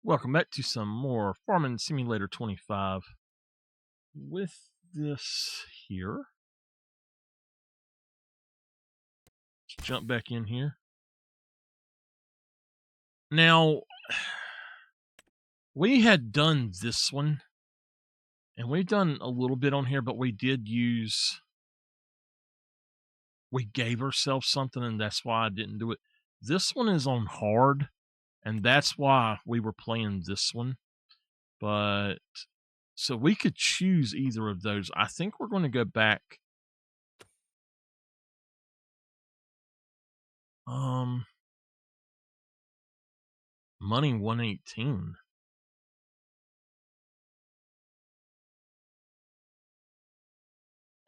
Welcome back to some more Farming Simulator 25 with this here. Let's jump back in here. Now, we had done this one, and we've done a little bit on here, but we gave ourselves something, and that's why I didn't do it. This one is on hard, and that's why we were playing this one. But, so we could choose either of those. I think we're going to go back. Money 118.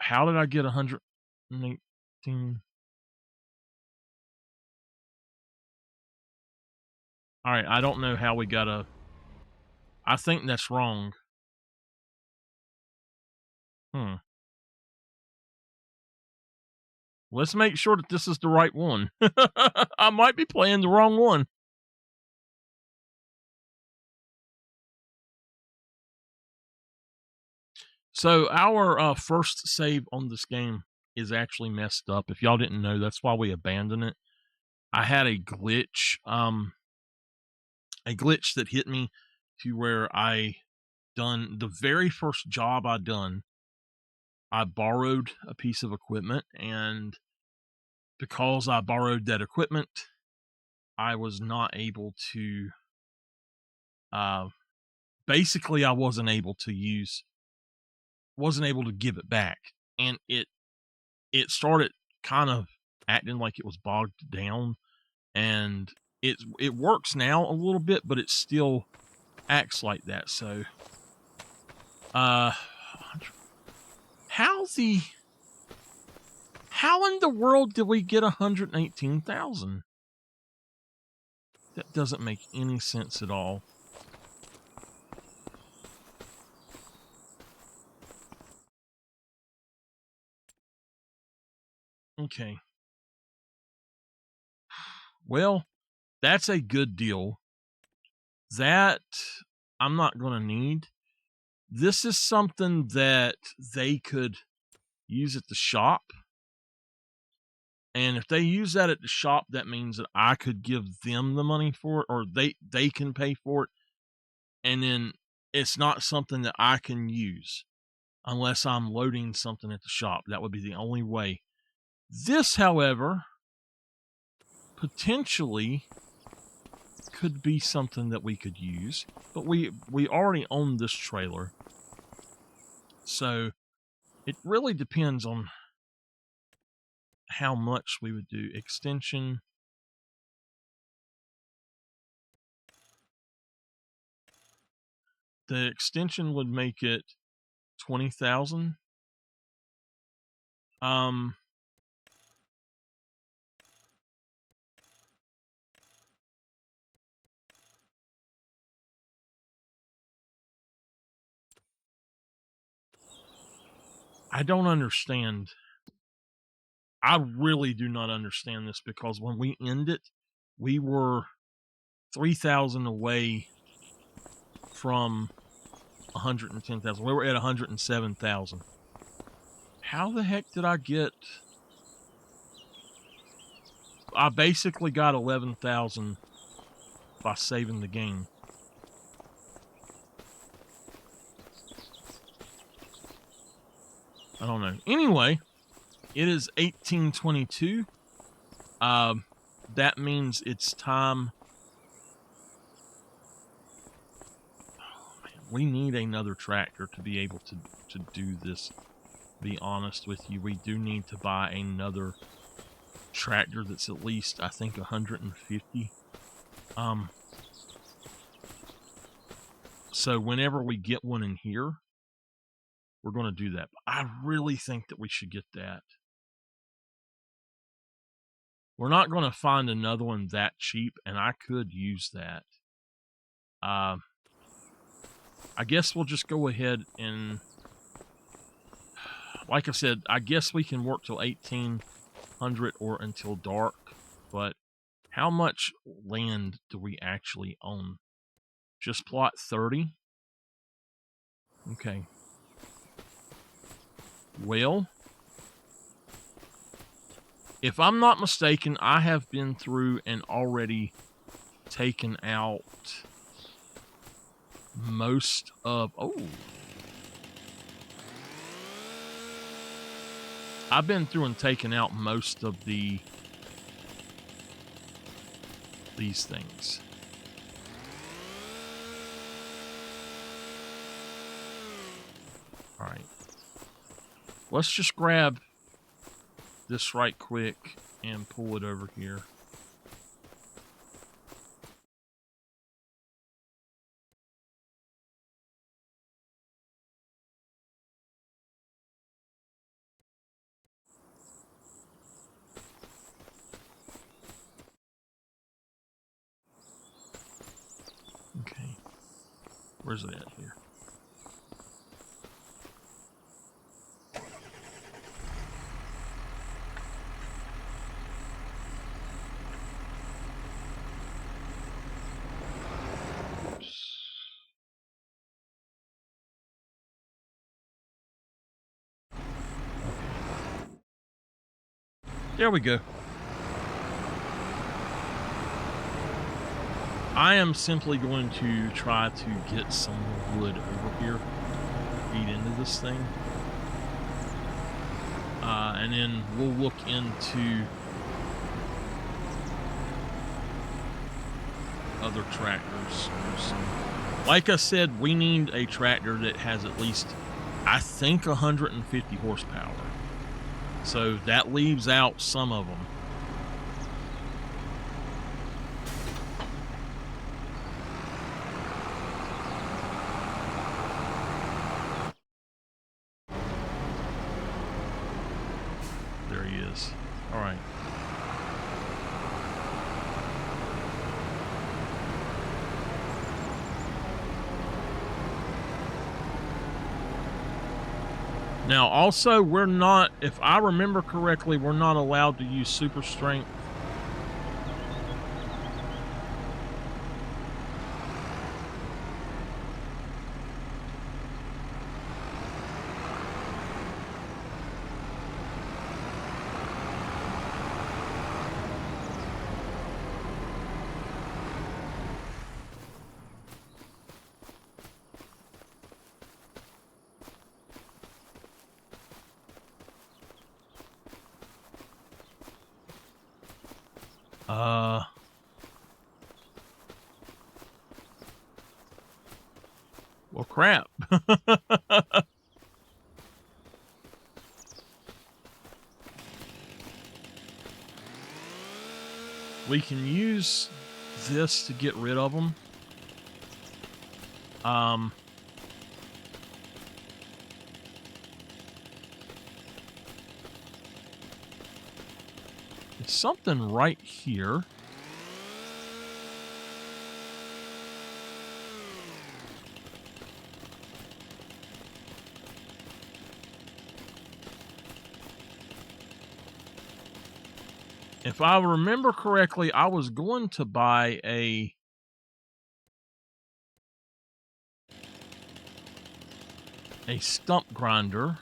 How did I get 118? All right, I don't know how we got a... I think that's wrong. Let's make sure that this is the right one. I might be playing the wrong one. So our first save on this game is actually messed up. If y'all didn't know, that's why we abandoned it. I had a glitch that hit me to where I done the very first job I done. I borrowed a piece of equipment, and because I borrowed that equipment, I was not able to basically I wasn't able to give it back, and it started kind of acting like it was bogged down, and it works now a little bit, but it still acts like that. So how in the world did we get 118,000? That doesn't make any sense at all. Okay. Well, that's a good deal. That I'm not going to need. This is something that they could use at the shop. And if they use that at the shop, that means that I could give them the money for it, or they can pay for it. And then it's not something that I can use unless I'm loading something at the shop. That would be the only way. This, however, potentially could be something that we could use, but we already own this trailer, so it really depends on how much we would do. Extension, the extension would make it 20,000. I don't understand. I really do not understand this, because when we end it, we were 3,000 away from 110,000. We were at 107,000. How the heck did I get... I basically got 11,000 by saving the game. I don't know. Anyway, it is 1822. That means it's time. Oh, man, we need another tractor to be able to do this. To be honest with you, we do need to buy another tractor that's at least, I think, 150. So whenever we get one in here, we're going to do that. But I really think that we should get that. We're not going to find another one that cheap, and I could use that. I guess we'll just go ahead and, like I said, I guess we can work till 1800 or until dark, but how much land do we actually own? Just plot 30. Okay. Well, if I'm not mistaken, I have been through and already taken out most of... Oh. I've been through and taken out most of these things. All right. Let's just grab this right quick and pull it over here. Okay. Where's it at here? There we go. I am simply going to try to get some wood over here, feed into this thing. And then we'll look into other tractors. Like I said, we need a tractor that has at least, I think, 150 horsepower. So that leaves out some of them. There he is. All right. Now, also, we're not, if I remember correctly, we're not allowed to use super strength. Well, crap. We can use this to get rid of them. It's something right here. If I remember correctly, I was going to buy a stump grinder.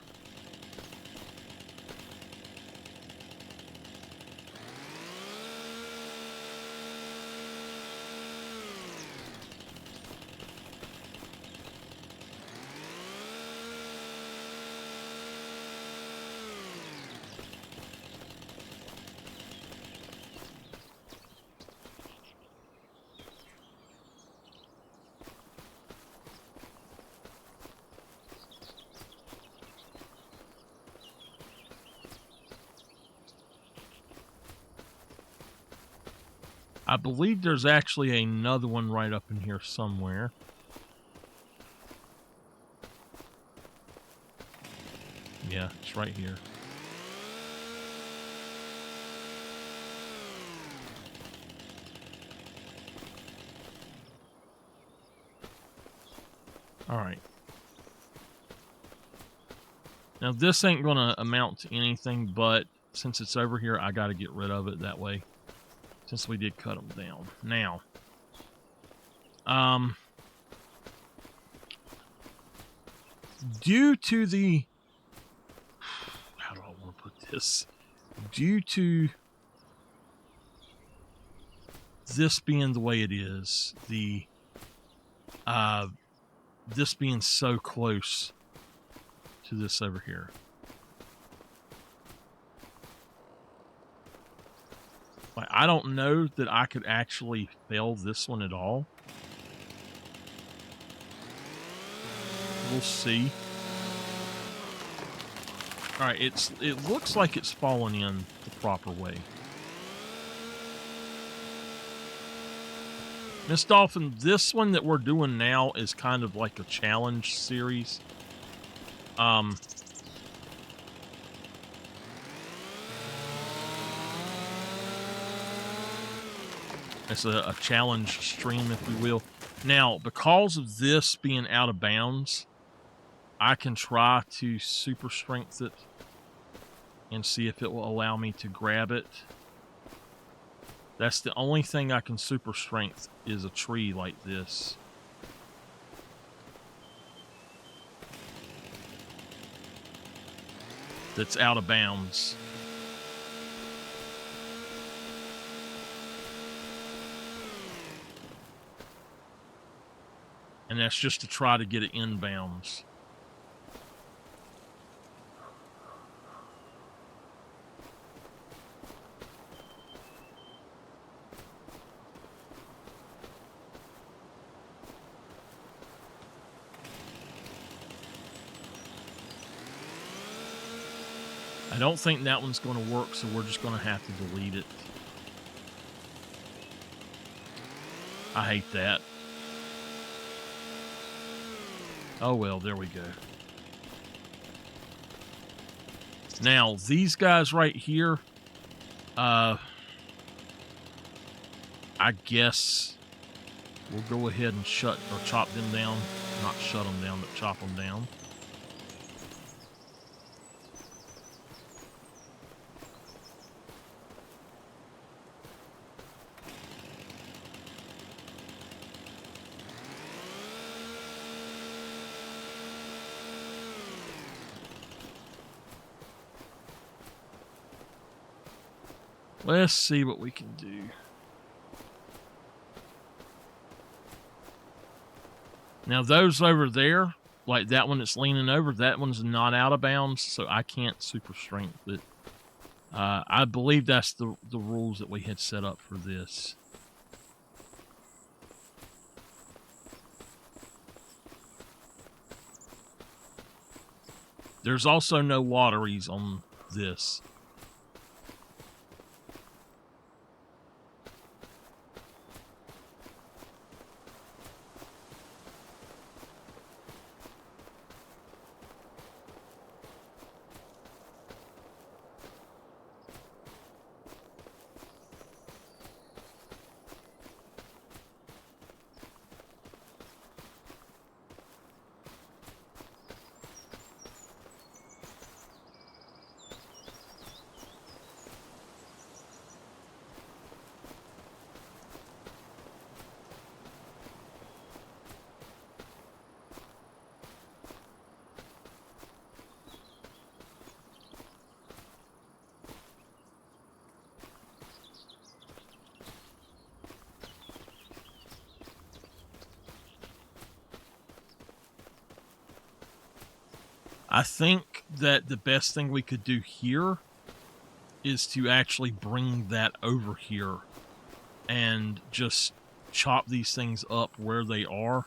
I believe there's actually another one right up in here somewhere. Yeah, it's right here. All right. Now, this ain't going to amount to anything, but since it's over here, I got to get rid of it that way, since we did cut them down. Now, due to the, how do I want to put this? Due to this being the way it is, the this being so close to this over here. Like, I don't know that I could actually fail this one at all. We'll see. All right, it looks like it's fallen in the proper way. Miss Dolphin, this one that we're doing now is kind of like a challenge series. It's a challenge stream, if you will. Now, because of this being out of bounds, I can try to super strength it and see if it will allow me to grab it. That's the only thing I can super strength is a tree like this. That's out of bounds. And that's just to try to get it in bounds. I don't think that one's going to work, so we're just going to have to delete it. I hate that. Oh well, there we go. Now, these guys right here, I guess we'll go ahead and shut or chop them down. Not shut them down, but chop them down. Let's see what we can do. Now, those over there, like that one that's leaning over, that one's not out of bounds, so I can't super strength it. I believe that's the rules that we had set up for this. There's also no wateries on this. I think that the best thing we could do here is to actually bring that over here and just chop these things up where they are.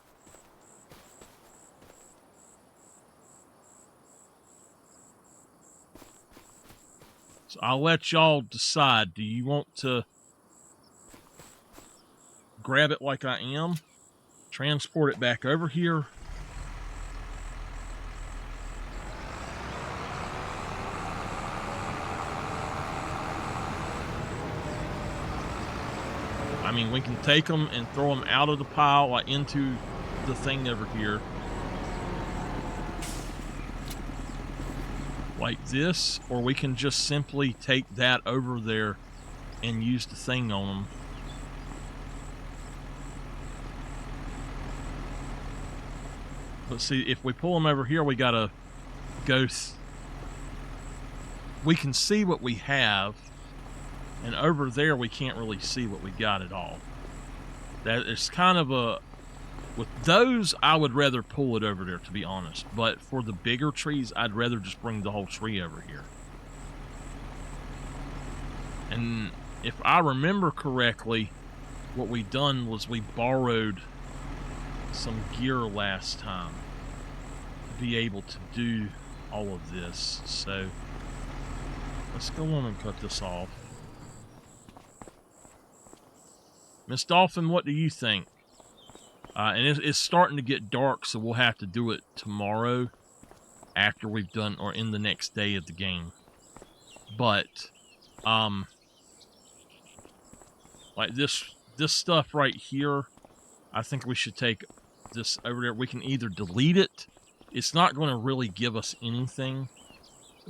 So I'll let y'all decide. Do you want to grab it like I am, transport it back over here? I mean, we can take them and throw them out of the pile, like into the thing over here. Like this, or we can just simply take that over there and use the thing on them. Let's see, if we pull them over here, we gotta go... we can see what we have, and over there we can't really see what we got at all. That is kind of a... with those, I would rather pull it over there, to be honest. But for the bigger trees, I'd rather just bring the whole tree over here. And if I remember correctly, what we done was we borrowed some gear last time to be able to do all of this. So let's go on and cut this off. Miss Dolphin, what do you think? And it's starting to get dark, so we'll have to do it tomorrow after we've done, or in the next day of the game. But, like this stuff right here, I think we should take this over there. We can either delete it. It's not going to really give us anything.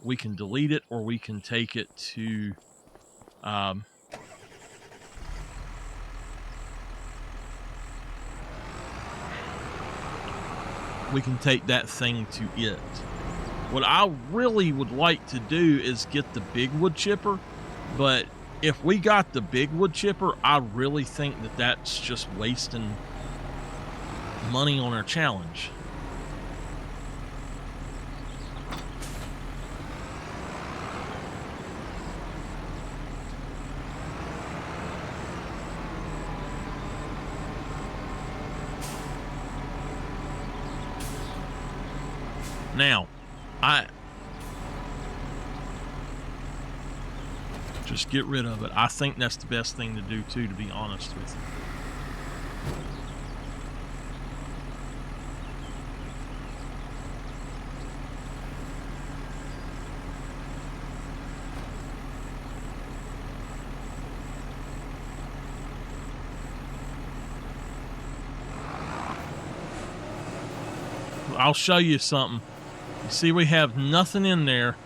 We can delete it, or we can take it to, we can take that thing to it. What I really would like to do is get the big wood chipper, but if we got the big wood chipper, I really think that that's just wasting money on our challenge. Now, just get rid of it. I think that's the best thing to do too, to be honest with you. I'll show you something. You see, we have nothing in there.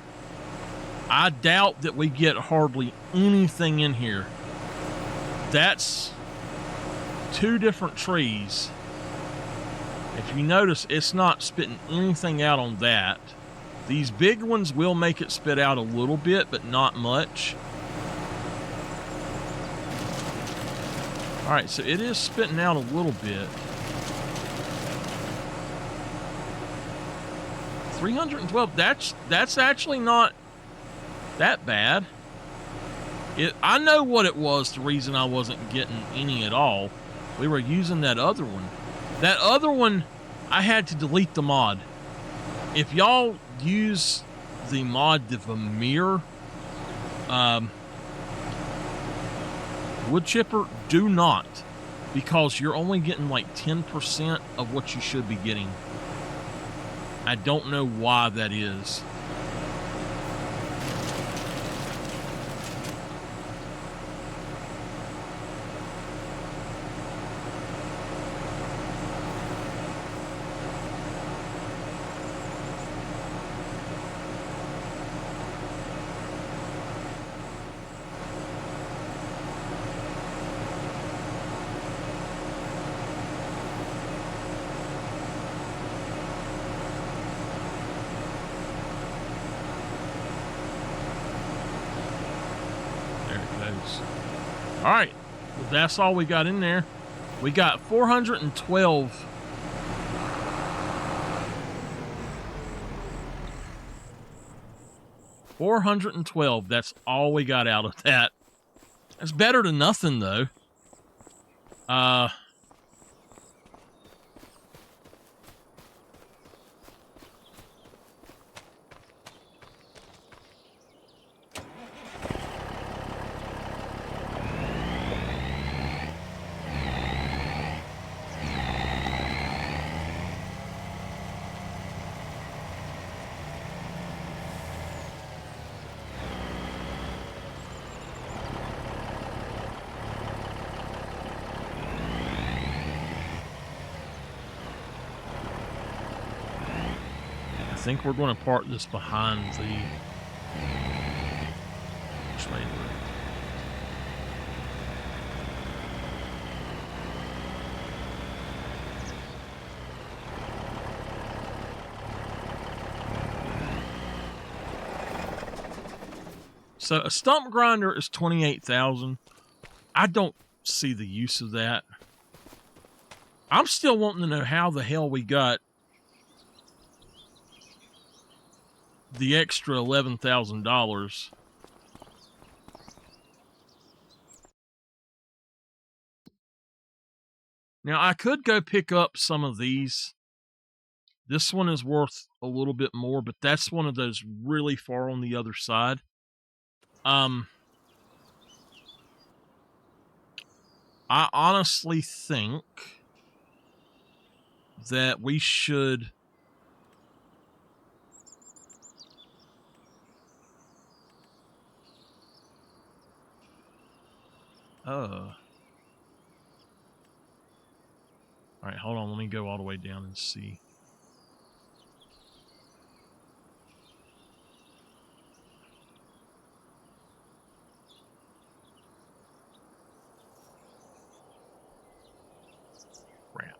I doubt that we get hardly anything in here. That's 2 different trees. If you notice, it's not spitting anything out on that. These big ones will make it spit out a little bit, but not much. Alright, so it is spitting out a little bit. 312, that's actually not that bad. I know what it was, the reason I wasn't getting any at all. We were using that other one. That other one, I had to delete the mod. If y'all use the mod, the Vermeer wood chipper, do not. Because you're only getting like 10% of what you should be getting. I don't know why that is. All right, well, that's all we got in there. We got 412. 412. That's all we got out of that. That's better than nothing, though. I think we're going to park this behind the trailer. So a stump grinder is 28,000. I don't see the use of that. I'm still wanting to know how the hell we got the extra $11,000. Now, I could go pick up some of these. This one is worth a little bit more, but that's one of those really far on the other side. I honestly think that we should... All right, hold on. Let me go all the way down and see. Crap.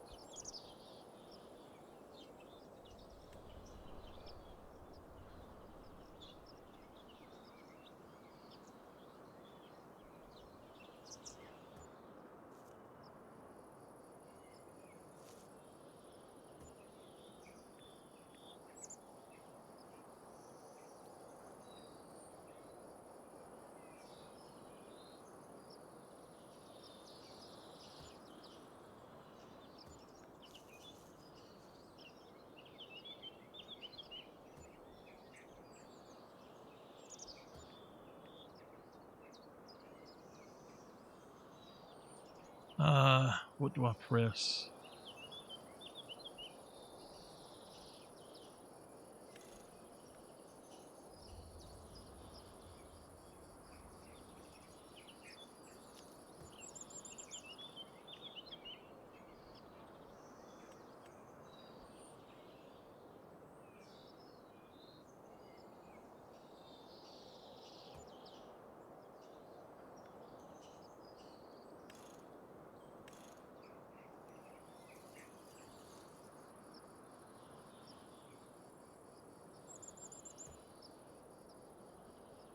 What do I press?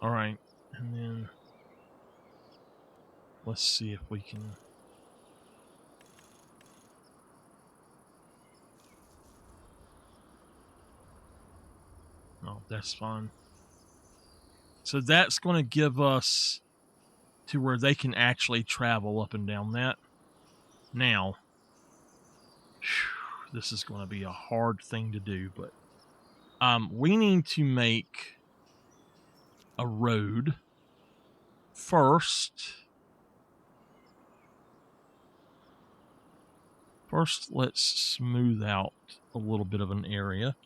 All right, and then let's see if we can... No, that's fine. So that's going to give us to where they can actually travel up and down that. Now, this is going to be a hard thing to do, but we need to make a road first. First, let's smooth out a little bit of an area.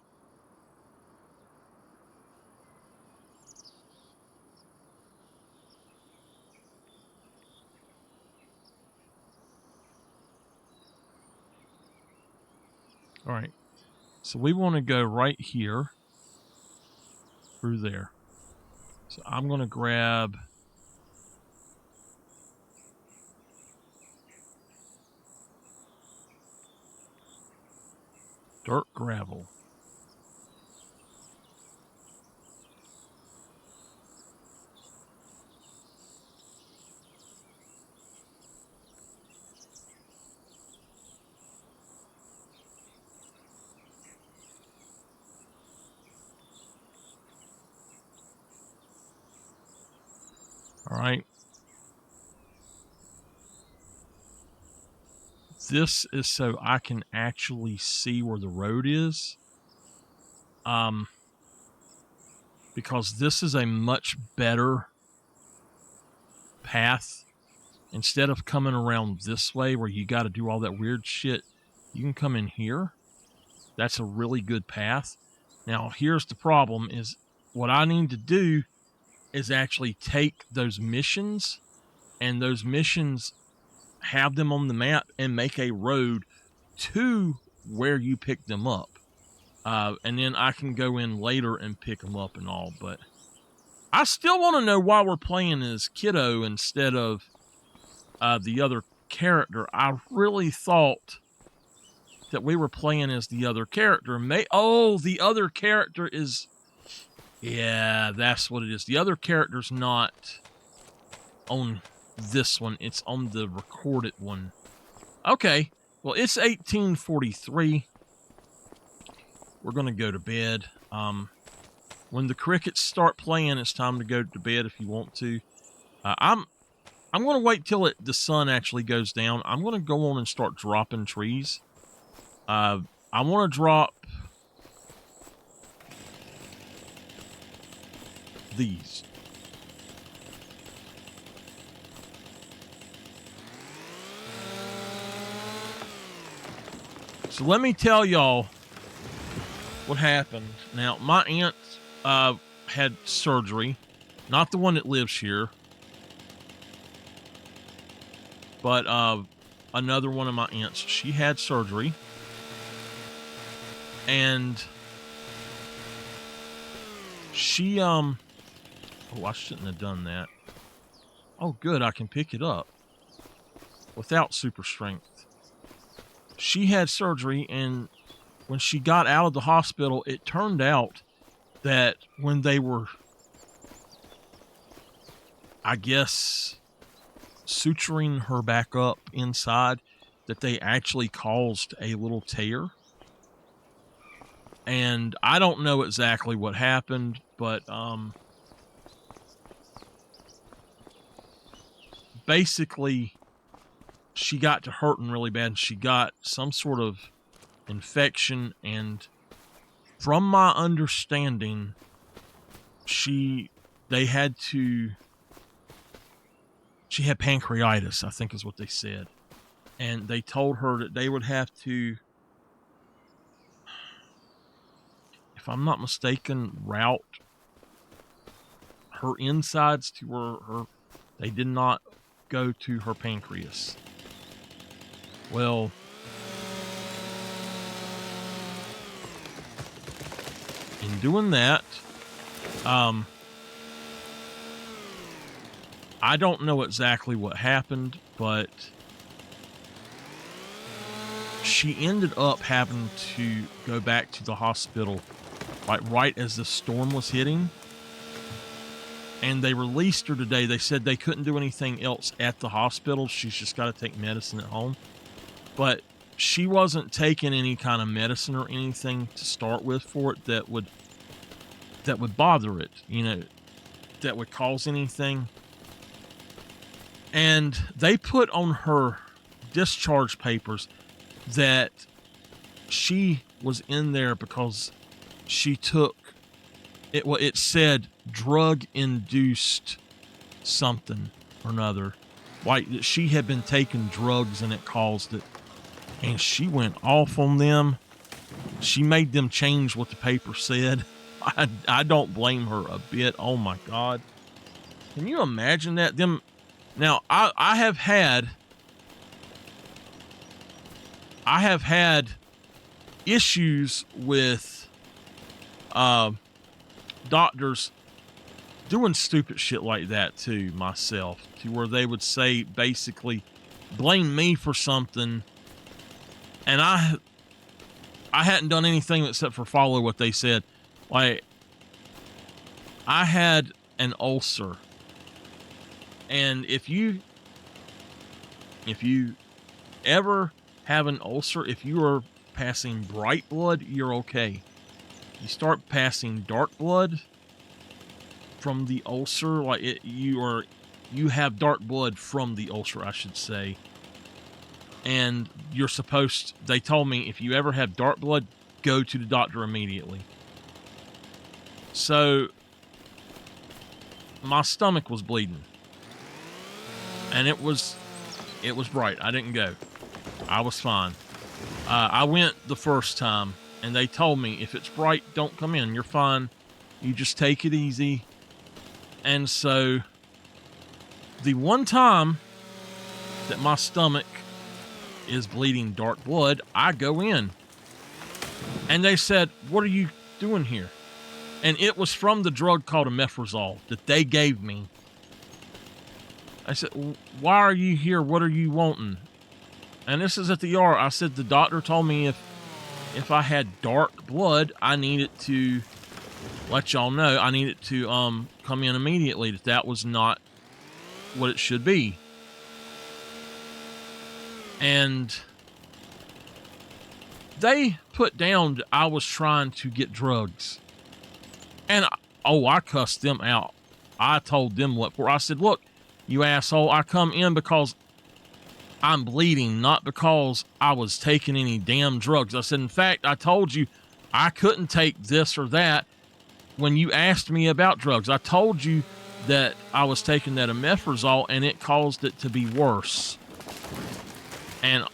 All right, so we want to go right here through there. So I'm going to grab dirt gravel. All right. This is so I can actually see where the road is. Because this is a much better path. Instead of coming around this way where you got to do all that weird shit, you can come in here. That's a really good path. Now, here's the problem is what I need to do is actually take those missions, and those missions have them on the map and make a road to where you pick them up. And then I can go in later and pick them up and all. But I still want to know why we're playing as Kiddo instead of the other character. I really thought that we were playing as the other character. The other character is Yeah, that's what it is. The other character's not on this one. It's on the recorded one. Okay. Well, it's 18:43. We're going to go to bed. When the crickets start playing, it's time to go to bed if you want to. I'm going to wait till the sun actually goes down. I'm going to go on and start dropping trees. I want to drop these. So let me tell y'all what happened. Now, my aunt had surgery, not the one that lives here, but another one of my aunts. She had surgery, and she oh, I shouldn't have done that. Oh, good, I can pick it up without super strength. She had surgery, and when she got out of the hospital, it turned out that when they were, I guess, suturing her back up inside, that they actually caused a little tear. And I don't know exactly what happened, but basically she got to hurting really bad, and she got some sort of infection, and from my understanding, she had pancreatitis, I think is what they said. And they told her that they would have to, if I'm not mistaken, route her insides to her they did not go to her pancreas. Well, in doing that, I don't know exactly what happened, but she ended up having to go back to the hospital, like right as the storm was hitting. And they released her today. They said they couldn't do anything else at the hospital. She's just got to take medicine at home. But she wasn't taking any kind of medicine or anything to start with for it that would bother it, that would cause anything. And they put on her discharge papers that she was in there because she took it. Well, it said drug-induced something or another, like that she had been taking drugs and it caused it. And she went off on them. She made them change what the paper said. I don't blame her a bit. Oh my God, can you imagine that? Now I have had issues with doctors doing stupid shit like that too myself, to where they would say, basically blame me for something, and I hadn't done anything except for follow what they said. Like, I had an ulcer, and if you ever have an ulcer, if you are passing bright blood, you're okay. You start passing dark blood from the ulcer, like you have dark blood from the ulcer, I should say. And they told me, if you ever have dark blood, go to the doctor immediately. So my stomach was bleeding, and it was bright. I didn't go. I was fine. I went the first time, and they told me, if it's bright, don't come in. You're fine. You just take it easy. And so the one time that my stomach is bleeding dark blood, I go in. And they said, "What are you doing here?" And it was from the drug called omeprazole that they gave me. I said, "Why are you here? What are you wanting?" And this is at the ER. I said, "The doctor told me if I had dark blood, I needed to let y'all know I need it to come in immediately, that was not what it should be. And they put down that I was trying to get drugs. And I cussed them out. I told them what for. I said, look, you asshole, I come in because I'm bleeding, not because I was taking any damn drugs. I said, in fact, I told you I couldn't take this or that when you asked me about drugs. I told you that I was taking that omeprazole and it caused it to be worse. And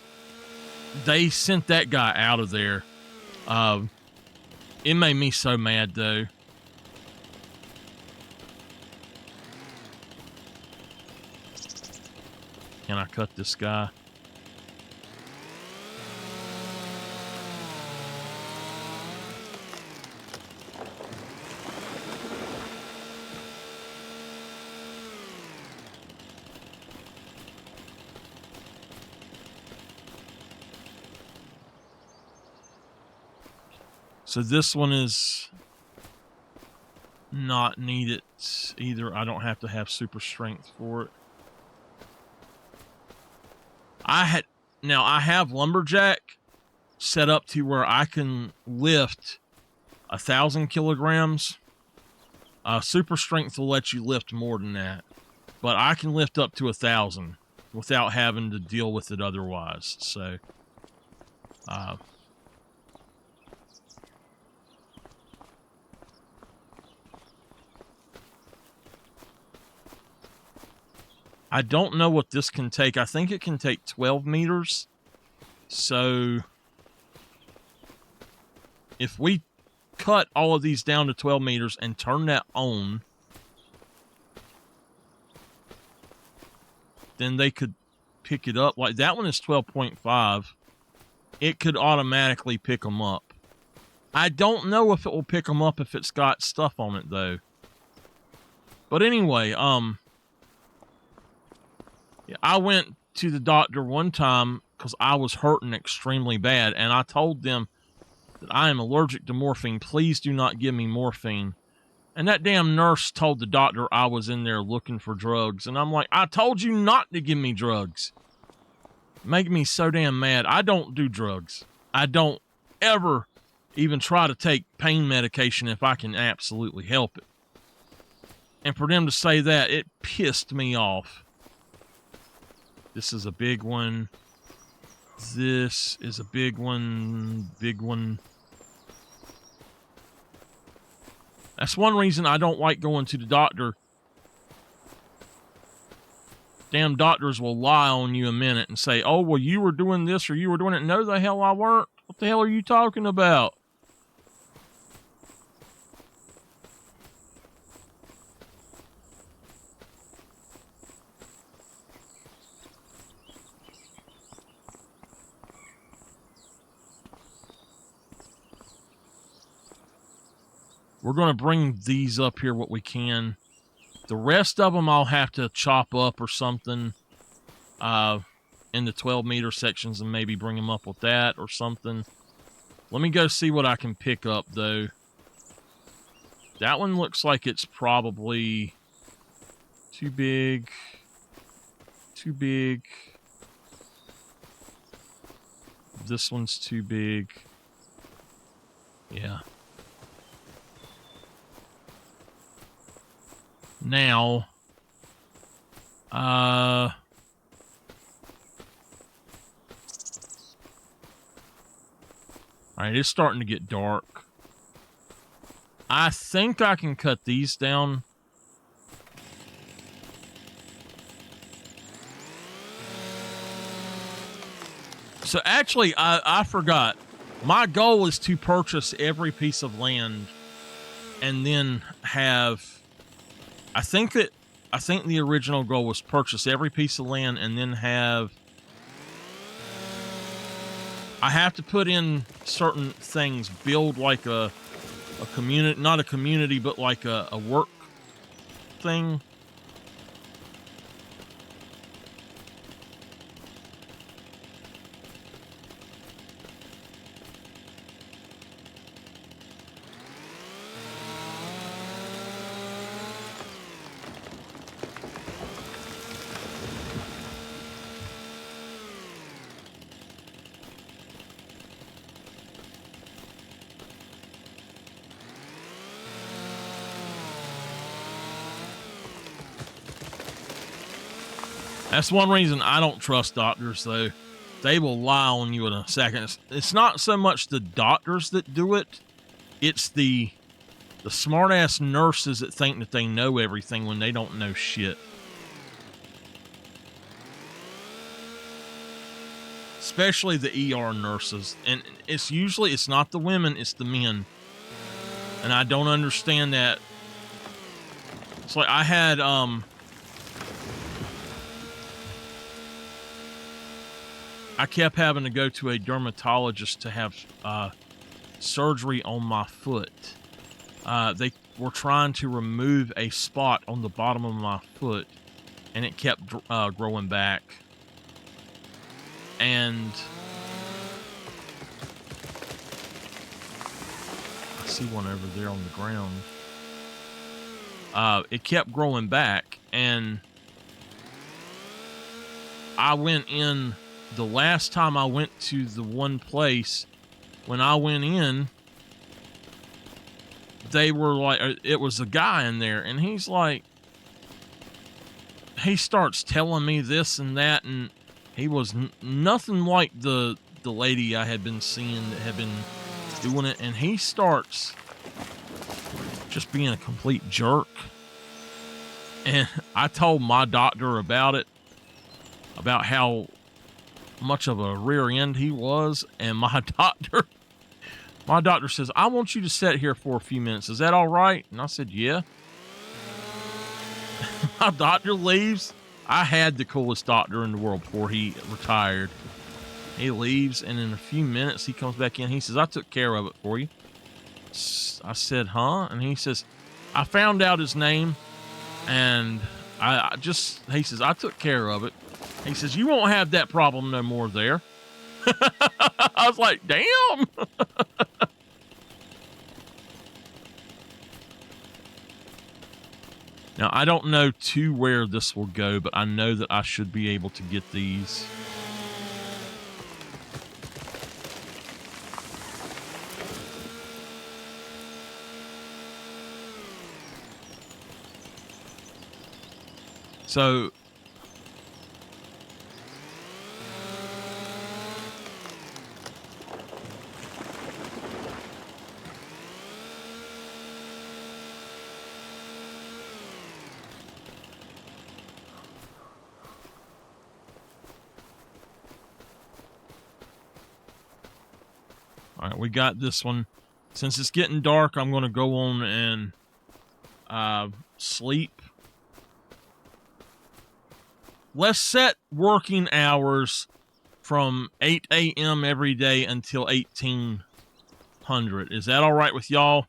they sent that guy out of there. It made me so mad, though. Can I cut this guy? So this one is not needed either. I don't have to have super strength for it. I have lumberjack set up to where I can lift 1,000 kilograms. Super strength will let you lift more than that, but I can lift up to 1,000 without having to deal with it otherwise. So, I don't know what this can take. I think it can take 12 meters. So if we cut all of these down to 12 meters and turn that on, then they could pick it up. Like that one is 12.5. It could automatically pick them up. I don't know if it will pick them up if it's got stuff on it, though. But anyway, I went to the doctor one time because I was hurting extremely bad, and I told them that I am allergic to morphine. Please do not give me morphine. And that damn nurse told the doctor I was in there looking for drugs. And I'm like, I told you not to give me drugs. Making me so damn mad. I don't do drugs. I don't ever even try to take pain medication if I can absolutely help it. And for them to say that, it pissed me off. This is a big one. This is a big one. Big one. That's one reason I don't like going to the doctor. Damn doctors will lie on you a minute and say, oh, well, you were doing this or you were doing it. No, the hell I weren't. What the hell are you talking about? We're going to bring these up here what we can. The rest of them I'll have to chop up or something in the 12-meter sections and maybe bring them up with that or something. Let me go see what I can pick up, though. That one looks like it's probably too big. Too big. This one's too big. Yeah. Now, all right, it's starting to get dark. I think I can cut these down. So actually, I forgot. My goal is to purchase every piece of land and then have... I think the original goal was purchase every piece of land and then have... I have to put in certain things, build like a community, not a community, but like a work thing. That's one reason I don't trust doctors, though. They will lie on you in a second. It's not so much the doctors that do it. It's the smart-ass nurses that think that they know everything when they don't know shit. Especially the ER nurses. And it's not the women, it's the men. And I don't understand that. It's like I had, I kept having to go to a dermatologist to have surgery on my foot. They were trying to remove a spot on the bottom of my foot, and it kept growing back. And I see one over there on the ground. It kept growing back, and I went in. The last time I went to the one place, when I went in, they were like, it was a guy in there, and he's like, he starts telling me this and that, and he was nothing like the lady I had been seeing that had been doing it, and he starts just being a complete jerk. And I told my doctor about it, about how much of a rear end he was, and my doctor says, I want you to sit here for a few minutes. Is that all right? And I said, yeah. My doctor leaves. I had the coolest doctor in the world before he retired. He leaves, and in a few minutes he comes back in. He says, I took care of it for you. I said, huh? And he says, I found out his name, and he says, I took care of it. He says, you won't have that problem no more there. I was like, damn. Now, I don't know to where this will go, but I know that I should be able to get these. So, all right, we got this one. Since it's getting dark, I'm going to go on and sleep. Let's set working hours from 8 a.m. every day until 1800. Is that all right with y'all?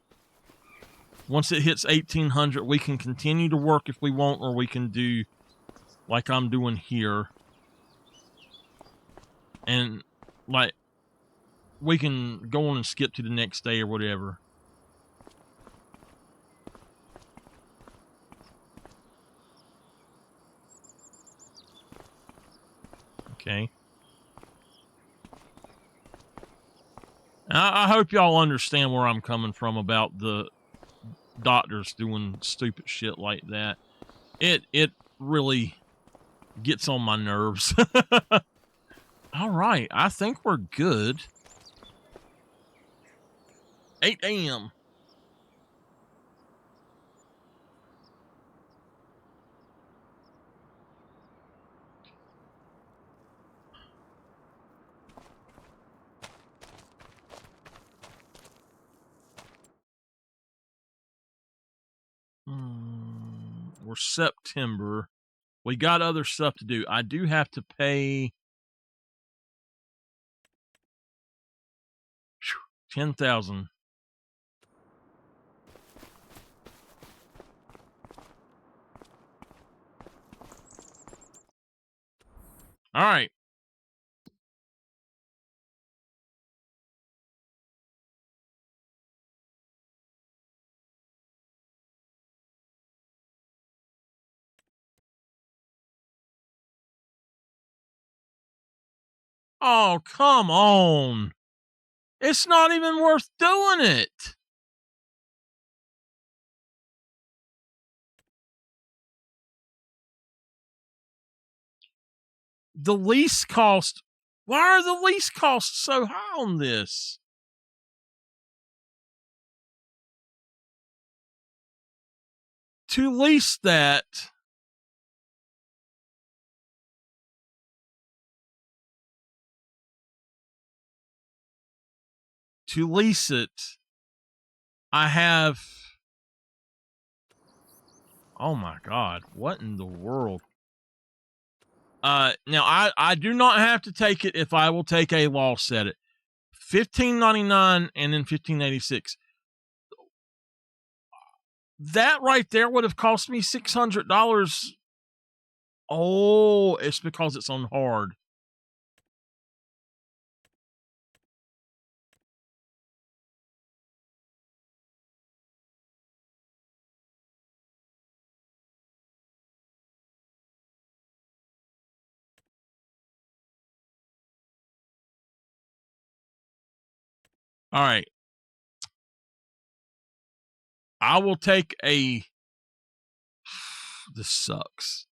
Once it hits 1800, we can continue to work if we want, or we can do like I'm doing here. And like, we can go on and skip to the next day or whatever. Okay. I hope y'all understand where I'm coming from about the doctors doing stupid shit like that. It really gets on my nerves. All right, I think we're good. 8 a.m. We're September. We got other stuff to do. I do have to pay 10,000. All right. Oh, come on. It's not even worth doing it. the lease cost. Why are the lease costs so high on this? To lease that, I have. Oh my God! What in the world? Now I do not have to take it if I will take a loss at it. $15.99 and then $15.86. That right there would have cost me $600. Oh, it's because it's on hard. All right. I will take a. This sucks.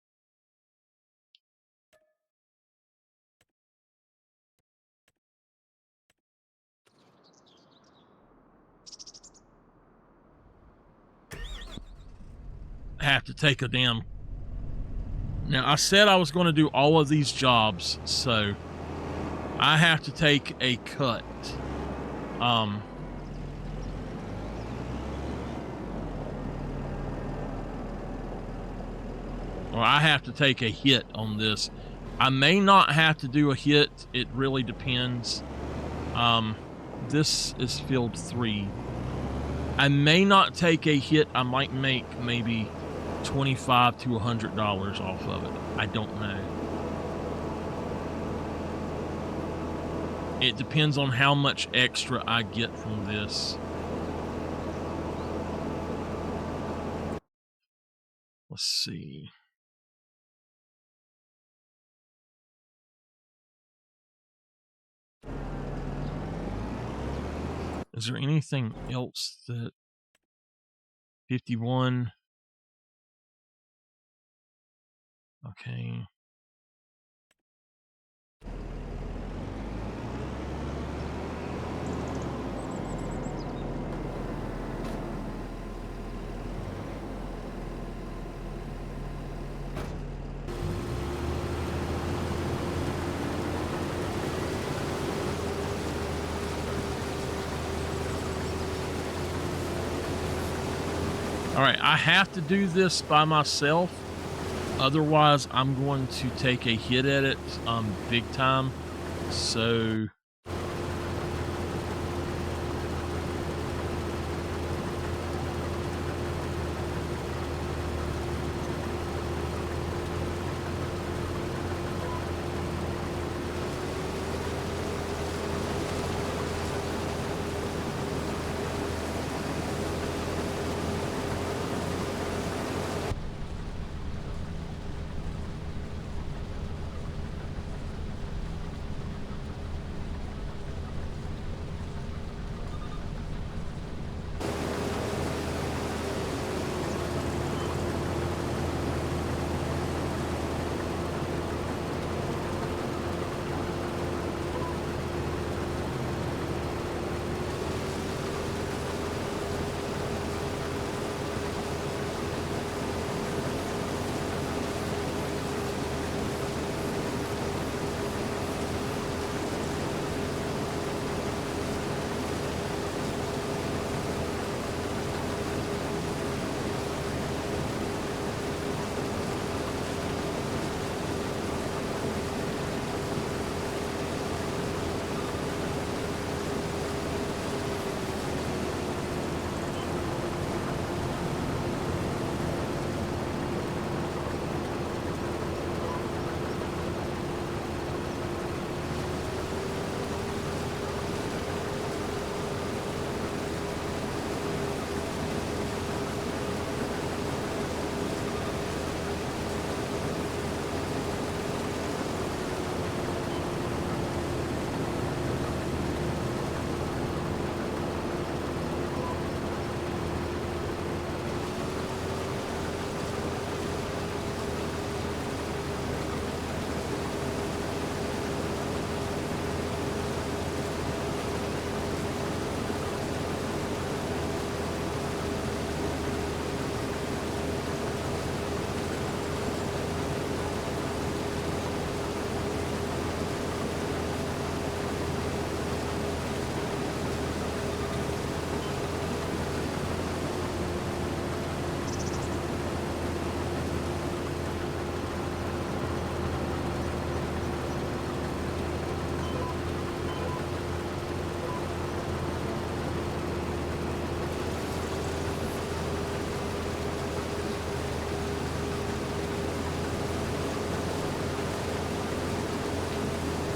I have to take a damn. Now, I said I was going to do all of these jobs, so I have to take a cut. Or I have to take a hit on this. I may not have to do a hit. It really depends. This is field 3. I may not take a hit. I might make maybe $25 to $100 off of it. I don't know. It depends on how much extra I get from this. Let's see. Is there anything else that 51? Okay. All right, I have to do this by myself. Otherwise, I'm going to take a hit at it big time. So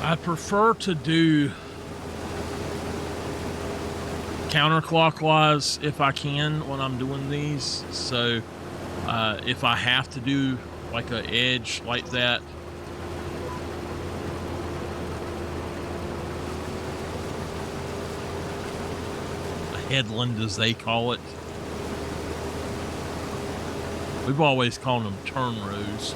I prefer to do counterclockwise if I can when I'm doing these. So if I have to do like an edge like that, a headland as they call it. We've always called them turn rows.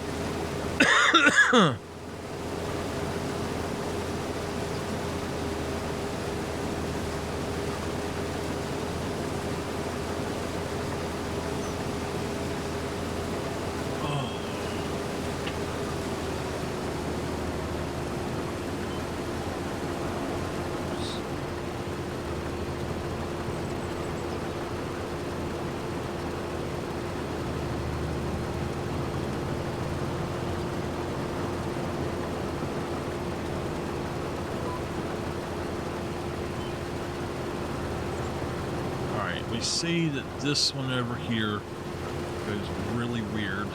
We see that this one over here goes really weird.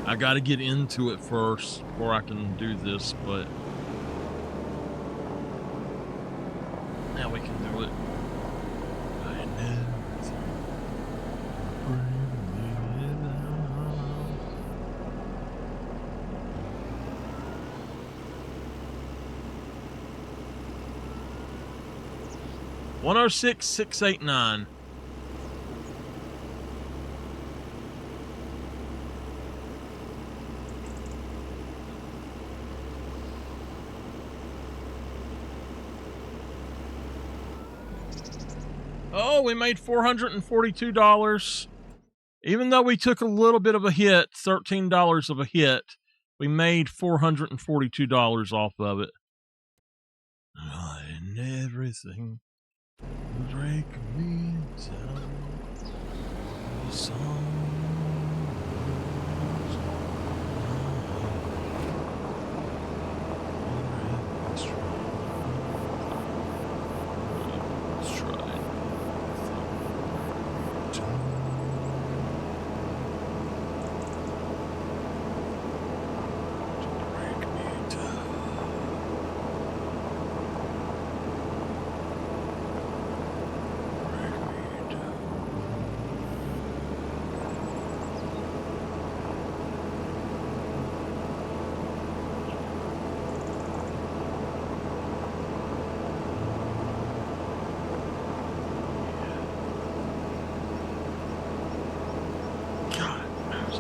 I got to get into it first before I can do this, but now we can do it. I know. 106,689. Oh, we made $442. Even though we took a little bit of a hit, $13 of a hit, we made $442 off of it. And everything break me down.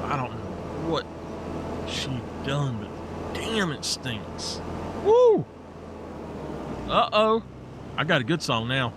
I don't know what she done, but damn, it stinks. Woo! Uh-oh. I got a good song now.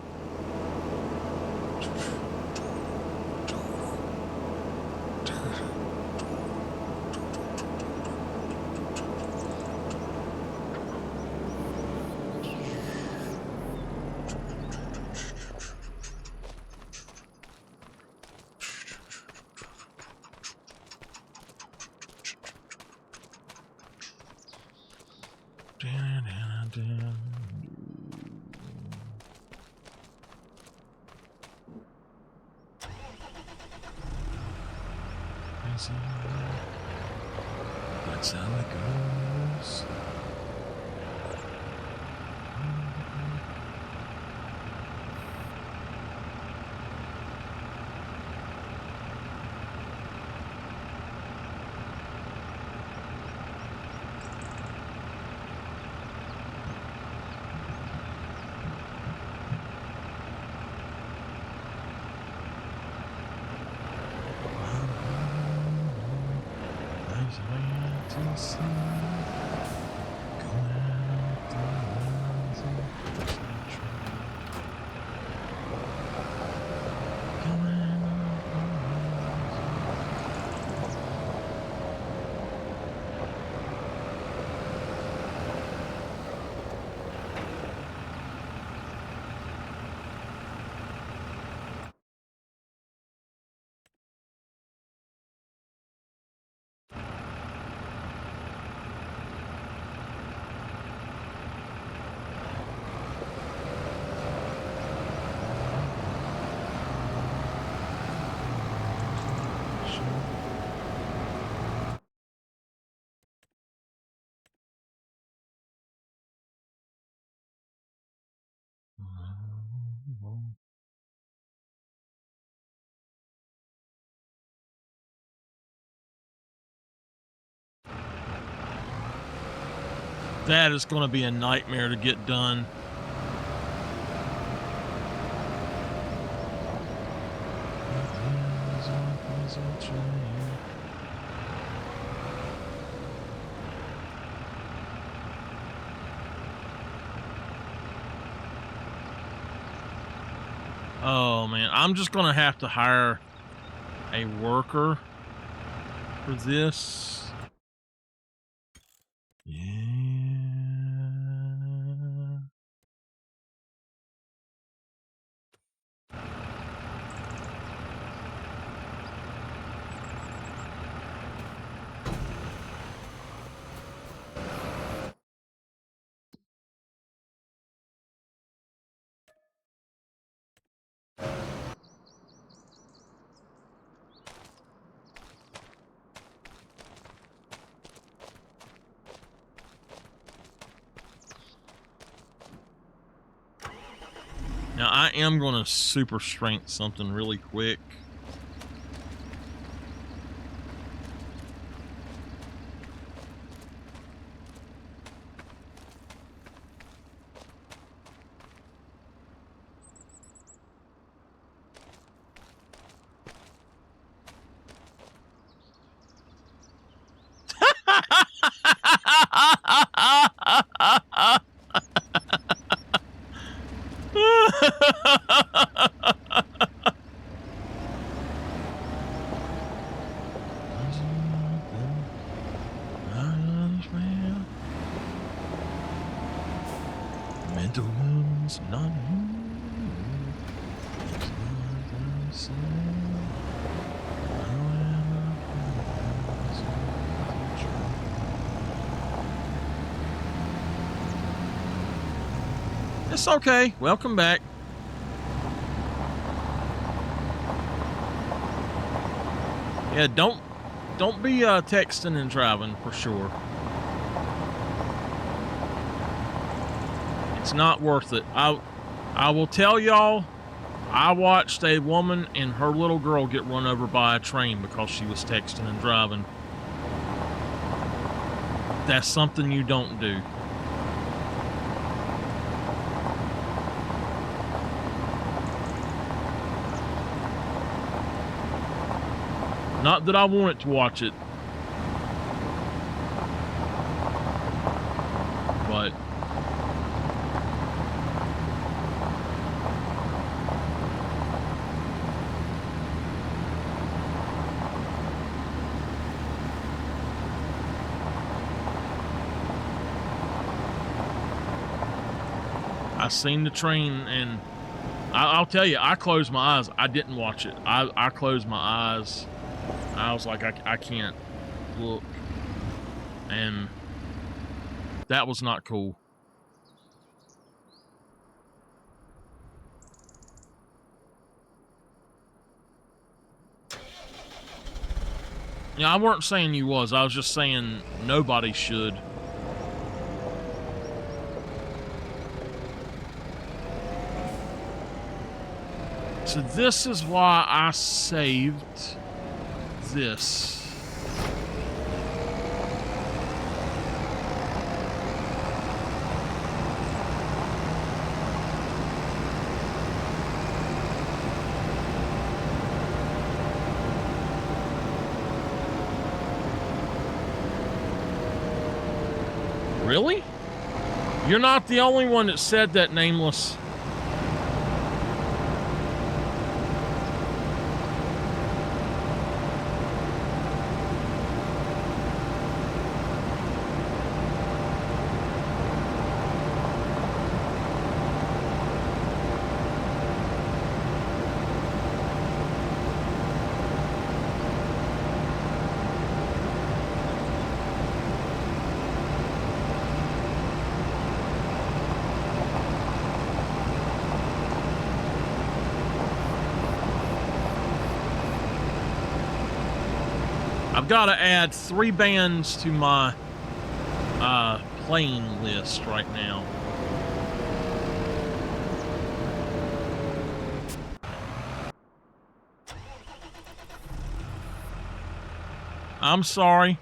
That's how it goes. That is going to be a nightmare to get done. Oh man, I'm just going to have to hire a worker for this. Yeah. Now, I am going to super strength something really quick. Gentlemen's not here. It's okay. Welcome back. Yeah, don't be texting and driving for sure. It's not worth it. I will tell y'all, I watched a woman and her little girl get run over by a train because she was texting and driving. That's something you don't do. Not that I wanted to watch it, but I seen the train, and I'll tell you, I closed my eyes. I didn't watch it. I closed my eyes. I was like, I can't look. And that was not cool. Yeah, I weren't saying you was. I was just saying nobody should. So this is why I saved this. Really? You're not the only one that said that, Nameless. I've got to add 3 bands to my playing list right now. I'm sorry.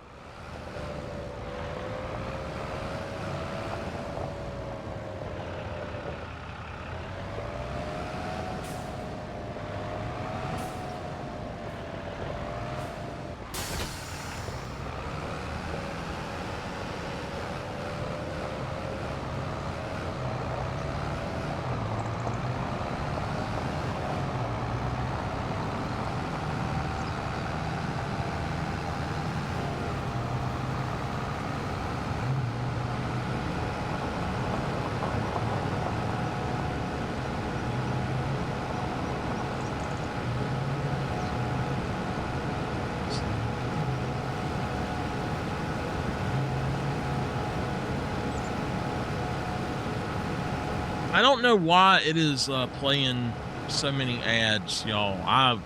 I don't know why it is playing so many ads, y'all. I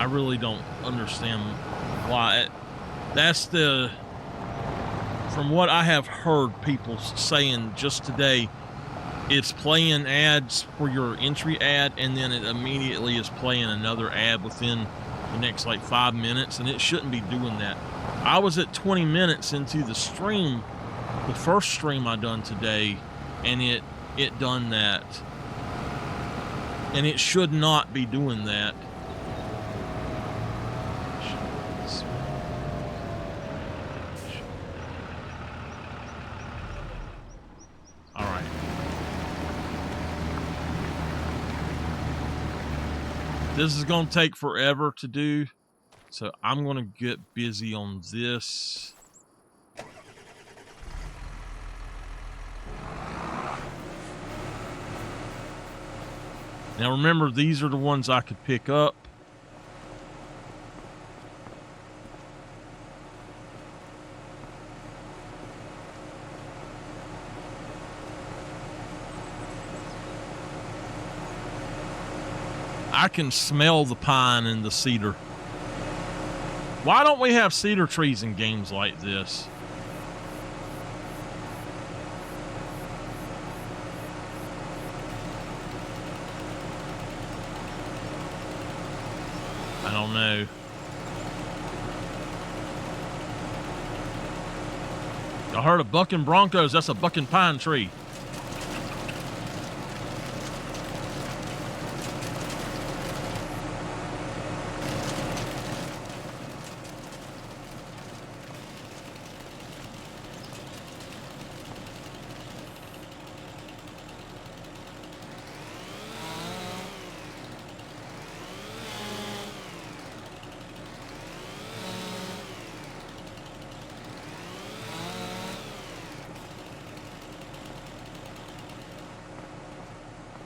really don't understand why. That's the, from what I have heard people saying just today, it's playing ads for your entry ad, and then it immediately is playing another ad within the next like 5 minutes, and it shouldn't be doing that. I was at 20 minutes into the stream, the first stream I done today, and it done that, and it should not be doing that. All right. This is going to take forever to do, so I'm going to get busy on this. Now remember, these are the ones I could pick up. I can smell the pine and the cedar. Why don't we have cedar trees in games like this? I don't know. I heard of bucking broncos. That's a bucking pine tree.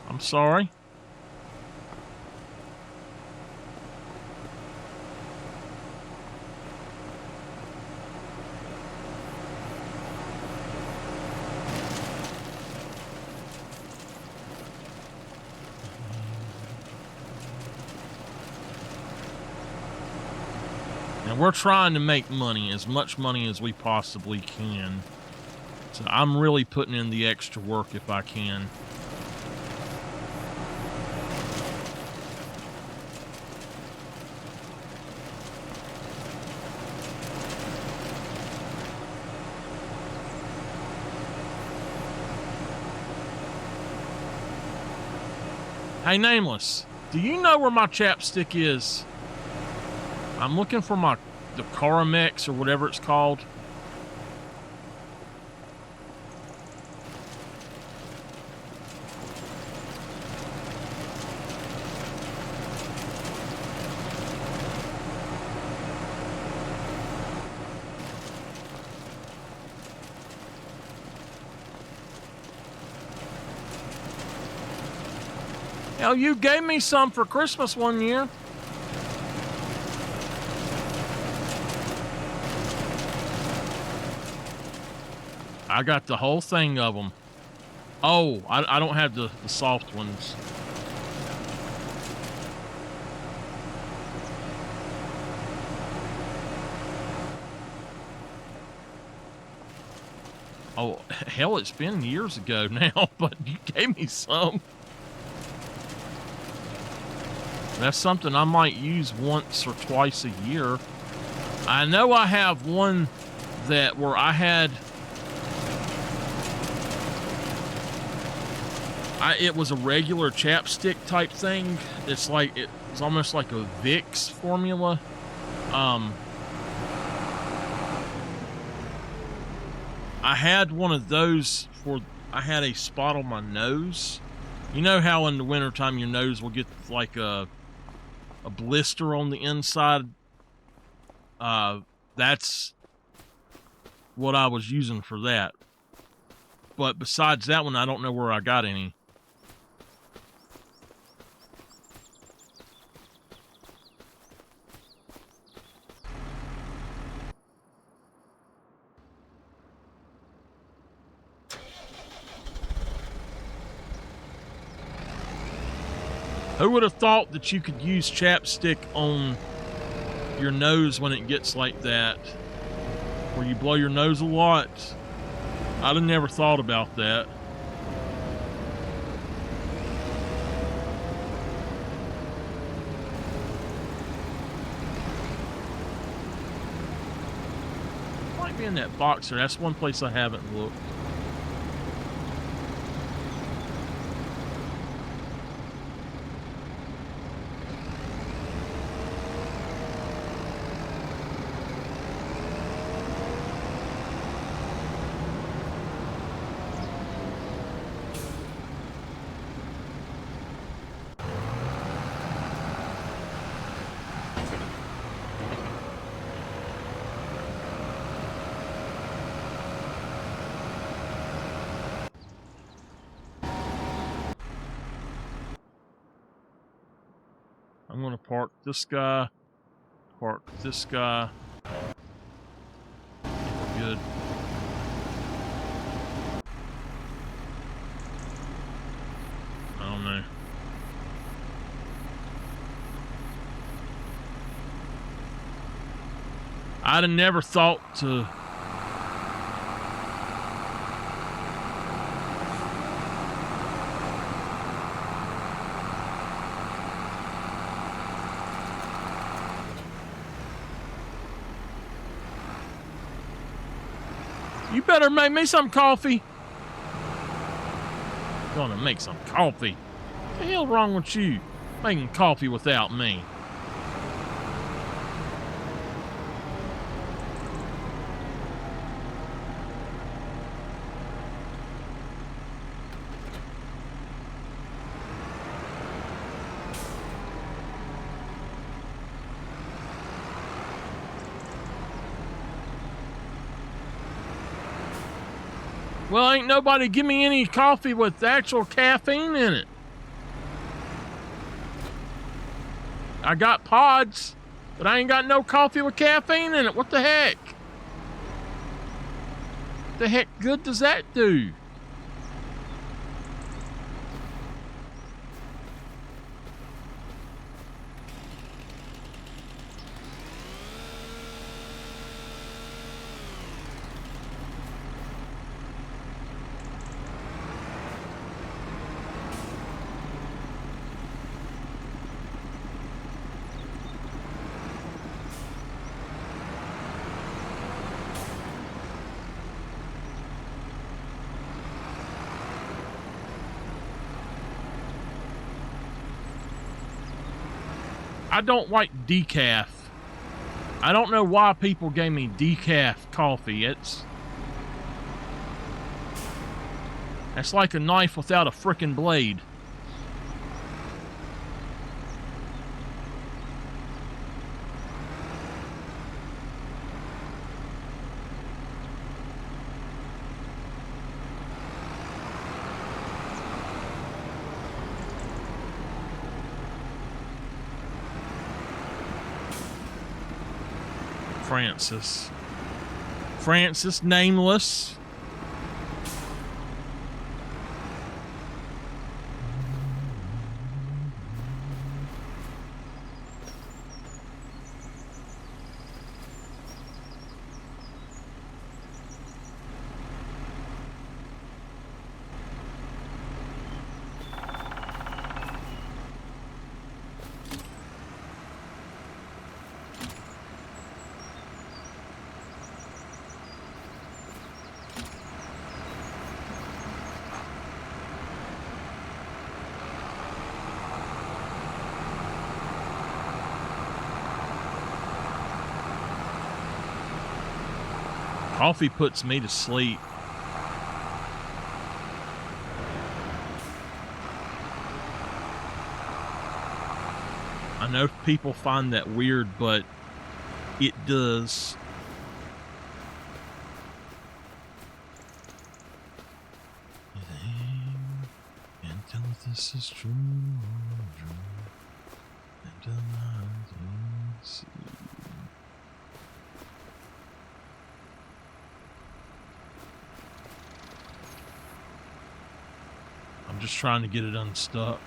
I'm sorry. And we're trying to make money, as much money as we possibly can. So I'm really putting in the extra work if I can. Hey, Nameless, do you know where my chapstick is? I'm looking for the Caramex or whatever it's called. Hell, you gave me some for Christmas one year. I got the whole thing of them. Oh, I don't have the soft ones. Oh, hell, it's been years ago now, but you gave me some. That's something I might use once or twice a year. I know I have one where I had... it was a regular chapstick type thing. It's almost like a Vicks formula. I had one of those I had a spot on my nose. You know how in the wintertime your nose will get like a blister on the inside? That's what I was using for that. But besides that one, I don't know where I got any. Who would have thought that you could use chapstick on your nose when it gets like that? Where you blow your nose a lot? I'd have never thought about that. Might be in that boxer. That's one place I haven't looked. I'm going to park this guy. Park this guy. We're good. I don't know. I'd have never thought to... You better make me some coffee. Gonna make some coffee. What the hell wrong with you? Making coffee without me. Well, ain't nobody give me any coffee with actual caffeine in it. I got pods, but I ain't got no coffee with caffeine in it. What the heck? The heck good does that do? I don't like decaf. I don't know why people gave me decaf coffee. It's like a knife without a frickin' blade. Francis Nameless. Coffee puts me to sleep. I know people find that weird, but it does. Until this is true, until I see. I'm just trying to get it unstuck.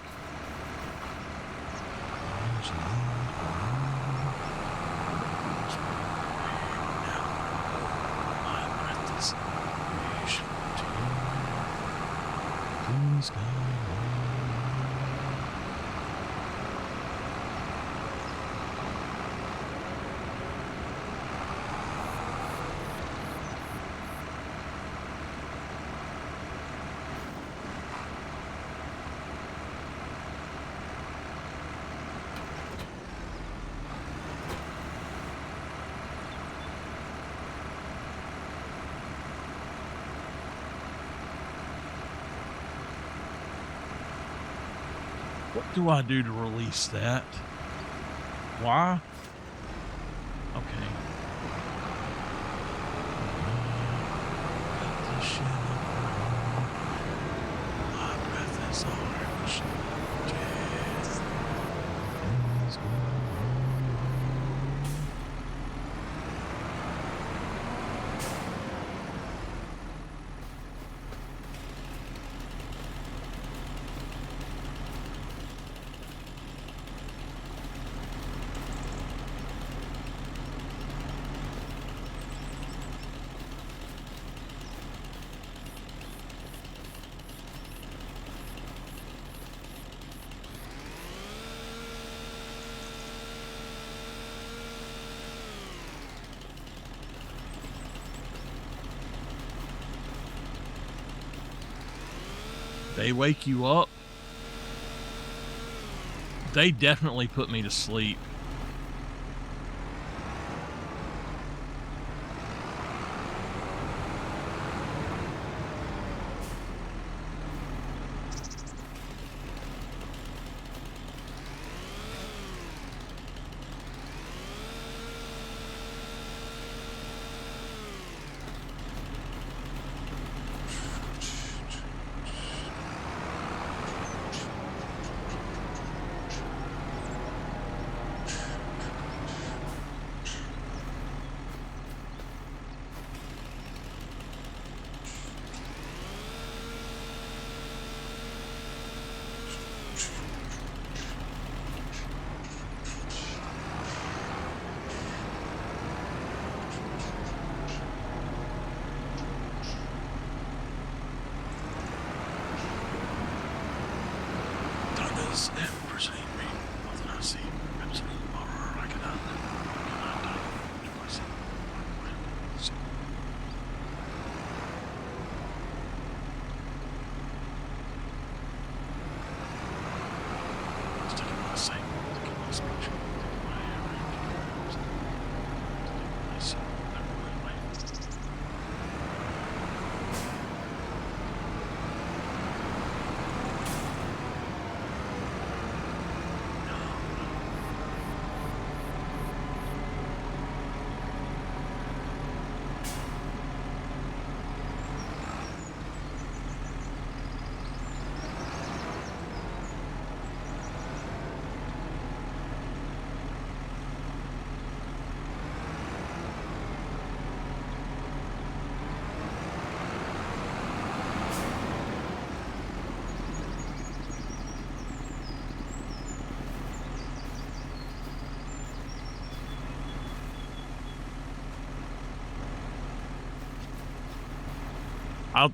What do I do to release that? Why? Okay. My breath is orange. Death is they wake you up, they definitely put me to sleep.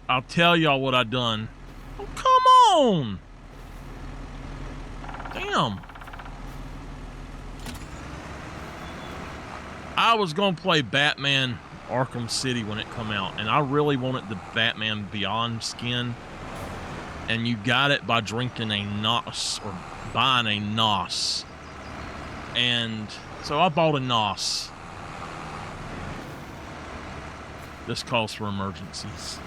I'll tell y'all what I done. Oh, come on! Damn. I was gonna play Batman Arkham City when it come out, and I really wanted the Batman Beyond skin. And you got it by drinking a NOS or buying a NOS. And so I bought a NOS. This calls for emergencies.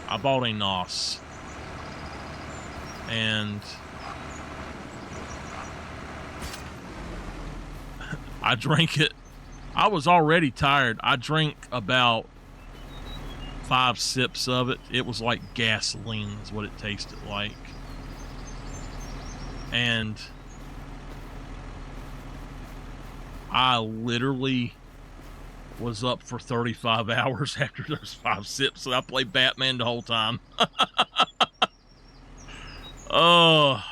I bought a NOS. And I drank it. I was already tired. I drank about 5 sips of it. It was like gasoline is what it tasted like. And I literally was up for 35 hours after those 5 sips, and I played Batman the whole time. Oh.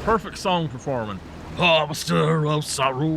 Perfect song performing. Harvester of sorrow.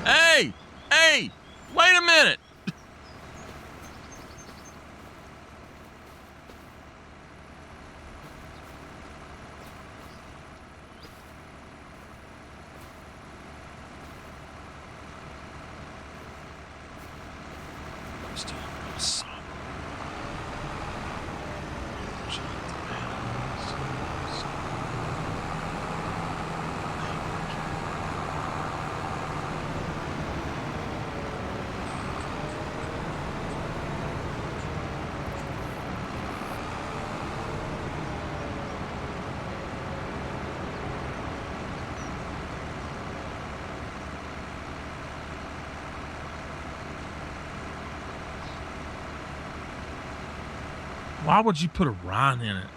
Hey! Hey! Wait a minute! Why would you put a Rhine in it?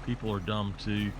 People are dumb too.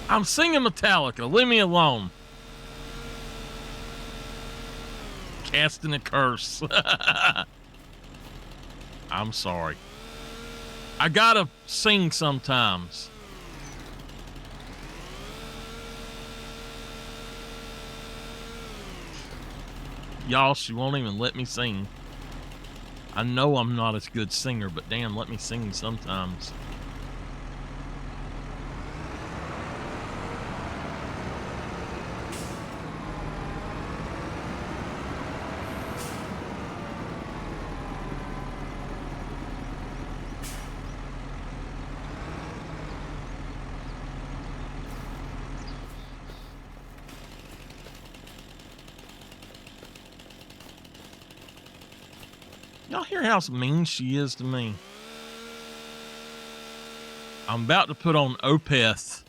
I'm singing Metallica. Leave me alone. Casting a curse. I'm sorry. I gotta sing sometimes. Y'all, she won't even let me sing. I know I'm not a good singer, but damn, let me sing sometimes. Y'all hear how mean she is to me? I'm about to put on Opeth.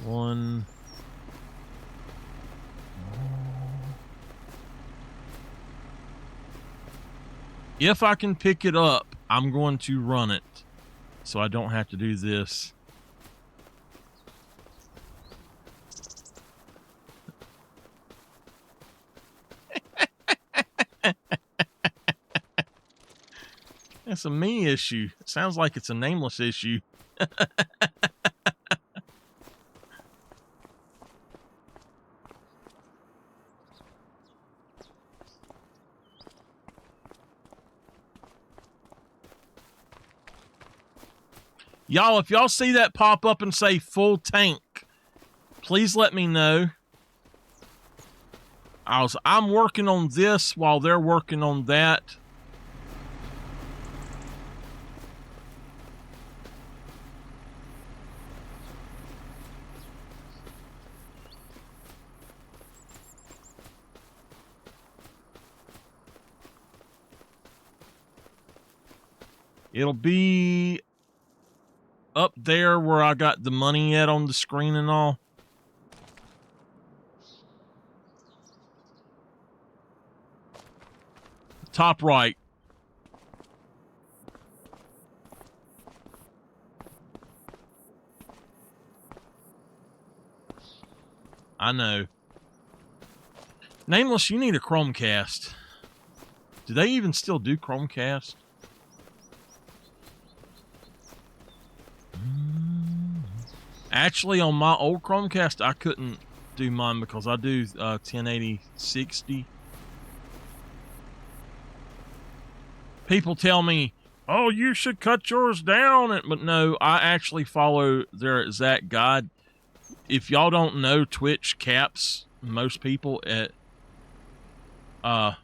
One. If I can pick it up, I'm going to run it so I don't have to do this. That's a me issue. It sounds like it's a nameless issue. Y'all, if y'all see that pop up and say full tank, please let me know. I'm working on this while they're working on that. It'll be up there where I got the money at on the screen and all. Top right. I know. Nameless, you need a Chromecast. Do they even still do Chromecast? Actually, on my old Chromecast, I couldn't do mine because I do 1080 60. People tell me, oh, you should cut yours down. But no, I actually follow their exact guide. If y'all don't know, Twitch caps most people at... what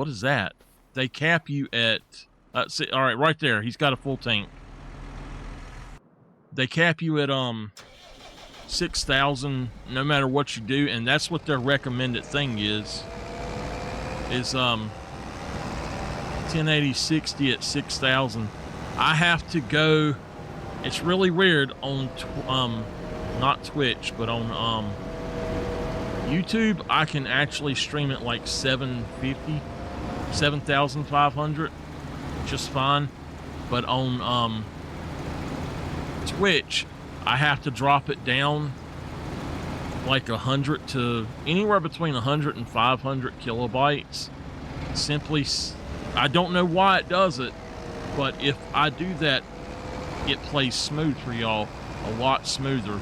is that? They cap you at... see, all right, right there. He's got a full tank. They cap you at 6,000 no matter what you do, and that's what their recommended thing is 1080 60 at 6,000. I have to go. It's really weird on not Twitch, but on YouTube. I can actually stream it like 750, 7,500, just fine. But on Twitch, I have to drop it down like 100 to anywhere between 100 and 500 kilobytes. Simply, I don't know why it does it, but if I do that, it plays smooth for y'all, a lot smoother.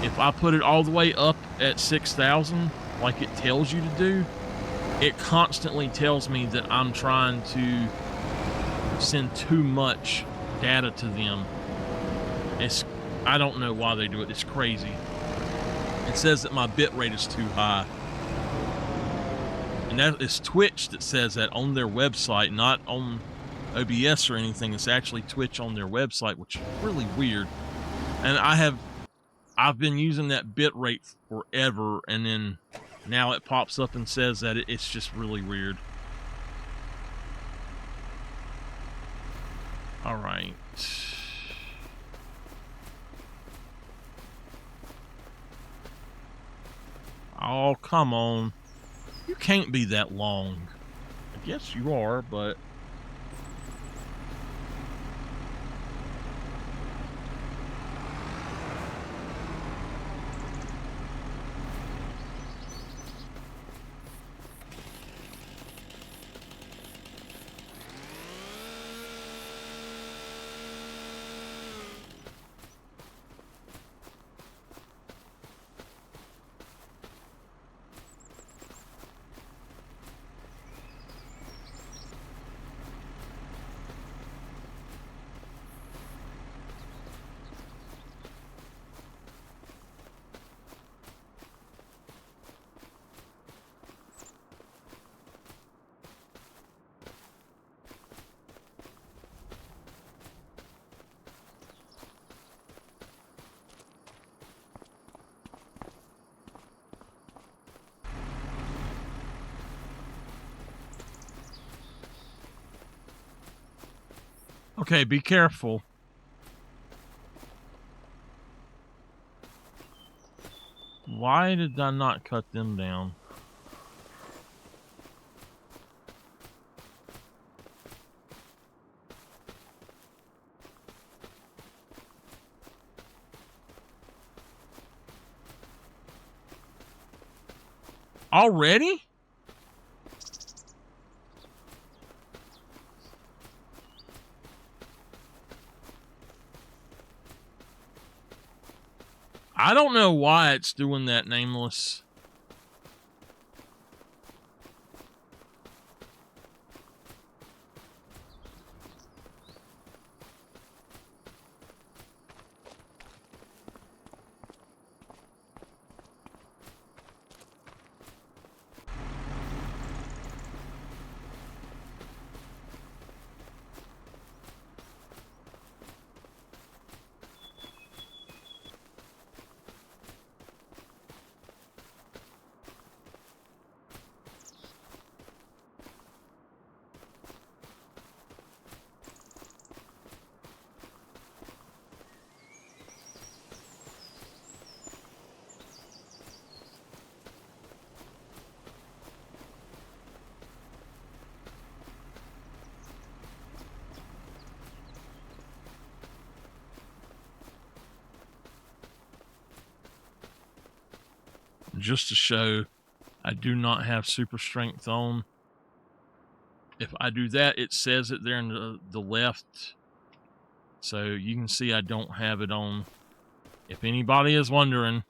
If I put it all the way up at 6,000, like it tells you to do, it constantly tells me that I'm trying to send too much data to them. I don't know why they do it. It's crazy. It says that my bit rate is too high. And that is Twitch that says that on their website, not on OBS or anything. It's actually Twitch on their website, which is really weird. And I've been using that bit rate forever, and then now it pops up and says that it's just really weird. All right. Oh, come on. You can't be that long. I guess you are, but... Okay, be careful. Why did I not cut them down? Already? I don't know why it's doing that, Nameless. Just to show, I do not have super strength on. If I do that, it says it there in the left. So you can see I don't have it on. If anybody is wondering.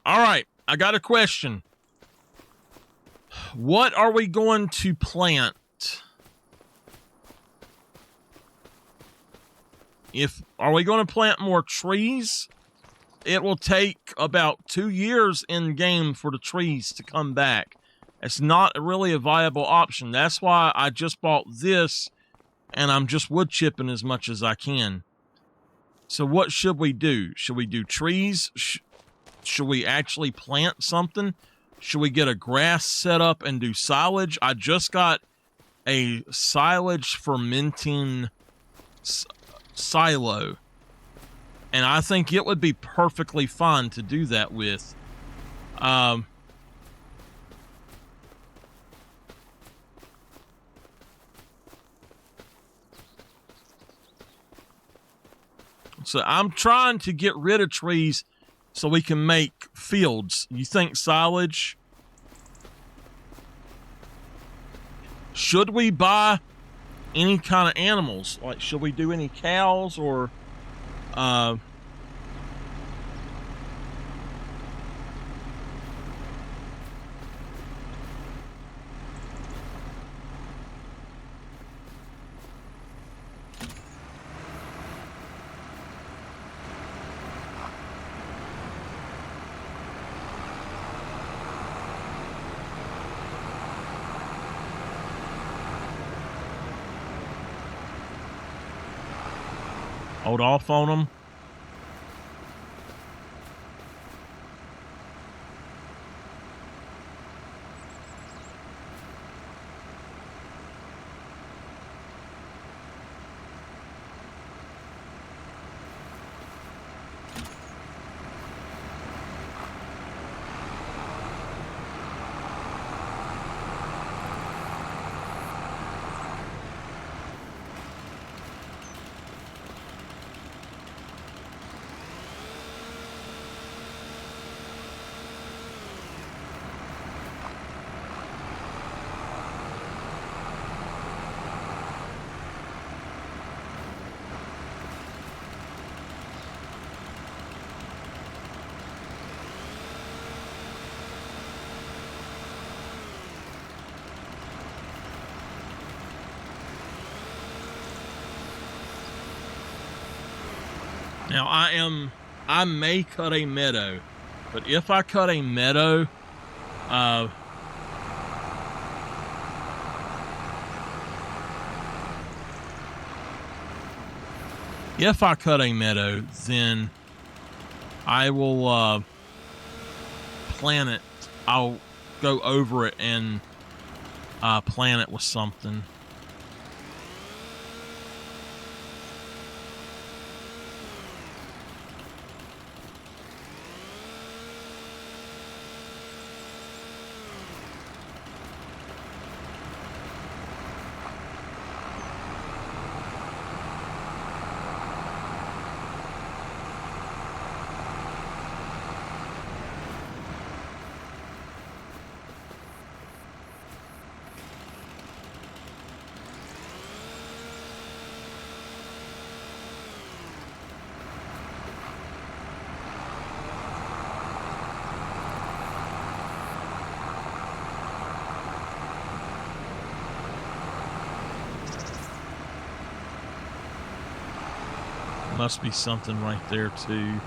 All right, I got a question. What are we going to plant? Are we going to plant more trees? It will take about 2 years in game for the trees to come back. It's not really a viable option. That's why I just bought this, and I'm just wood chipping as much as I can. So what should we do? Should we do trees? Should we actually plant something? Should we get a grass set up and do silage? I just got a silage fermenting silo, and I think it would be perfectly fine to do that with. So I'm trying to get rid of trees so we can make fields. You think silage should we buy any kind of animals? Like, should we do any cows or hold off on them? Now, I may cut a meadow, but if I cut a meadow, then I will plant it. I'll go over it and plant it with something. Must be something right there too.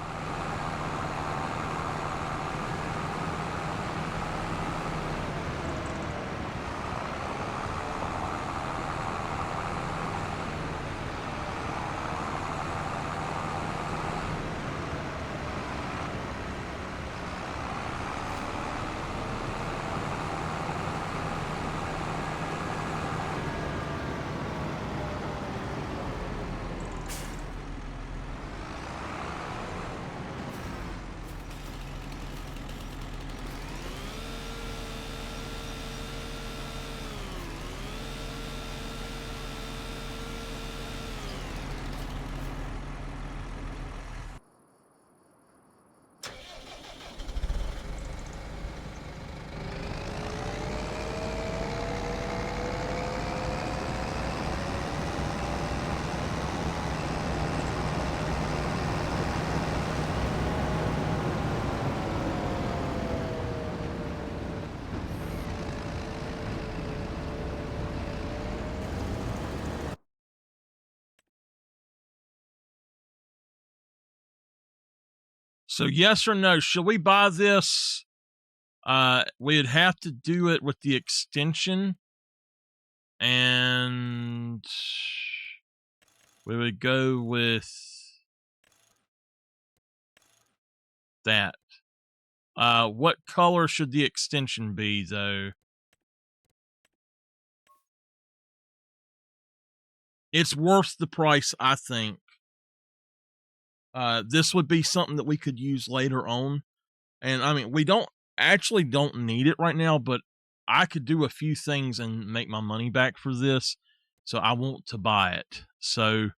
So yes or no, should we buy this? We'd have to do it with the extension, and we would go with that. What color should the extension be, though? It's worth the price, I think. This would be something that we could use later on. And I mean, we don't need it right now, but I could do a few things and make my money back for this. So I want to buy it. So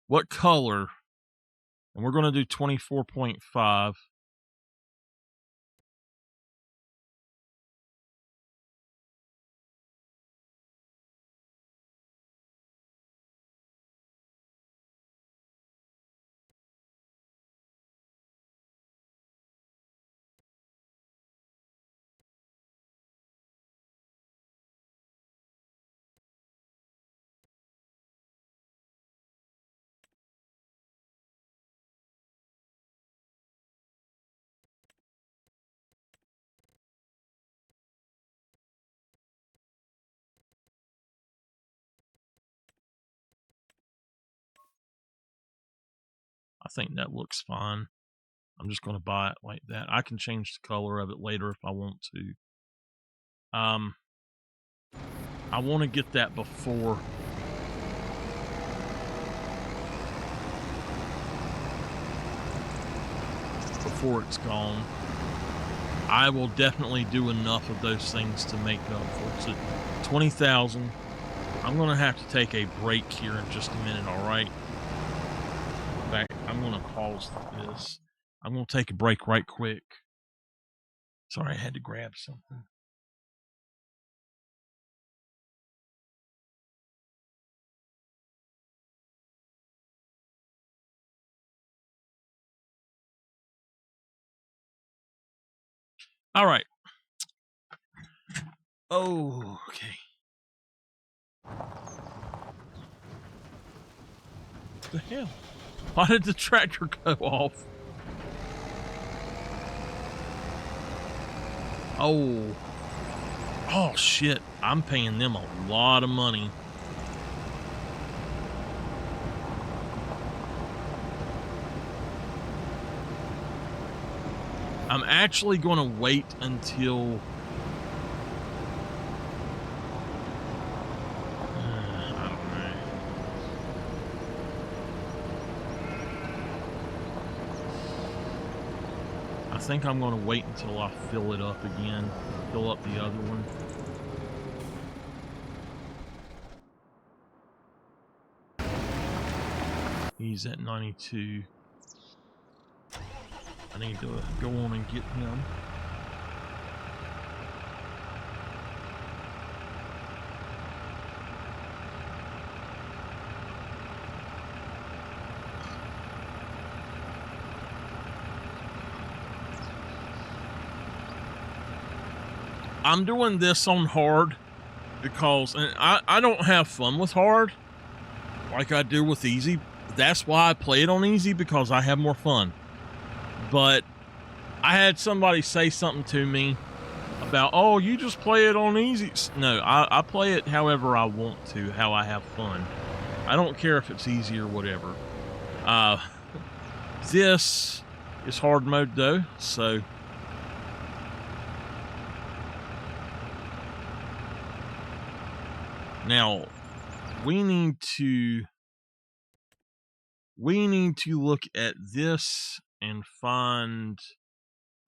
what color? And we're going to do 24.5. I think that looks fine. I'm just going to buy it like that. I can change the color of it later if I want to. I want to get that before it's gone. I will definitely do enough of those things to make up for it. 20,000. I'm going to have to take a break here in just a minute, all right? In fact, I'm going to pause this. I'm going to take a break right quick. Sorry, I had to grab something. All right. Oh, okay. What the hell? Why did the tractor go off? Oh. Oh, shit. I'm paying them a lot of money. I'm actually going to wait until... I don't know. I think I'm going to wait until I fill it up again. Fill up the other one. He's at 92. I need to go on and get him. I'm doing this on hard because I don't have fun with hard like I do with easy. That's why I play it on easy, because I have more fun. But I had somebody say something to me about, oh, you just play it on easy. No, I play it however I want to, how I have fun. I don't care if it's easy or whatever. This is hard mode though, so... Now, we need to look at this and find...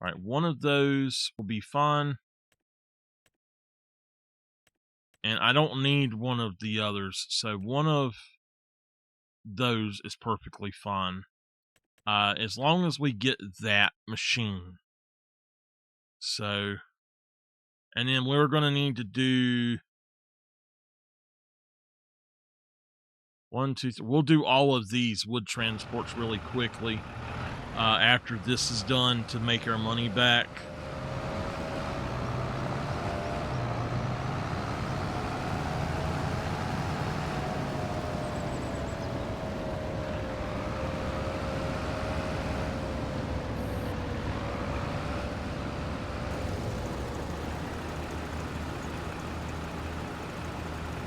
All right, one of those will be fine. And I don't need one of the others, so one of those is perfectly fine. As long as we get that machine. So, and then we're going to need to do 1, 2, 3. We'll do all of these wood transports really quickly after this is done to make our money back.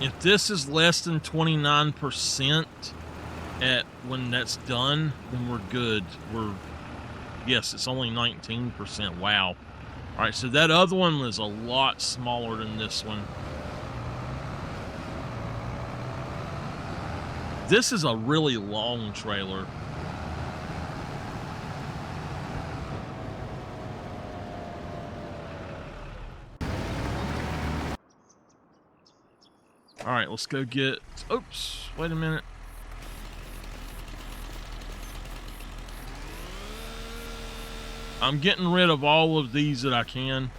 If this is less than 29% at when that's done, then we're good. Yes, it's only 19%. Wow. All right, so that other one was a lot smaller than this one. This is a really long trailer. All right, let's go get... Oops, wait a minute. I'm getting rid of all of these that I can.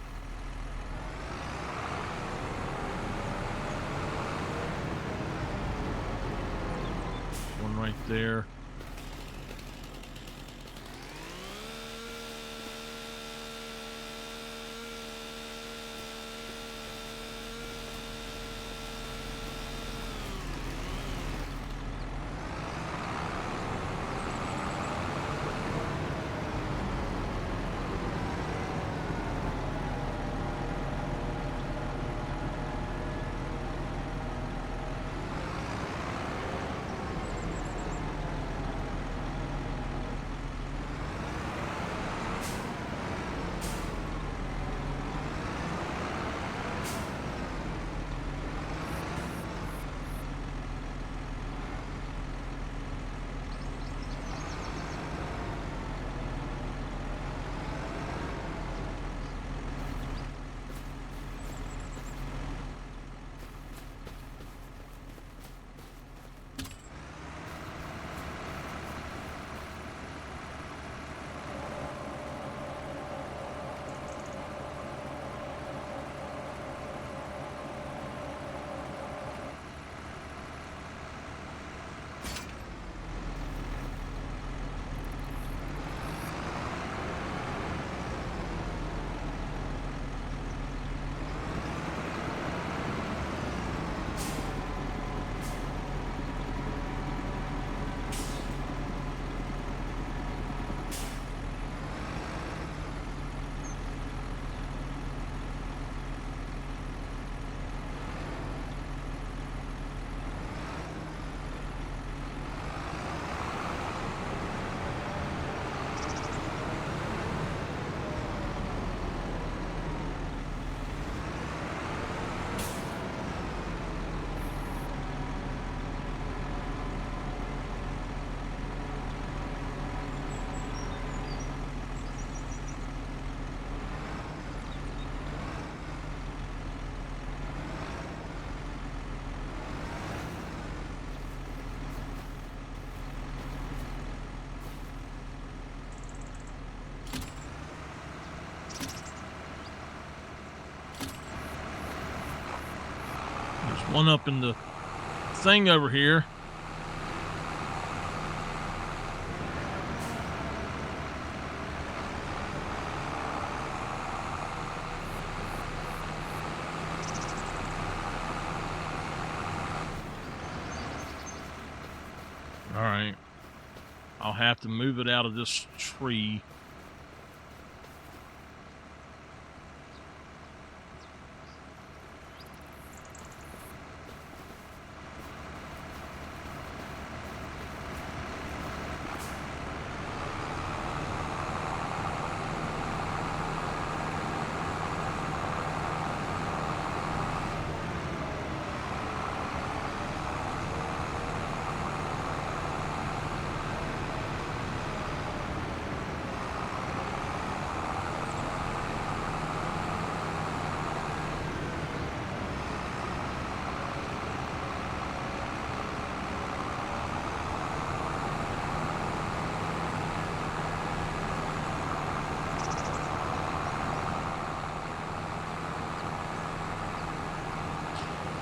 One right there. one up in the thing over here. All right. I'll have to move it out of this tree.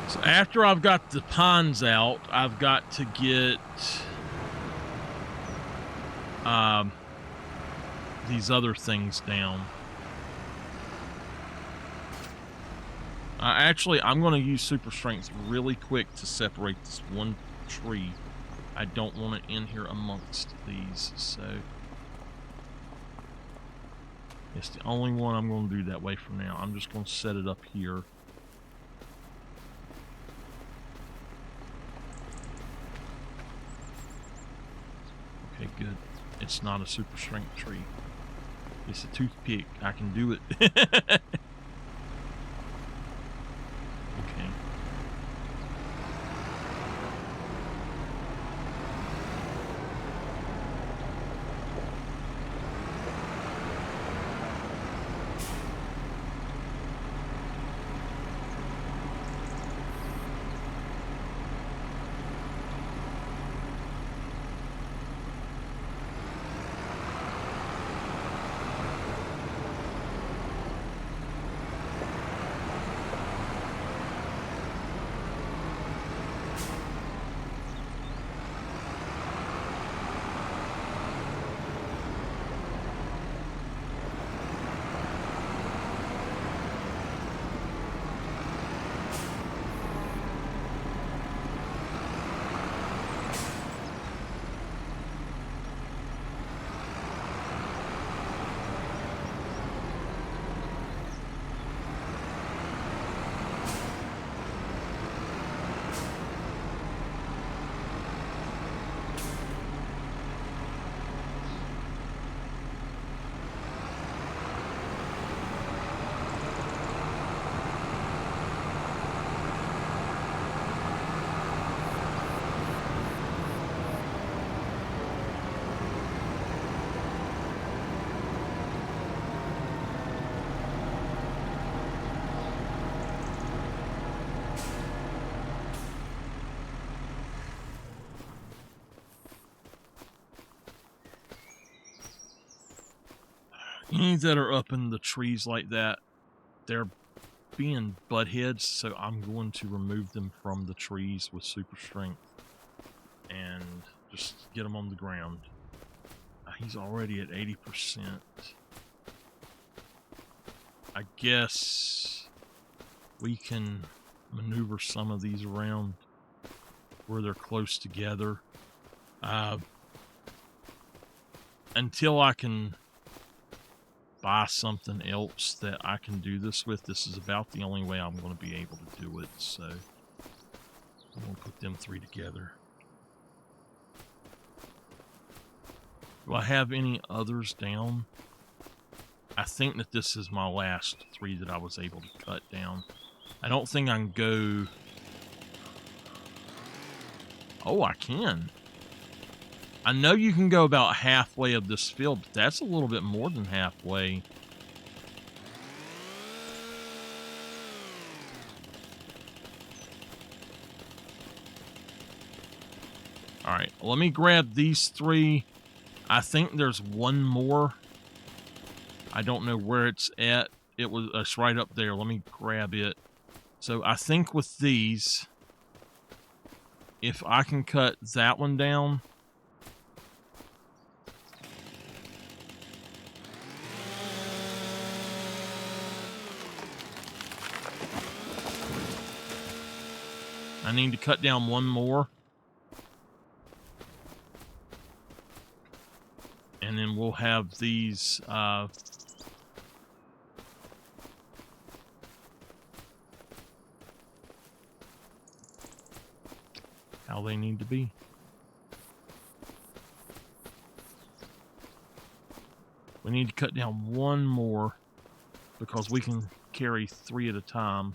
So after I've got the pines out, I've got to get these other things down. Actually, I'm going to use super strength really quick to separate this one tree. I don't want it in here amongst these, so it's the only one I'm going to do that way for now. I'm just going to set it up here. Okay, good. It's not a super strength tree. It's a toothpick. I can do it. Okay. Any that are up in the trees like that, they're being buttheads, so I'm going to remove them from the trees with super strength and just get them on the ground. He's already at 80%. I guess we can maneuver some of these around where they're close together. Until I can buy something else that I can do this with, this is about the only way I'm going to be able to do it. So I'm going to put them three together. Do I have any others down? I think that this is my last three that I was able to cut down. I don't think I can go... Oh, I can. I know you can go about halfway of this field, but that's a little bit more than halfway. All right, let me grab these three. I think there's one more. I don't know where it's at. It's right up there. Let me grab it. So I think with these, if I can cut that one down, I need to cut down one more. And then we'll have these how they need to be. We need to cut down one more because we can carry 3 at a time.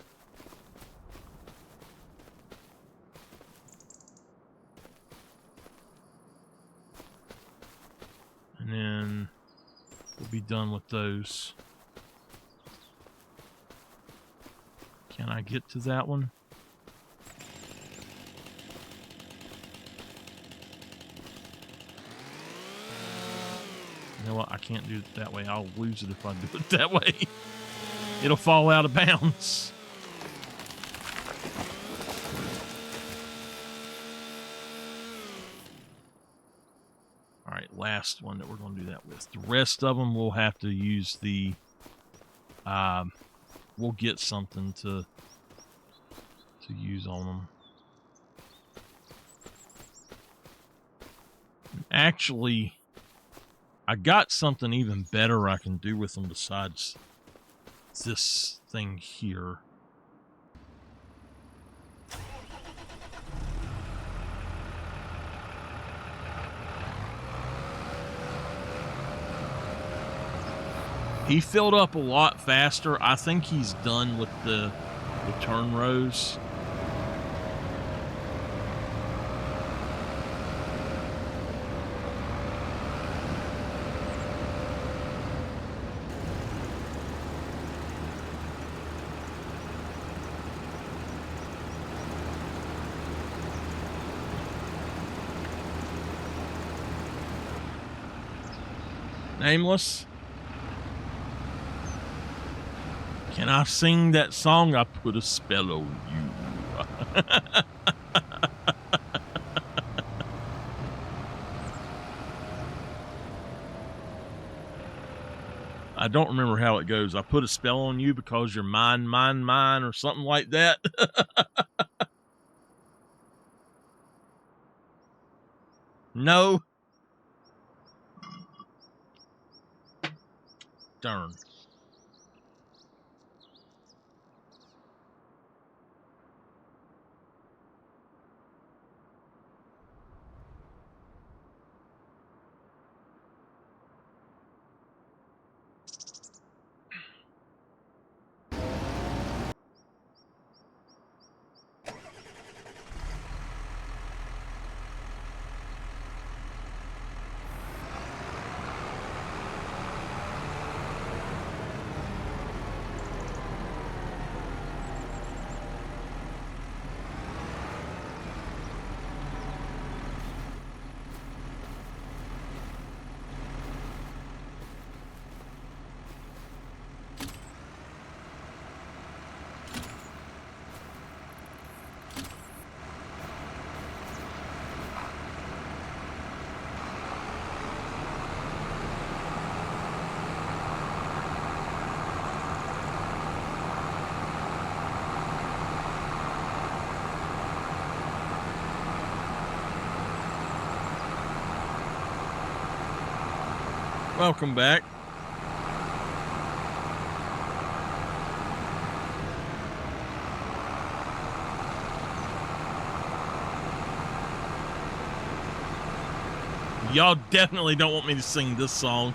And then we'll be done with those. Can I get to that one? You know what? I can't do it that way. I'll lose it if I do it that way. It'll fall out of bounds. All right, last one that we're going to do that with. The rest of them we'll have to use the... we'll get something to use on them. Actually, I got something even better I can do with them besides this thing here. He filled up a lot faster. I think he's done with the turn rows. Nameless. Can I sing that song? I put a spell on you. I don't remember how it goes. I put a spell on you because you're mine, mine, mine, or something like that. No. Darn. Welcome back. Y'all definitely don't want me to sing this song.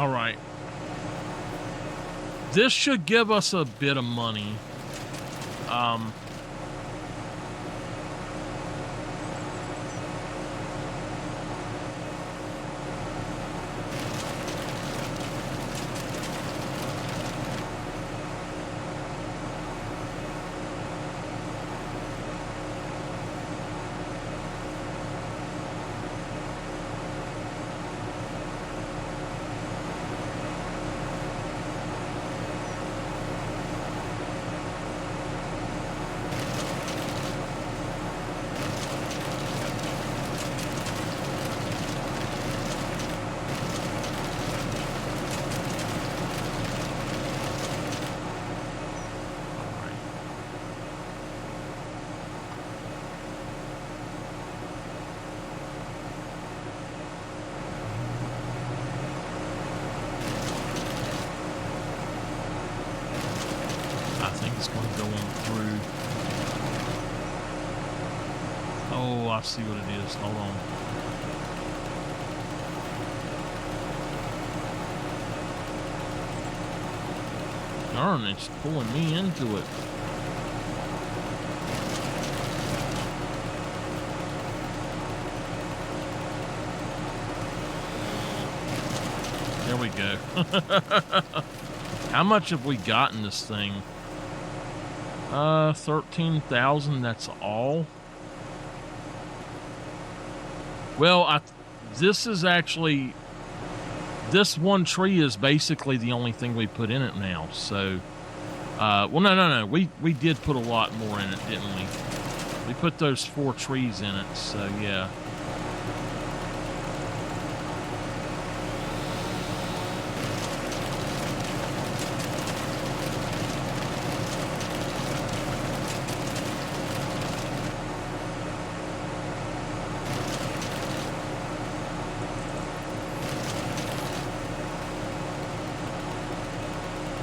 All right. This should give us a bit of money. I think it's going to go on through. Oh, I see what it is. Hold on. Darn, it's pulling me into it. There we go. How much have we gotten this thing? 13,000, that's all. Well, this is actually, this one tree is basically the only thing we put in it now. So, well, no. We did put a lot more in it, didn't we? We put those 4 trees in it, so yeah.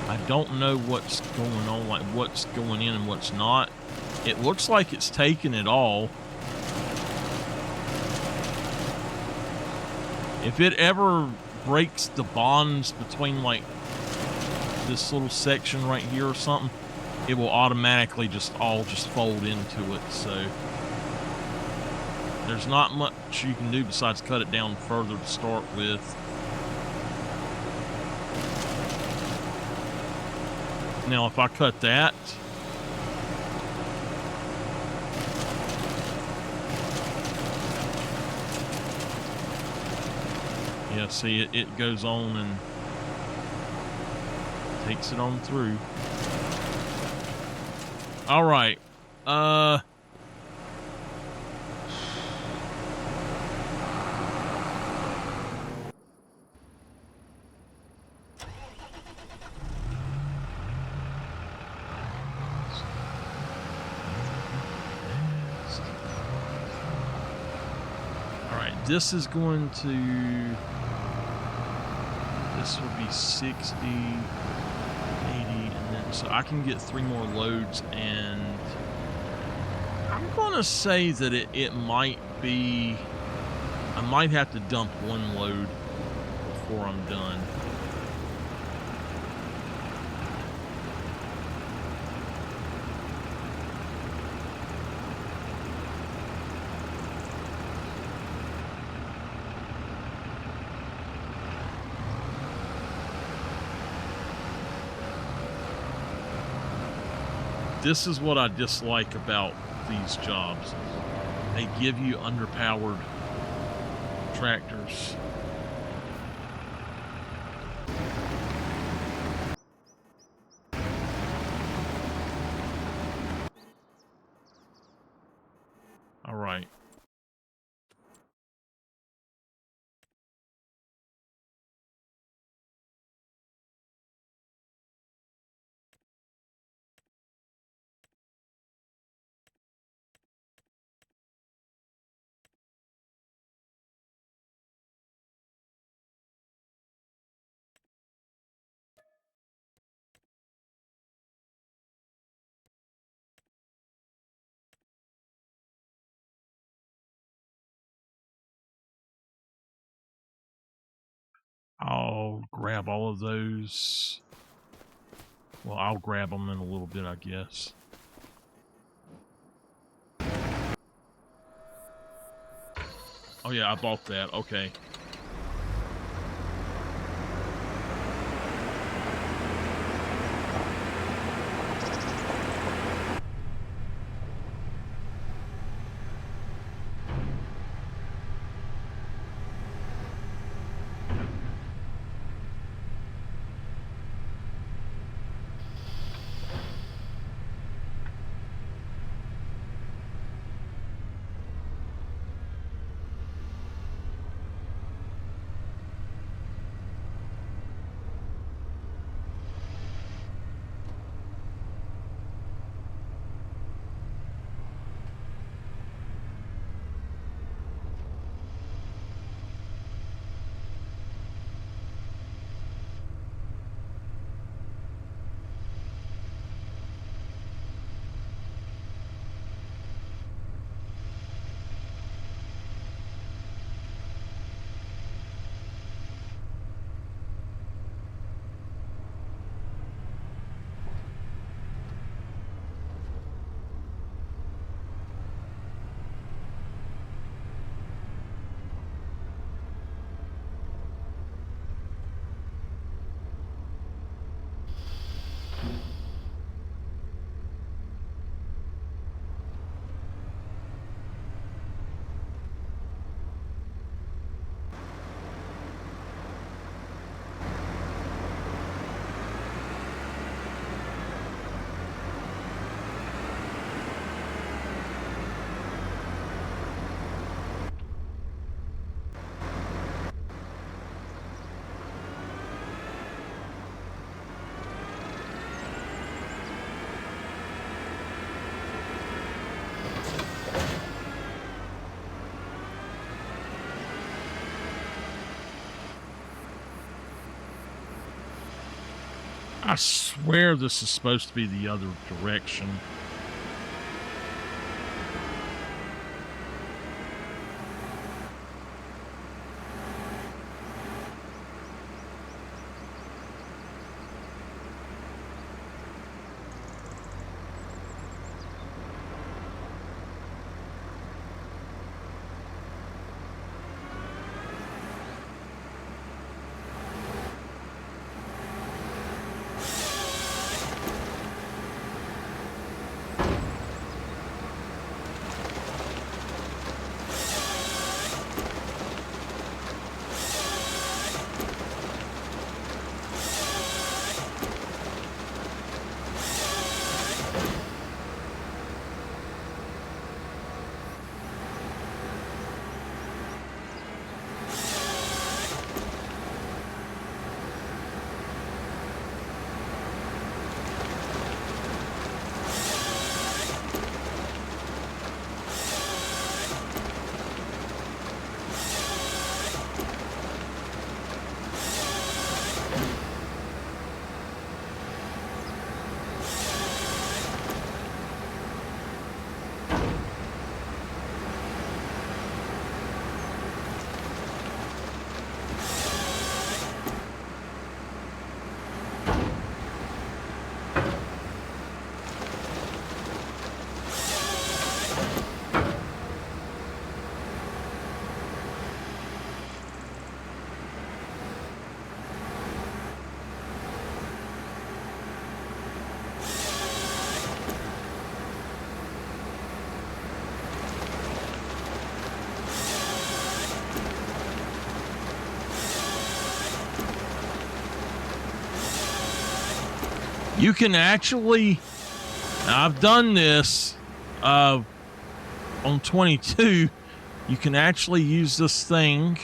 I don't know what's going on, like what's going in and what's not. It looks like it's taking it all. If it ever breaks the bonds between like this little section right here or something, it will automatically just fold into it. So there's not much you can do besides cut it down further to start with. Now, if I cut that, yeah, see, it goes on and takes it on through. All right. This is going to, this will be 60, 80, and then, so I can get 3 more loads, and I'm going to say that it might be, I might have to dump 1 load before I'm done. This is what I dislike about these jobs. They give you underpowered tractors. All right. I'll grab all of those. Well, I'll grab them in a little bit, I guess. Oh yeah, I bought that. Okay. I swear this is supposed to be the other direction. You can actually, I've done this on 22, you can actually use this thing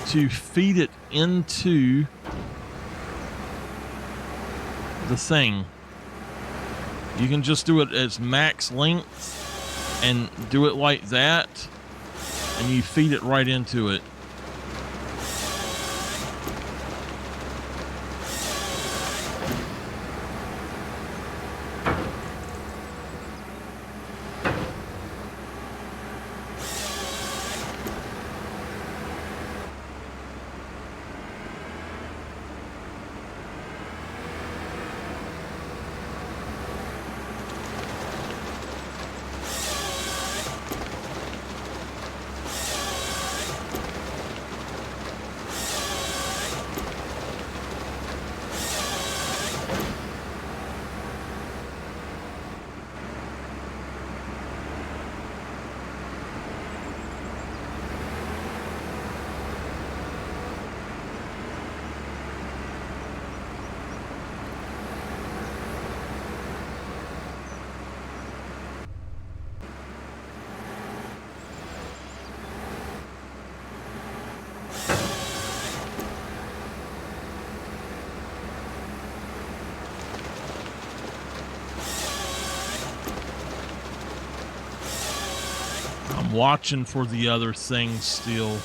to feed it into the thing. You can just do it as max length and do it like that, and you feed it right into it. watching for the other things still.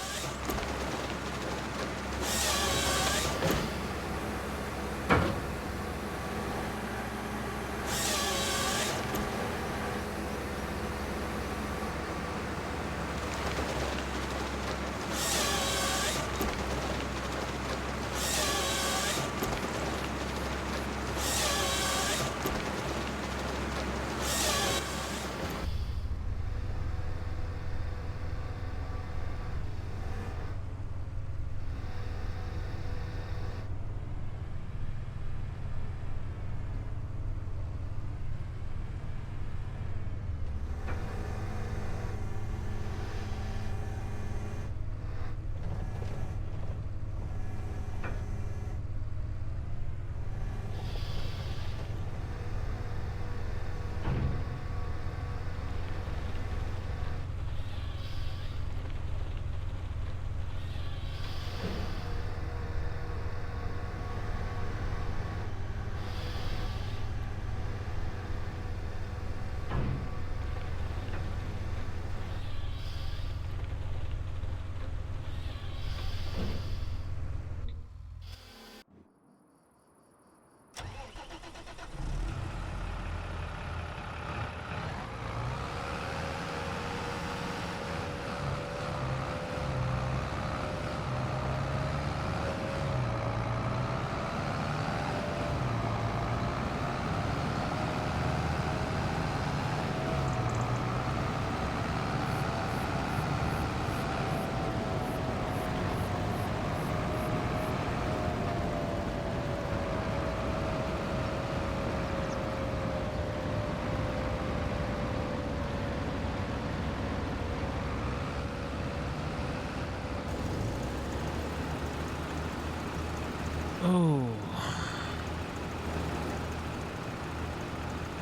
Oh.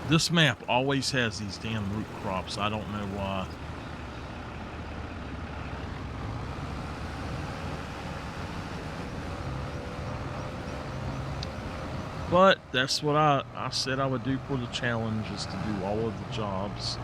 This map always has these damn root crops. I don't know why. But that's what I said I would do for the challenge, is to do all of the jobs.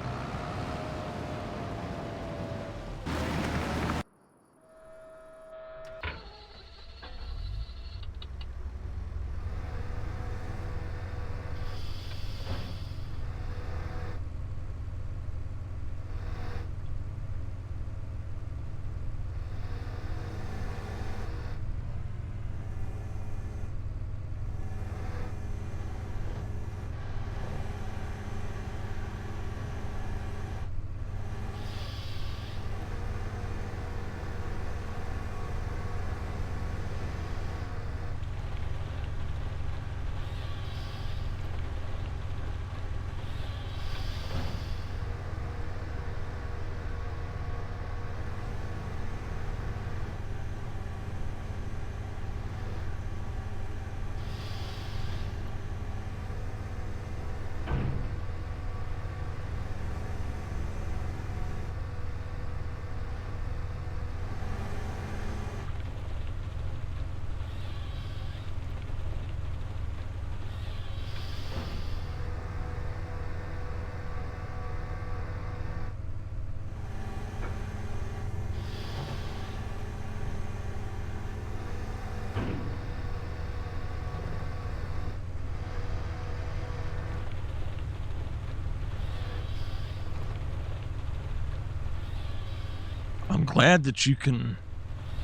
I'm glad that you can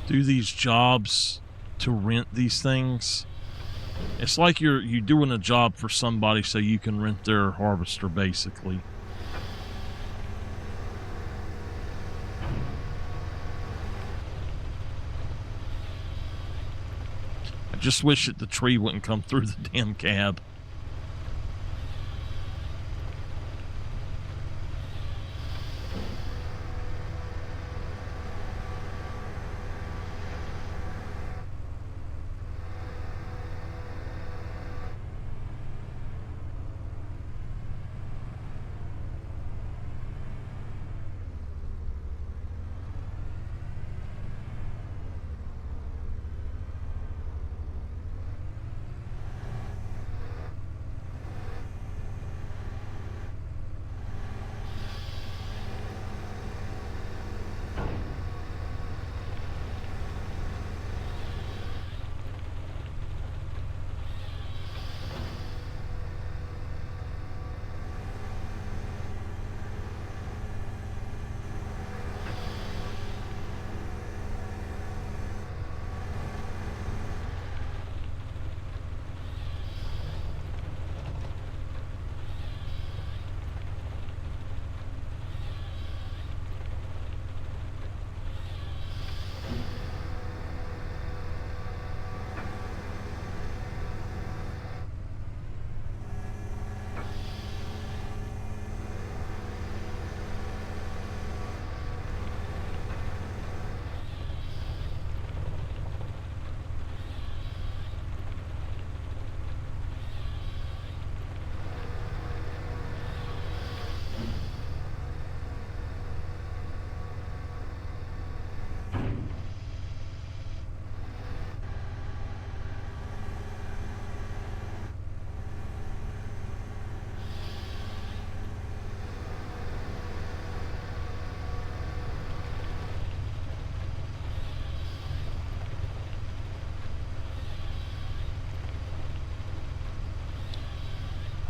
do these jobs to rent these things. It's like you're doing a job for somebody so you can rent their harvester, basically. I just wish that the tree wouldn't come through the damn cab.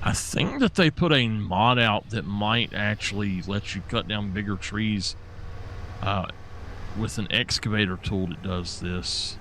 I think that they put a mod out that might actually let you cut down bigger trees with an excavator tool that does this.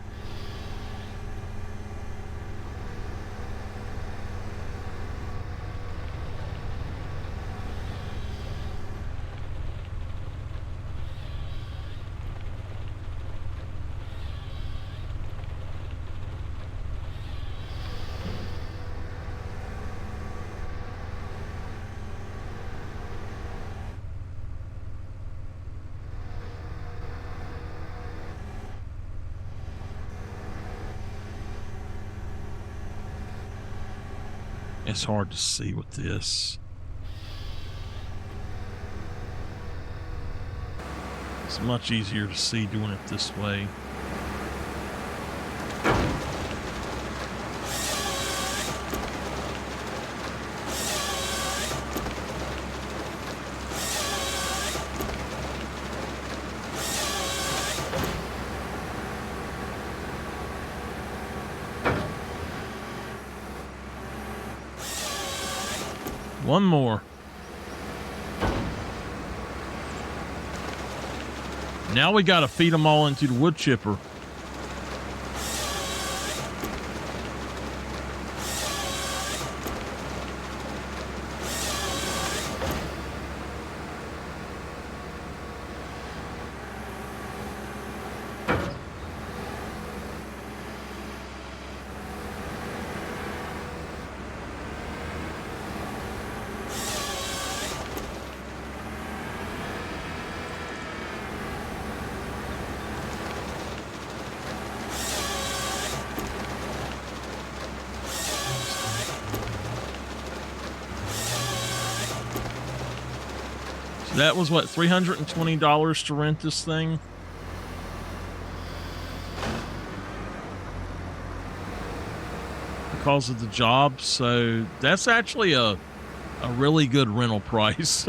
It's hard to see with this. It's much easier to see doing it this way. One more. Now we got to feed them all into the wood chipper. That was what, $320 to rent this thing? Because of the job, so that's actually a really good rental price.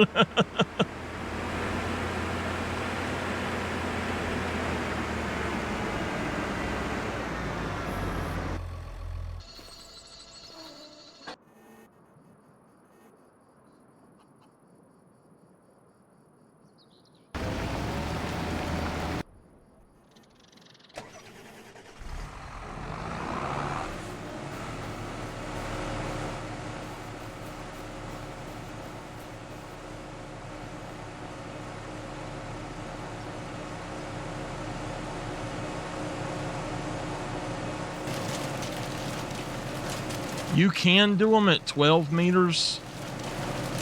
You can do them at 12 meters,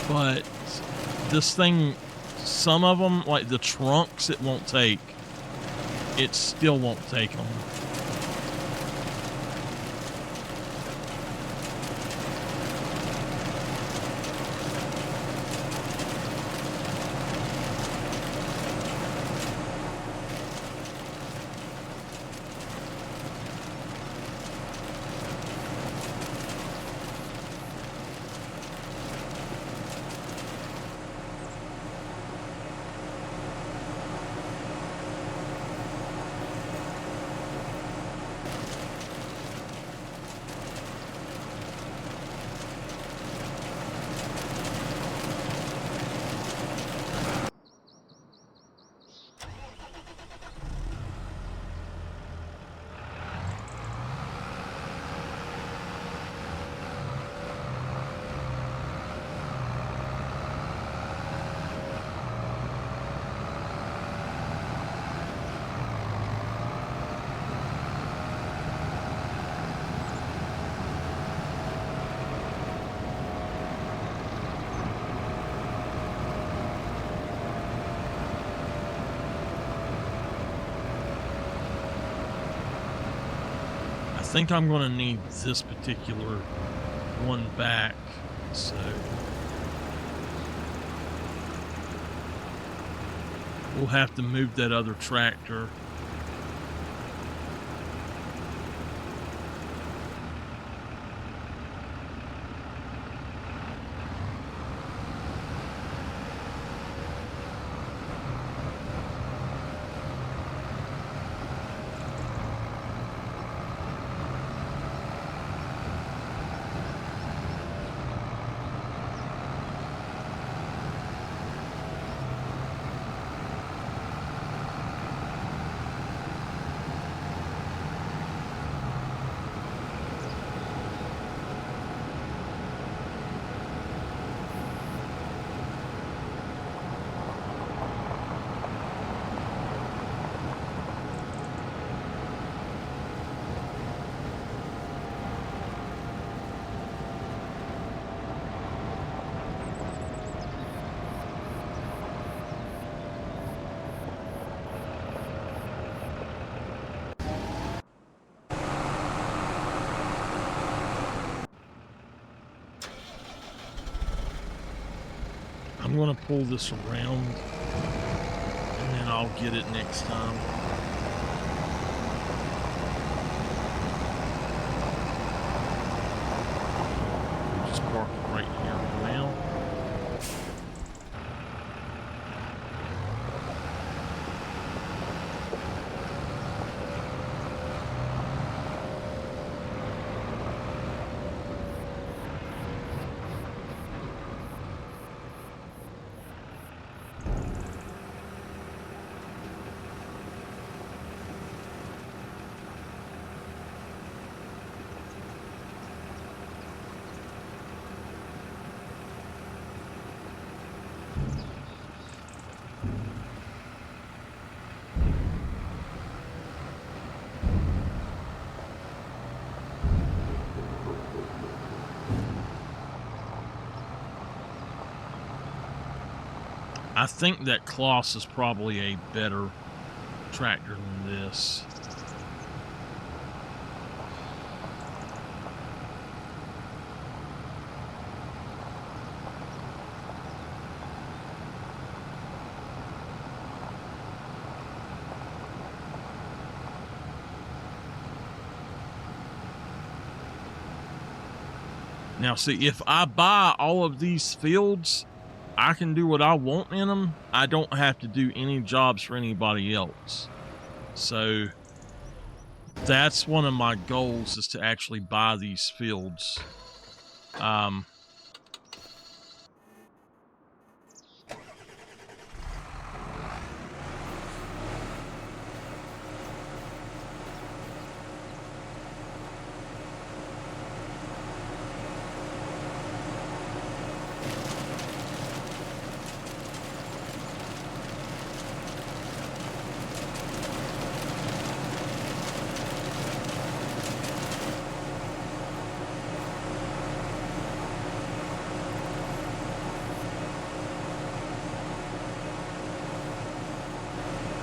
but this thing, some of them, like the trunks, it won't take. It still won't take them. I think I'm going to need this particular one back, so we'll have to move that other tractor. I'm going to pull this around, and then I'll get it next time. Just park it right here for now. I think that Kloss is probably a better tractor than this. Now, see, if I buy all of these fields, I can do what I want in them. I don't have to do any jobs for anybody else. So that's one of my goals, is to actually buy these fields.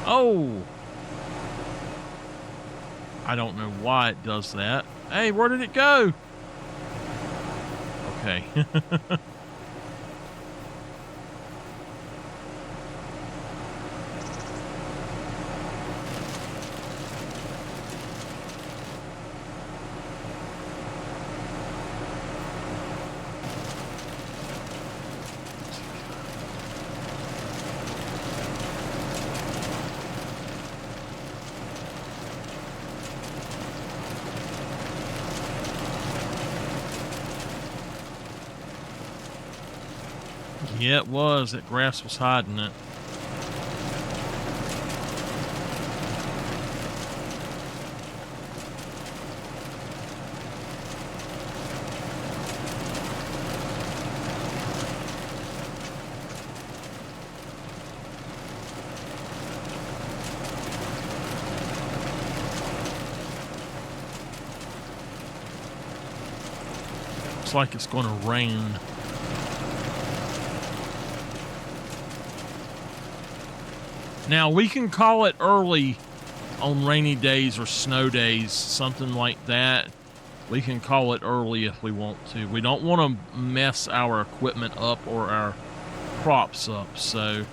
Oh! I don't know why it does that. Hey, where did it go? Okay. Yeah, it was. That grass was hiding it. Looks like it's going to rain. Now, we can call it early on rainy days or snow days, something like that. We can call it early if we want to. We don't want to mess our equipment up or our crops up, so...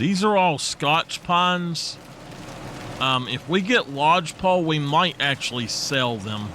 These are all Scotch pines. If we get lodgepole, we might actually sell them.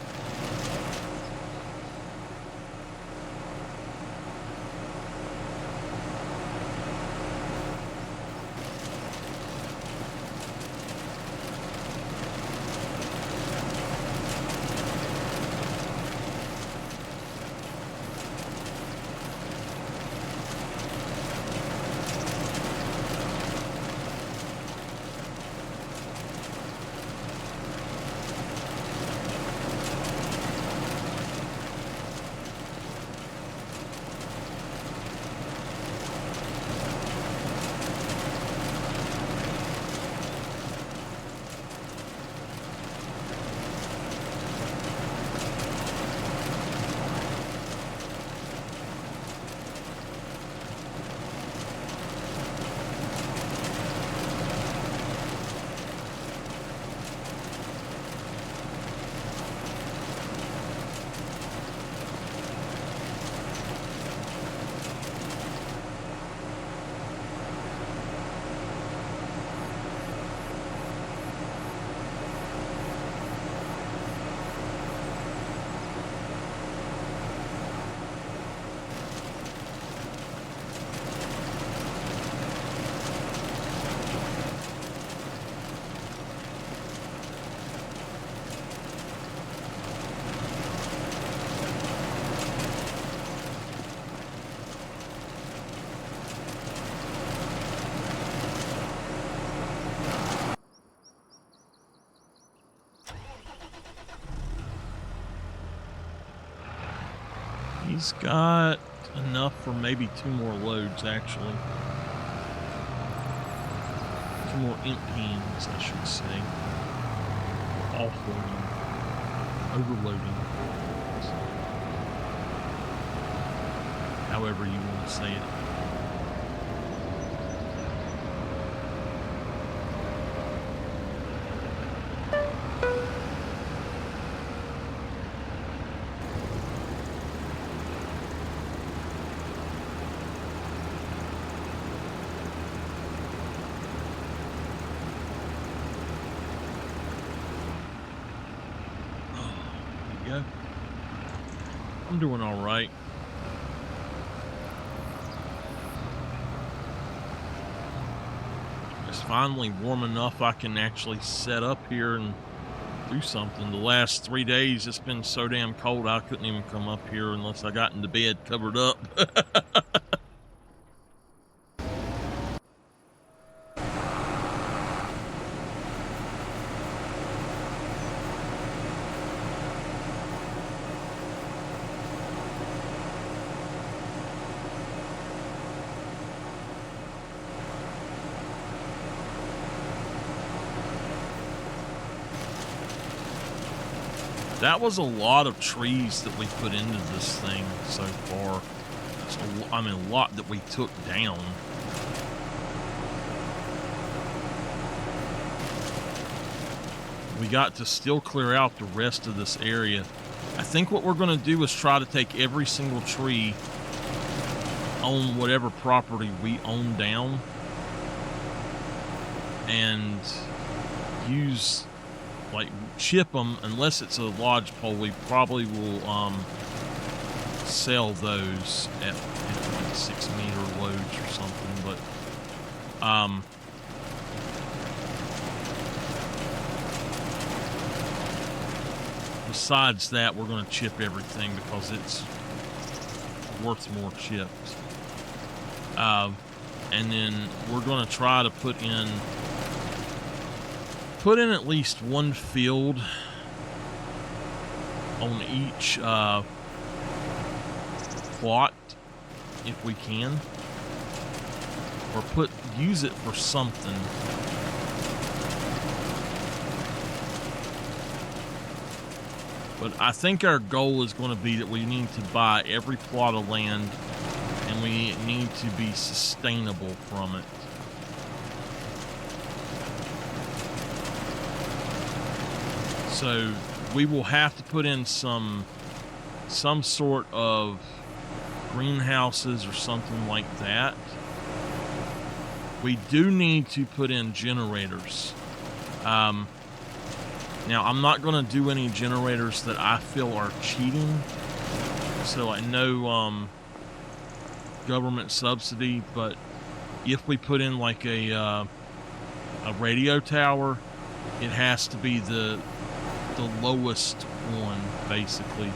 He's got enough for maybe 2 more loads, actually. 2 more emptyings, I should say. Offloading. Overloading. However you want to say it. I'm doing all right. It's finally warm enough I can actually set up here and do something. The last 3 days it's been so damn cold I couldn't even come up here unless I got into bed covered up. That was a lot of trees that we put into this thing so far. So, I mean, a lot that we took down. We got to still clear out the rest of this area. I think what we're going to do is try to take every single tree on whatever property we own down and use, like, chip them. Unless it's a lodgepole, we probably will sell those at like 6-meter loads or something. But besides that, we're going to chip everything because it's worth more chips. And then we're going to try to put in at least one field on each plot if we can, or use it for something. But I think our goal is going to be that we need to buy every plot of land and we need to be sustainable from it. So we will have to put in some sort of greenhouses or something like that. we do need to put in generators. Now, I'm not going to do any generators that I feel are cheating. So, like, no government subsidy. But if we put in, like, a radio tower, it has to be the lowest one, basically.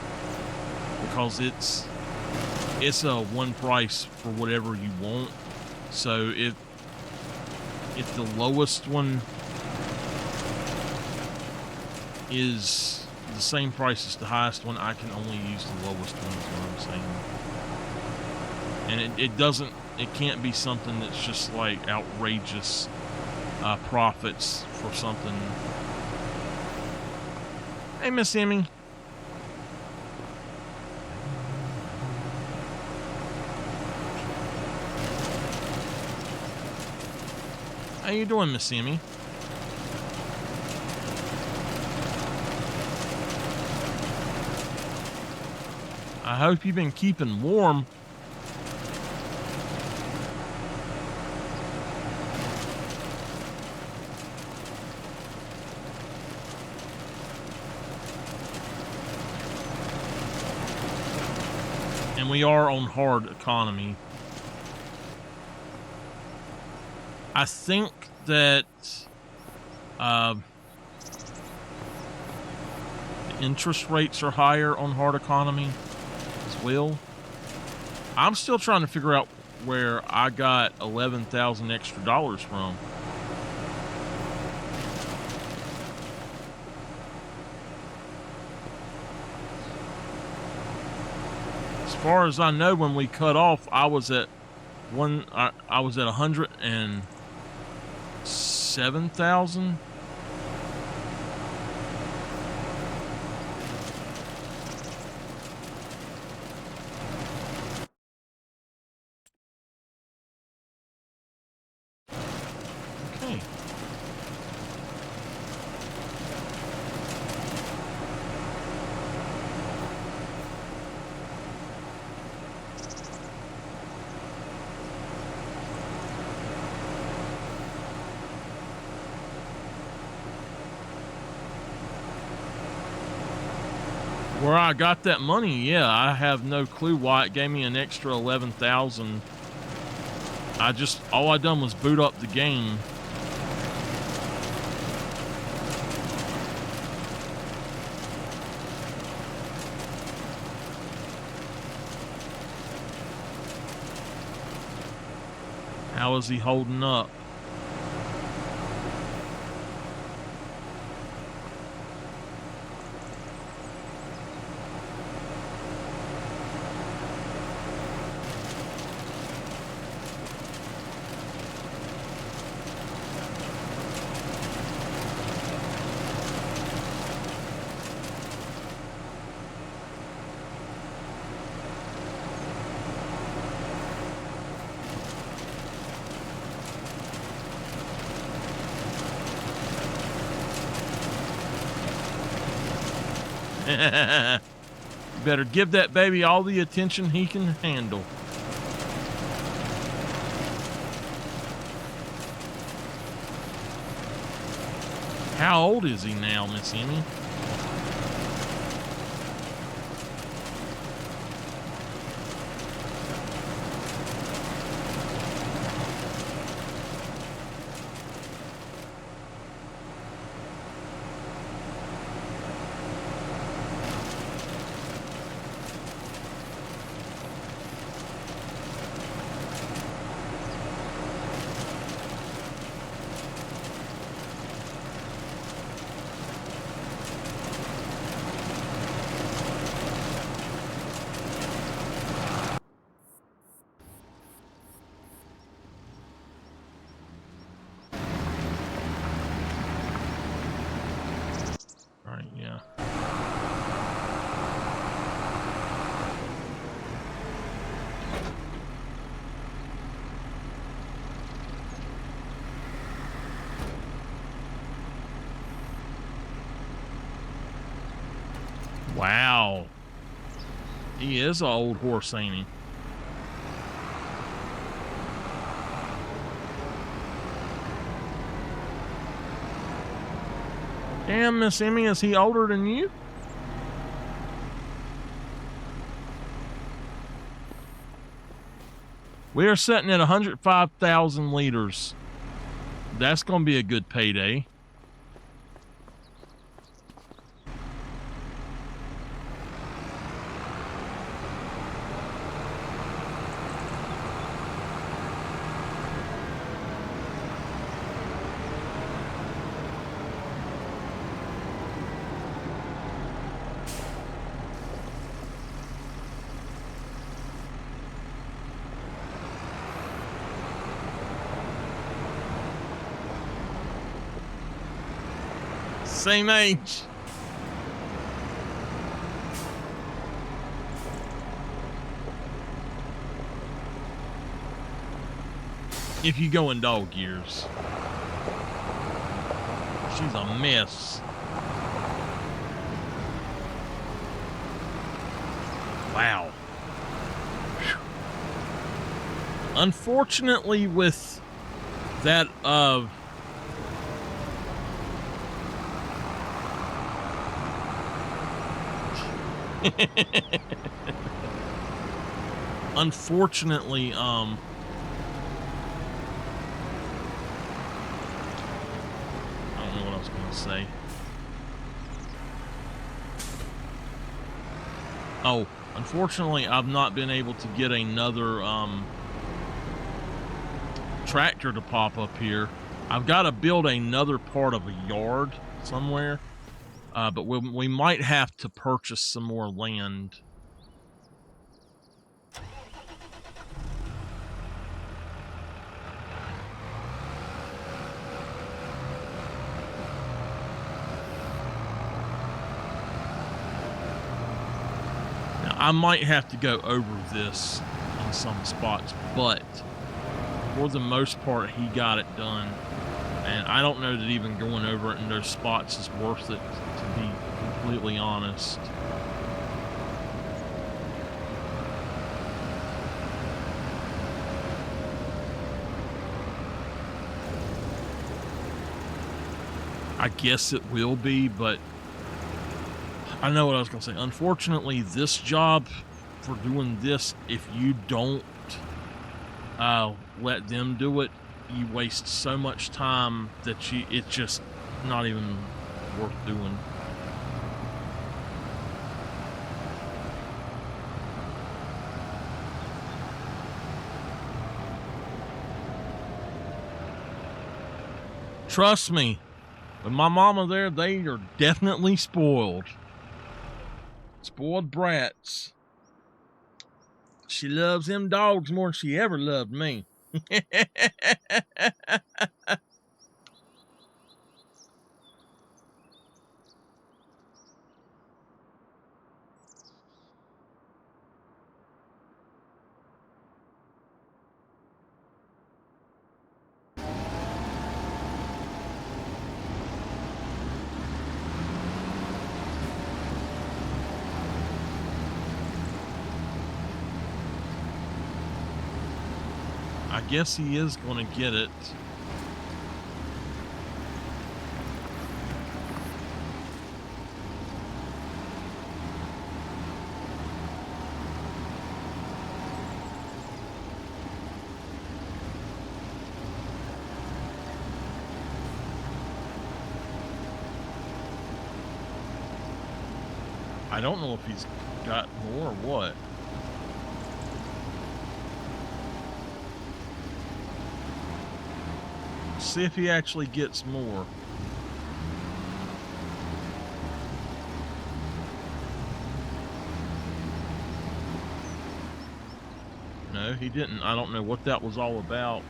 Because it's a one price for whatever you want. So, if the lowest one is the same price as the highest one, I can only use the lowest one, is what I'm saying. And it can't be something that's just like outrageous profits for something. Hey, Miss Emmy. How you doing, Miss Emmy? I hope you've been keeping warm. And we are on hard economy. I think that the interest rates are higher on hard economy as well. I'm still trying to figure out where I got 11,000 extra dollars from. As far as I know, when we cut off, I was at 107,000. Okay. Where I got that money, yeah, I have no clue why it gave me an extra 11,000. All I done was boot up the game. How is he holding up? You better give that baby all the attention he can handle. How old is he now, Miss Emmy? Right, yeah. Wow. He is an old horse, ain't he? Damn, Miss Emmy, is he older than you? We are sitting at 105,000 liters. That's going to be a good payday. Same age. If you go in dog years. She's a mess. Wow. Whew. Unfortunately, with that unfortunately, I don't know what I was going to say. Oh, unfortunately, I've not been able to get another tractor to pop up here. I've got to build another part of a yard somewhere, but we might have to purchase some more land. I might have to go over this in some spots, but for the most part, he got it done. And I don't know that even going over it in those spots is worth it, to be completely honest. I guess it will be, but I know what I was going to say. Unfortunately, this job, for doing this, if you don't let them do it, you waste so much time that it's just not even worth doing. Trust me, with my mama there, they are definitely spoiled. Spoiled brats. She loves them dogs more than she ever loved me. I guess he is going to get it. I don't know if he's got more or what. See if he actually gets more. No, he didn't. I don't know what that was all about.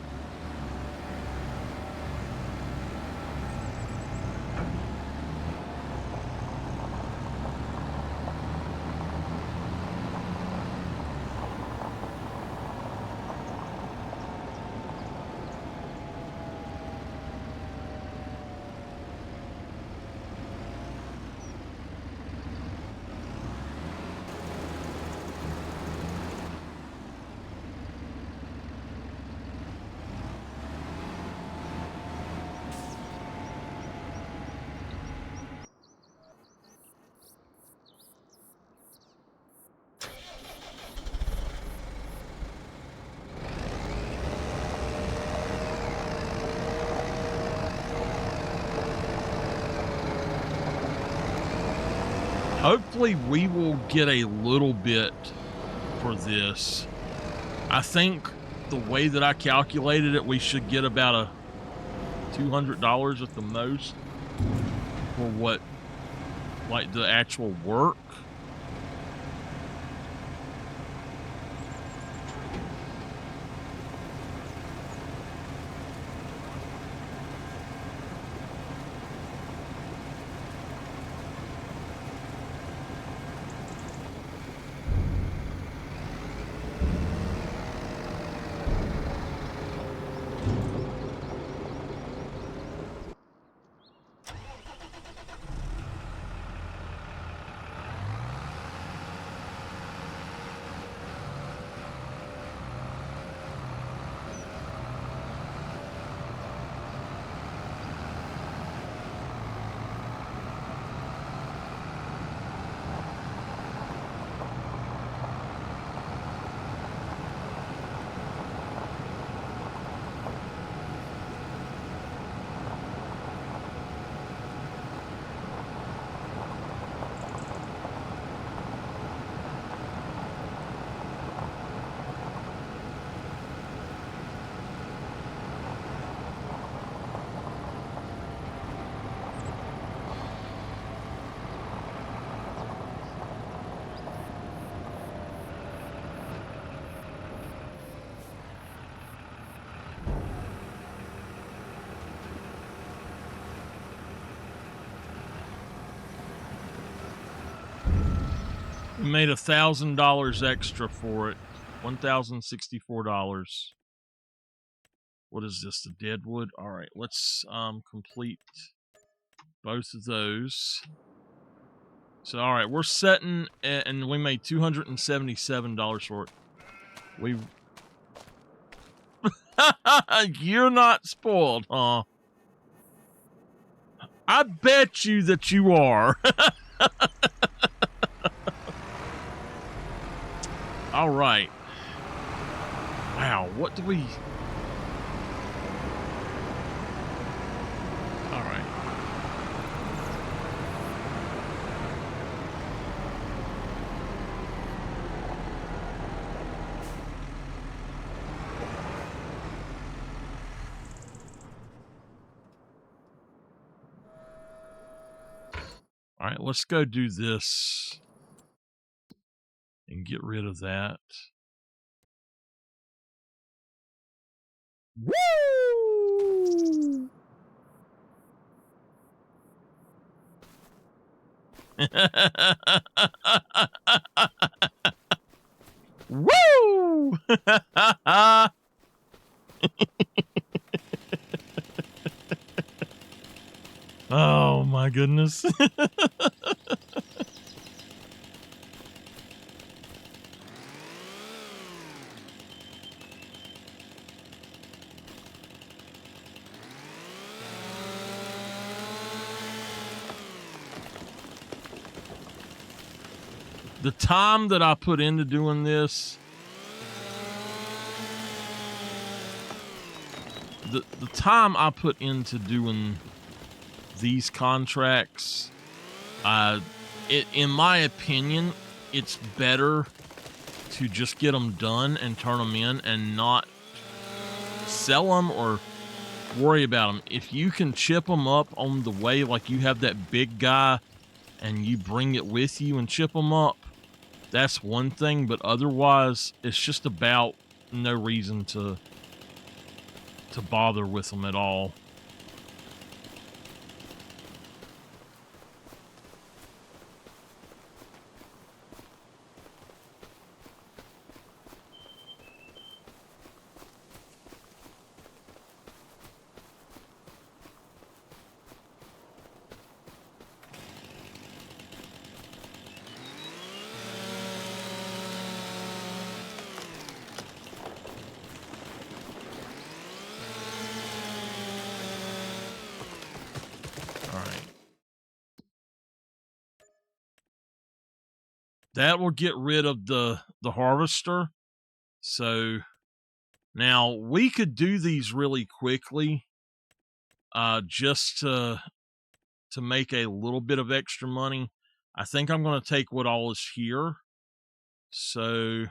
Hopefully we will get a little bit for this. I think the way that I calculated it, we should get about a $200 at the most for what, like the actual work. We made $1,000 extra for it. $1,064. What is this? The deadwood? All right, let's complete both of those. So, all right, we're setting, and we made $277 for it. We, you're not spoiled, huh? I bet you that you are. All right. Wow, what do we... All right. All right, let's go do this and get rid of that. Woo! Woo! Oh my goodness. The time that I put into doing this, the time I put into doing these contracts, in my opinion, it's better to just get them done and turn them in and not sell them or worry about them. If you can chip them up on the way, like you have that big guy and you bring it with you and chip them up, that's one thing, but otherwise it's just about no reason to bother with them at all. That will get rid of the harvester. So now we could do these really quickly, just to make a little bit of extra money. I think I'm going to take what all is here. So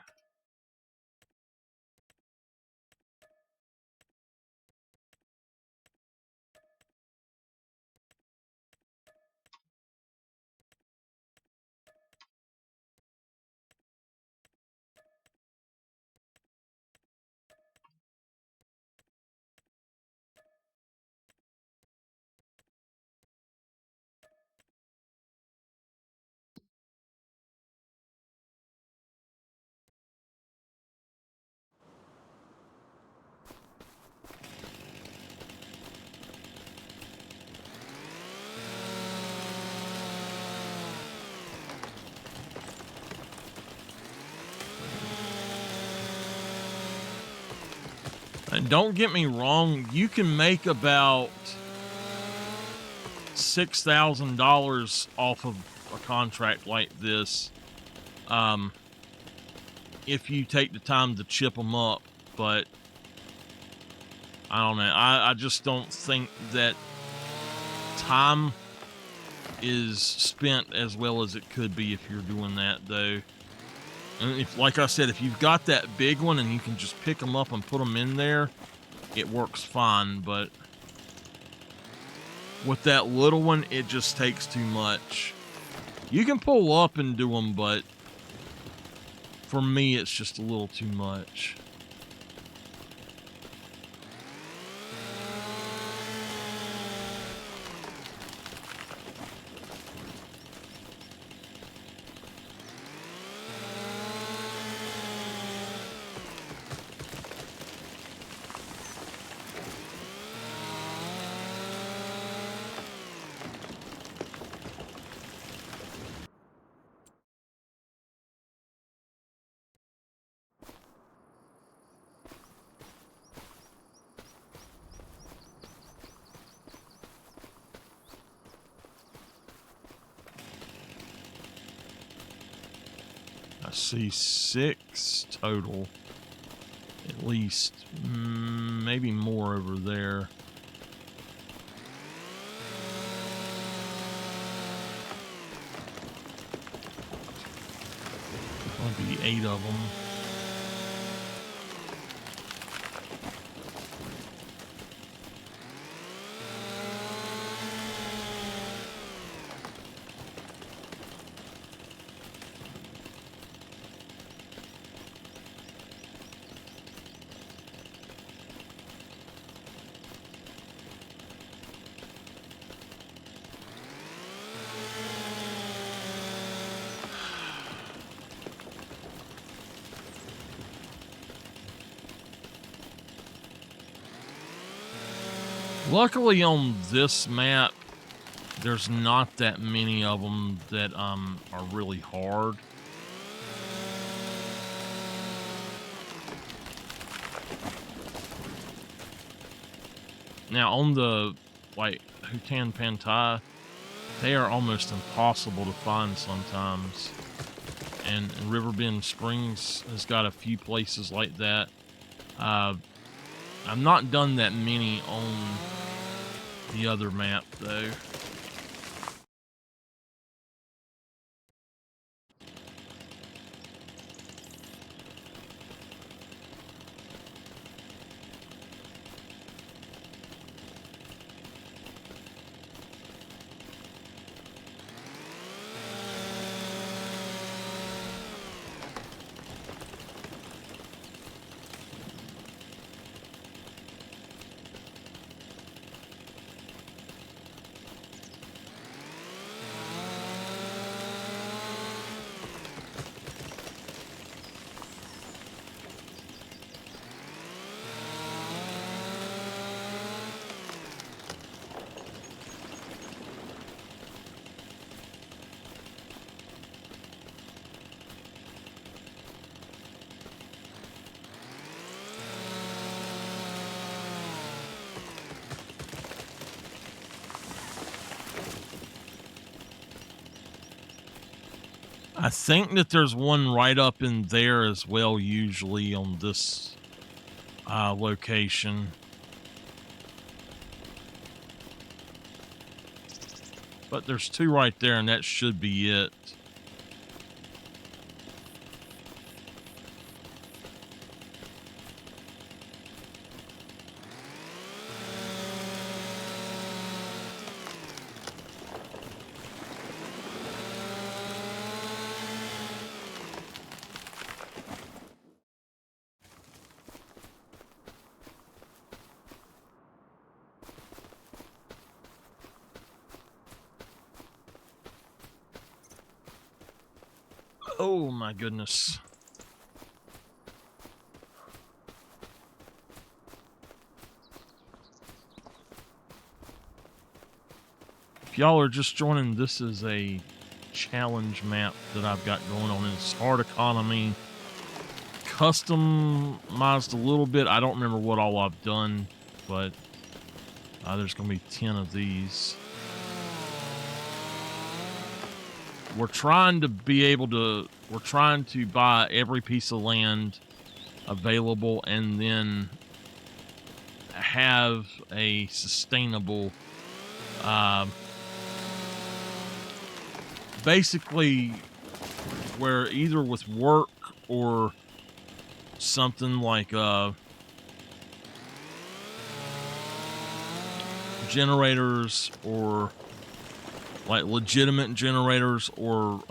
and don't get me wrong, you can make about $6,000 off of a contract like this if you take the time to chip them up, but I don't know. I just don't think that time is spent as well as it could be if you're doing that, though. And if, like I said, if you've got that big one and you can just pick them up and put them in there, it works fine, but with that little one, it just takes too much. You can pull up and do them, but for me, it's just a little too much. I see 6 total. At least, maybe more over there. Might be 8 of them. Luckily on this map, there's not that many of them that are really hard. Now on the like Hutan Pantai, they are almost impossible to find sometimes. And Riverbend Springs has got a few places like that. I've not done that many on the other map, though. I think that there's one right up in there as well, usually on this location. But there's 2 right there, and that should be it. Oh my goodness. If y'all are just joining, this is a challenge map that I've got going on. It's hard economy, customized a little bit. I don't remember what all I've done, but there's going to be 10 of these. We're trying to buy every piece of land available and then have a sustainable, basically where either with work or something like generators, or like legitimate generators, or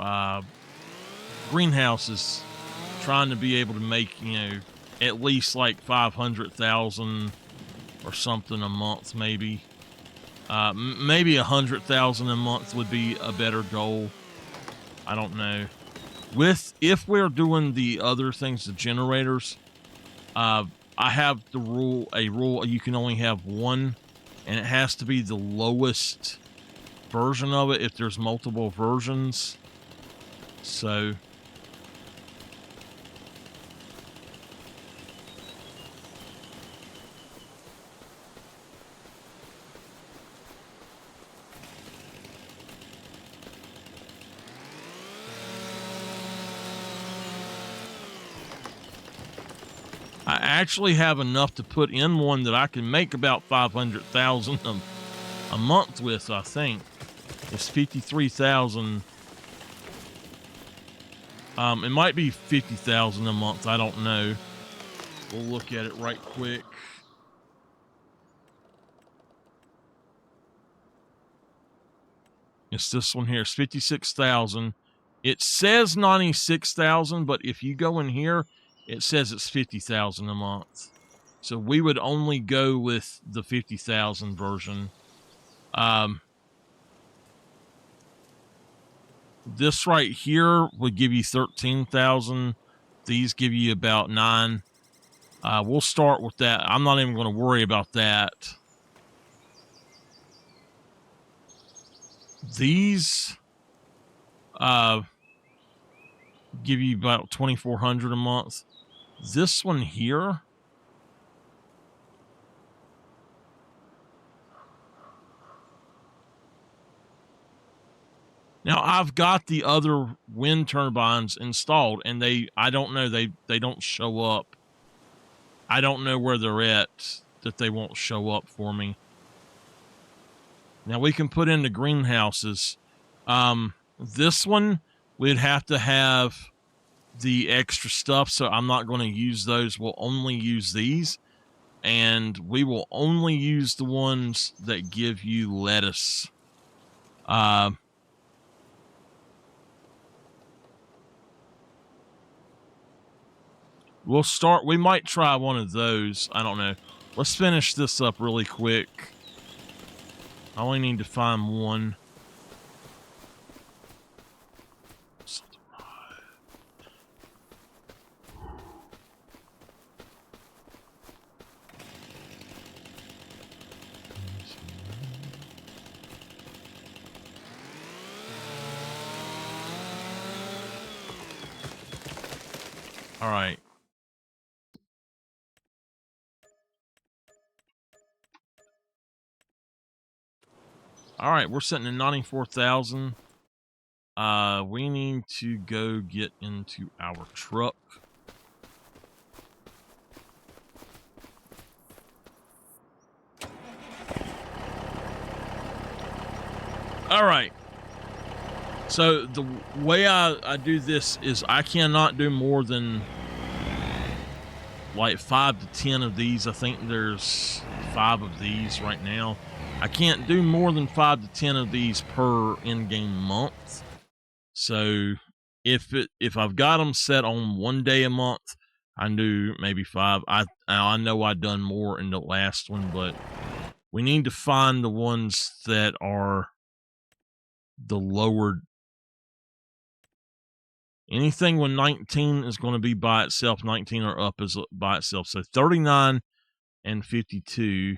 greenhouses, trying to be able to make, you know, at least like 500,000 or something a month, maybe. Maybe 100,000 a month would be a better goal. I don't know. If we're doing the other things, the generators, I have a rule, you can only have one, and it has to be the lowest version of it if there's multiple versions. So I actually have enough to put in one that I can make about 500,000 a month with. I think it's 53,000. It might be 50,000 a month. I don't know. We'll look at it right quick. It's this one here. It's 56,000. It says 96,000, but if you go in here, it says it's 50,000 a month. So we would only go with the 50,000 version. This right here would give you 13,000. These give you about 9. We'll start with that. I'm not even going to worry about that. These give you about 2,400 a month. This one here, now I've got the other wind turbines installed, and I don't know, they don't show up. I don't know where they're at that they won't show up for me. Now we can put in the greenhouses. This one, we'd have to have the extra stuff, so I'm not going to use those. We'll only use these, and we will only use the ones that give you lettuce. We'll start, we might try one of those. I don't know. Let's finish this up really quick. I only need to find one. All right. All right, we're sitting at 94,000. We need to go get into our truck. All right. So the way I do this is I cannot do more than like 5 to 10 of these. I think there's 5 of these right now. I can't do more than 5 to 10 of these per in-game month. So if I've got them set on one day a month, I do maybe 5. I know I've done more in the last one, but we need to find the ones that are the lower. Anything with 19 is going to be by itself. 19 or up is by itself. So 39 and 52.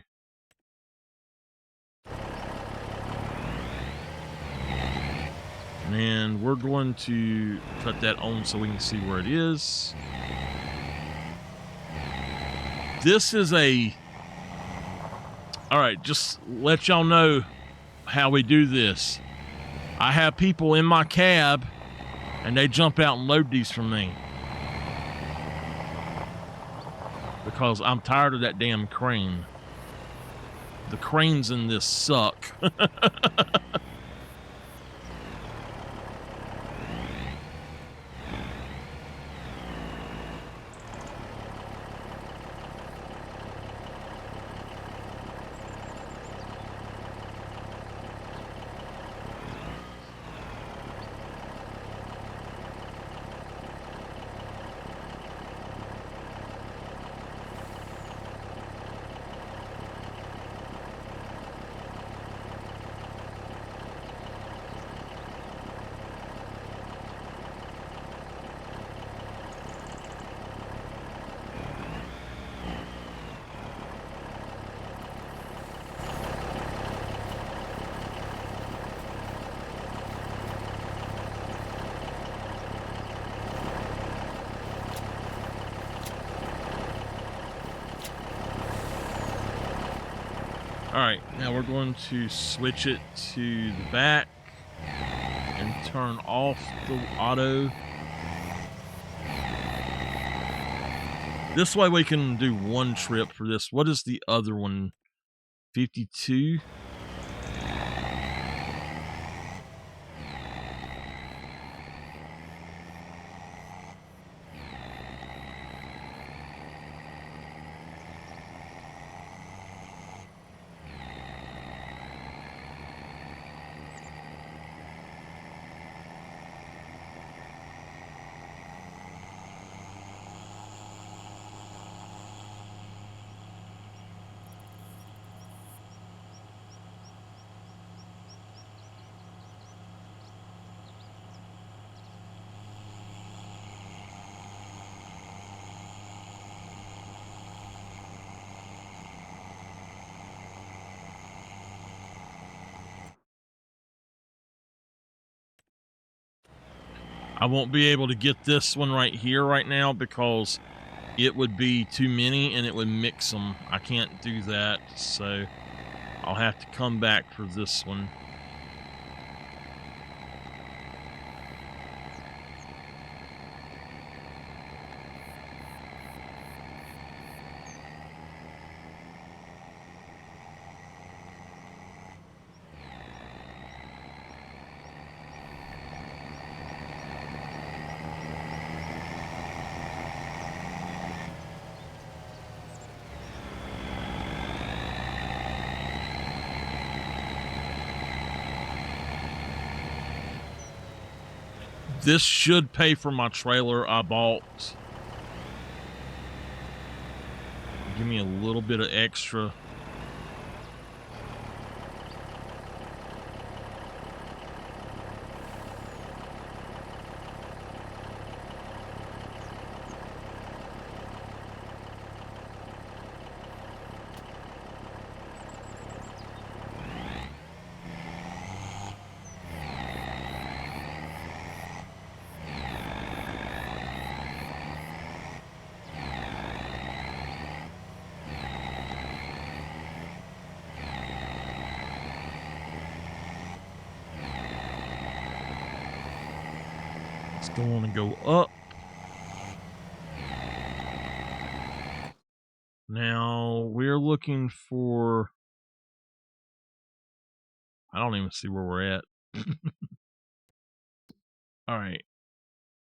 And we're going to cut that on so we can see where it is. This is all right, just let y'all know how we do this. I have people in my cab and they jump out and load these for me. Because I'm tired of that damn crane. The cranes in this suck. Alright, now we're going to switch it to the back and turn off the auto. This way we can do one trip for this. What is the other one? 52? I won't be able to get this one right here right now because it would be too many and it would mix them. I can't do that, so I'll have to come back for this one. This should pay for my trailer I bought. Give me a little bit of extra. Don't want to go up. Now we're looking for, I don't even see where we're at. All right.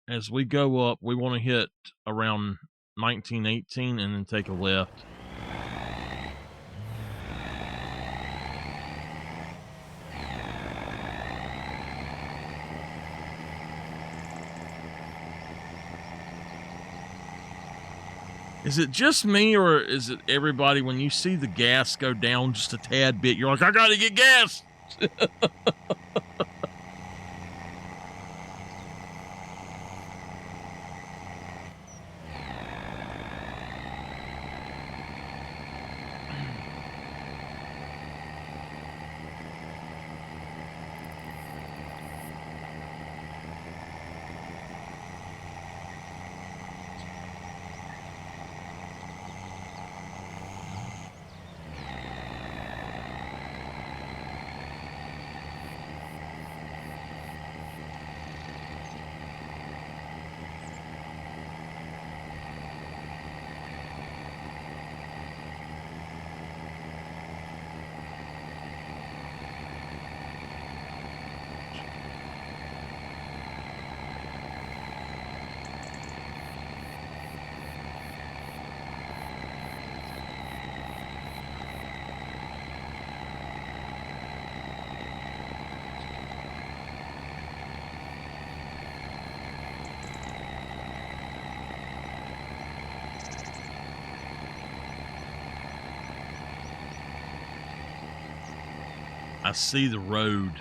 As we go up, we want to hit around 1918 and then take a left. Is it just me, or is it everybody, when you see the gas go down just a tad bit, you're like, I gotta get gas? I see the road.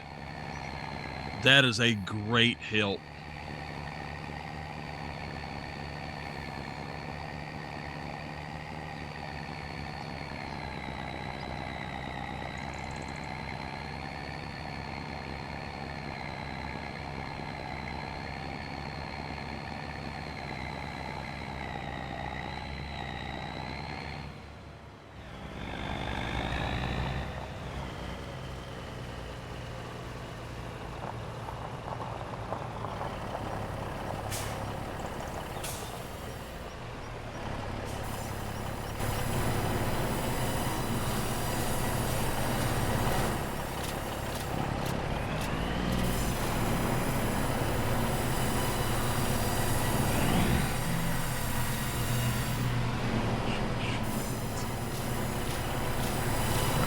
That is a great help.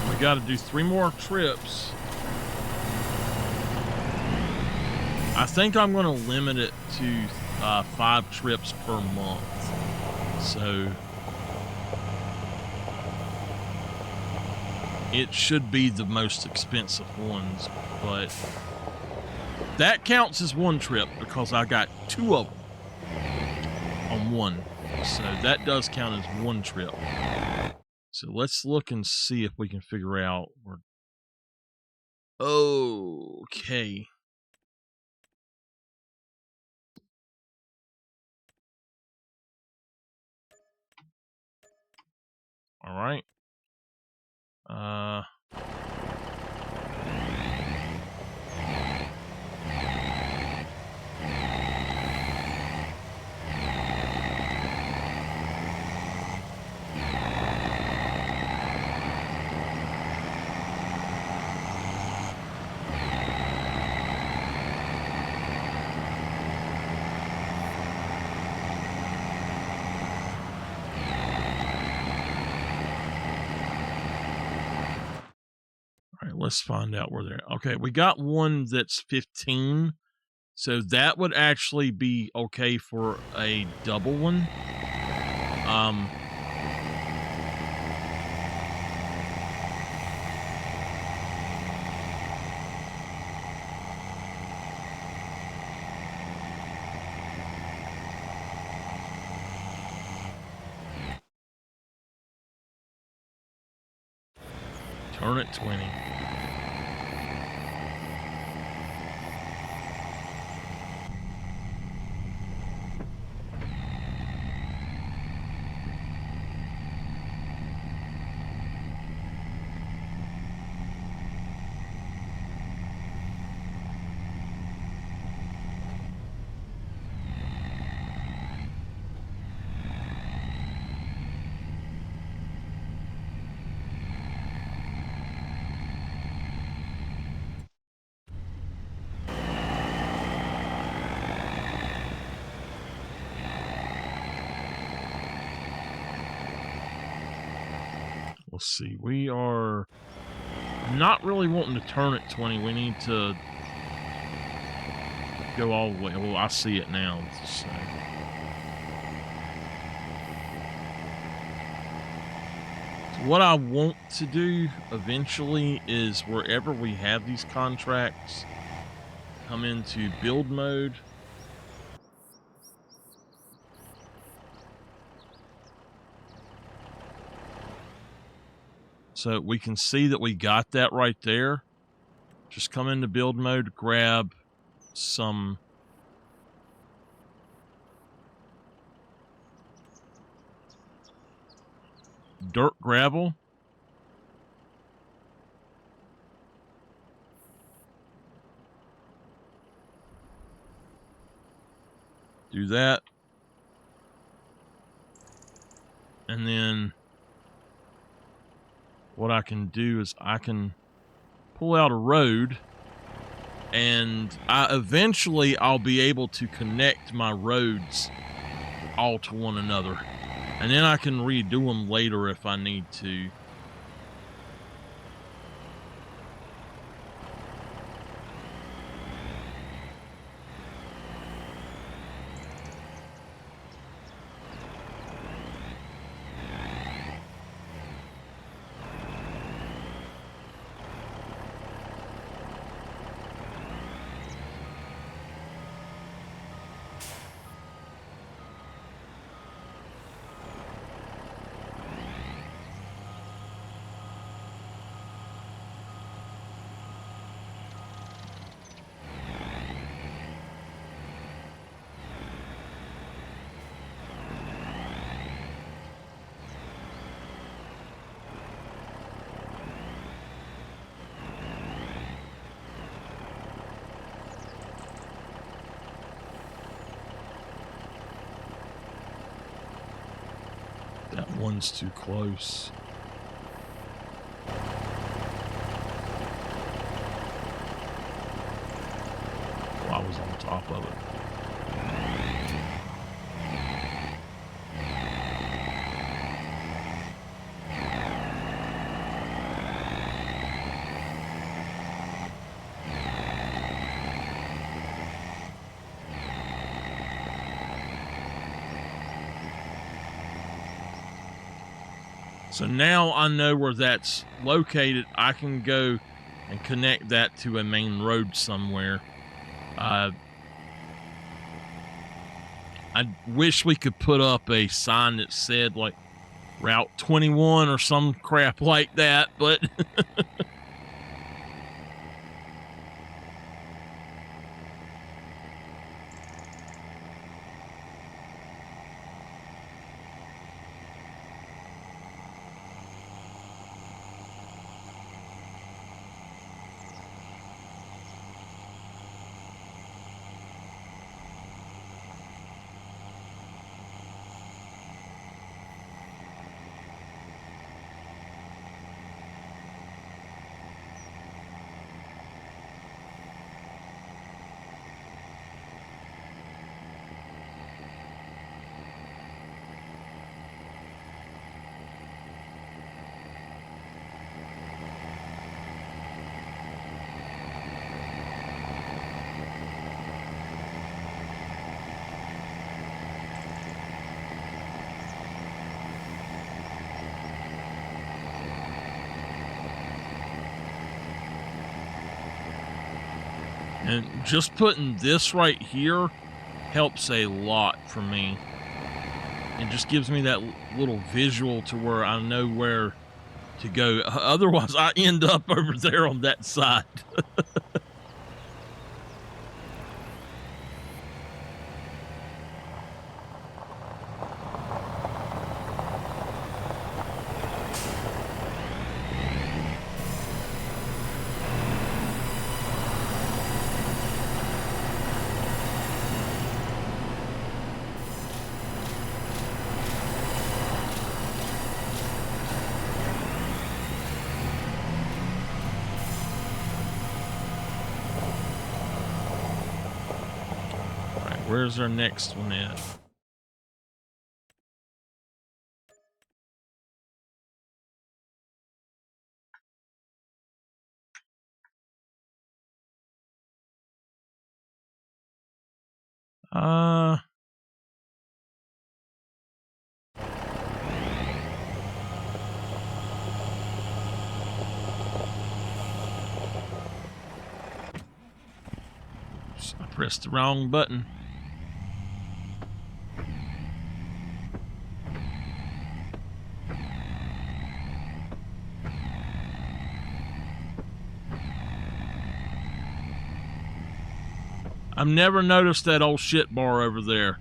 We got to do 3 more trips. I think I'm going to limit it to 5 trips per month. So it should be the most expensive ones, but that counts as 1 trip because I got 2 of them on one. So that does count as 1 trip. So let's look and see if we can figure out where. Okay. All right. All right, let's find out where they're at. Okay, we got one that's 15. So that would actually be okay for a double one. Turn it 20. let's see. We are not really wanting to turn at 20. We need to go all the way. Well, I see it now. So. What I want to do eventually is wherever we have these contracts, come into build mode. So we can see that we got that right there. Just come into build mode, grab some dirt gravel. Do that. And then what I can do is I can pull out a road, and eventually I'll be able to connect my roads all to one another. And then I can redo them later if I need to. That one's too close. Well, I was on top of it. So now I know where that's located. I can go and connect that to a main road somewhere. I wish we could put up a sign that said like Route 21 or some crap like that, but and just putting this right here helps a lot for me. It just gives me that little visual to where I know where to go. Otherwise, I end up over there on that side. Where's our next one at? I pressed the wrong button. I've never noticed that old shit bar over there.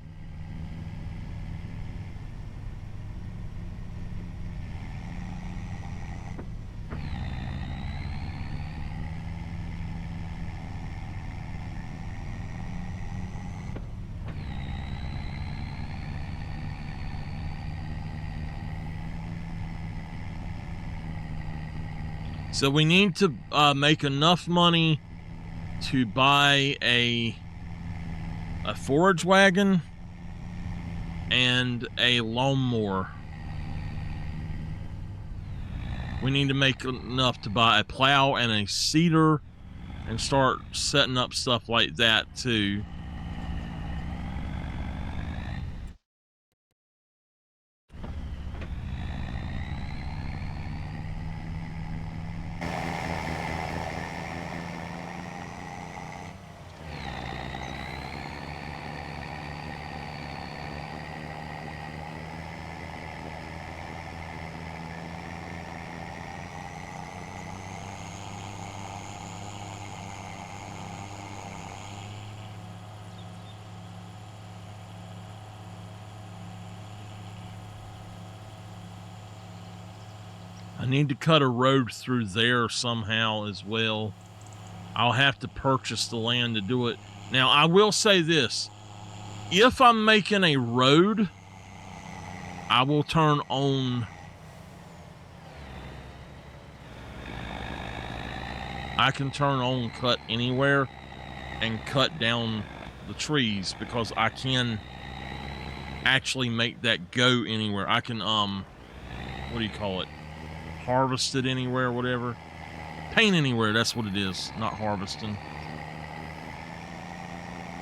So we need to make enough money to buy a forage wagon and a lawnmower. We need to make enough to buy a plow and a seeder and start setting up stuff like that too. I need to cut a road through there somehow as well. I'll have to purchase the land to do it. Now, I will say this. If I'm making a road, I will turn on... I can turn on cut anywhere and cut down the trees because I can actually make that go anywhere. I can, what do you call it? Harvest it anywhere, whatever. Paint anywhere, that's what it is, not harvesting.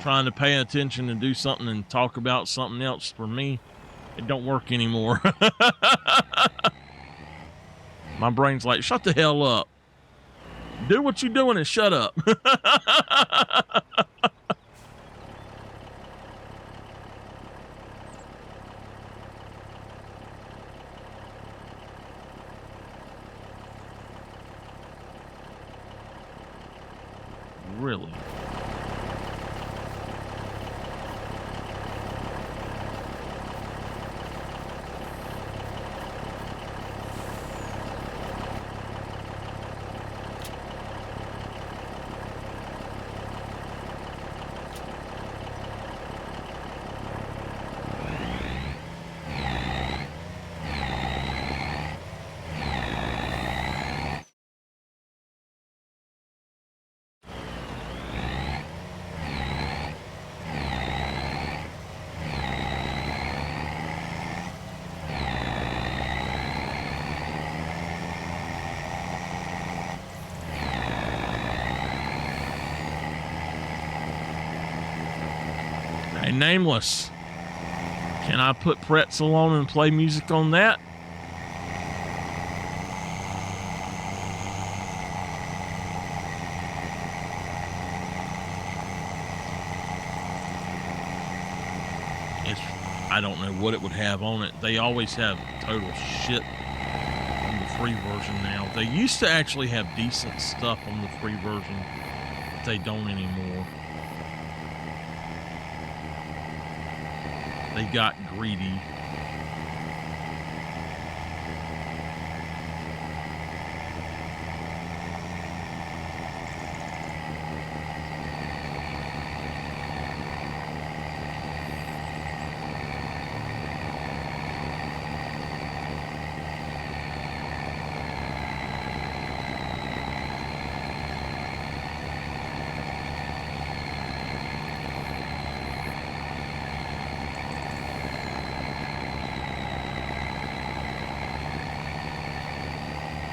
Trying to pay attention and do something and talk about something else, for me, it don't work anymore. My brain's like, shut the hell up. Do what you're doing and shut up. Really? Hey, Nameless. Can I put Pretzel on and play music on that? I don't know what it would have on it. They always have total shit on the free version now. They used to actually have decent stuff on the free version, but they don't anymore. They got greedy.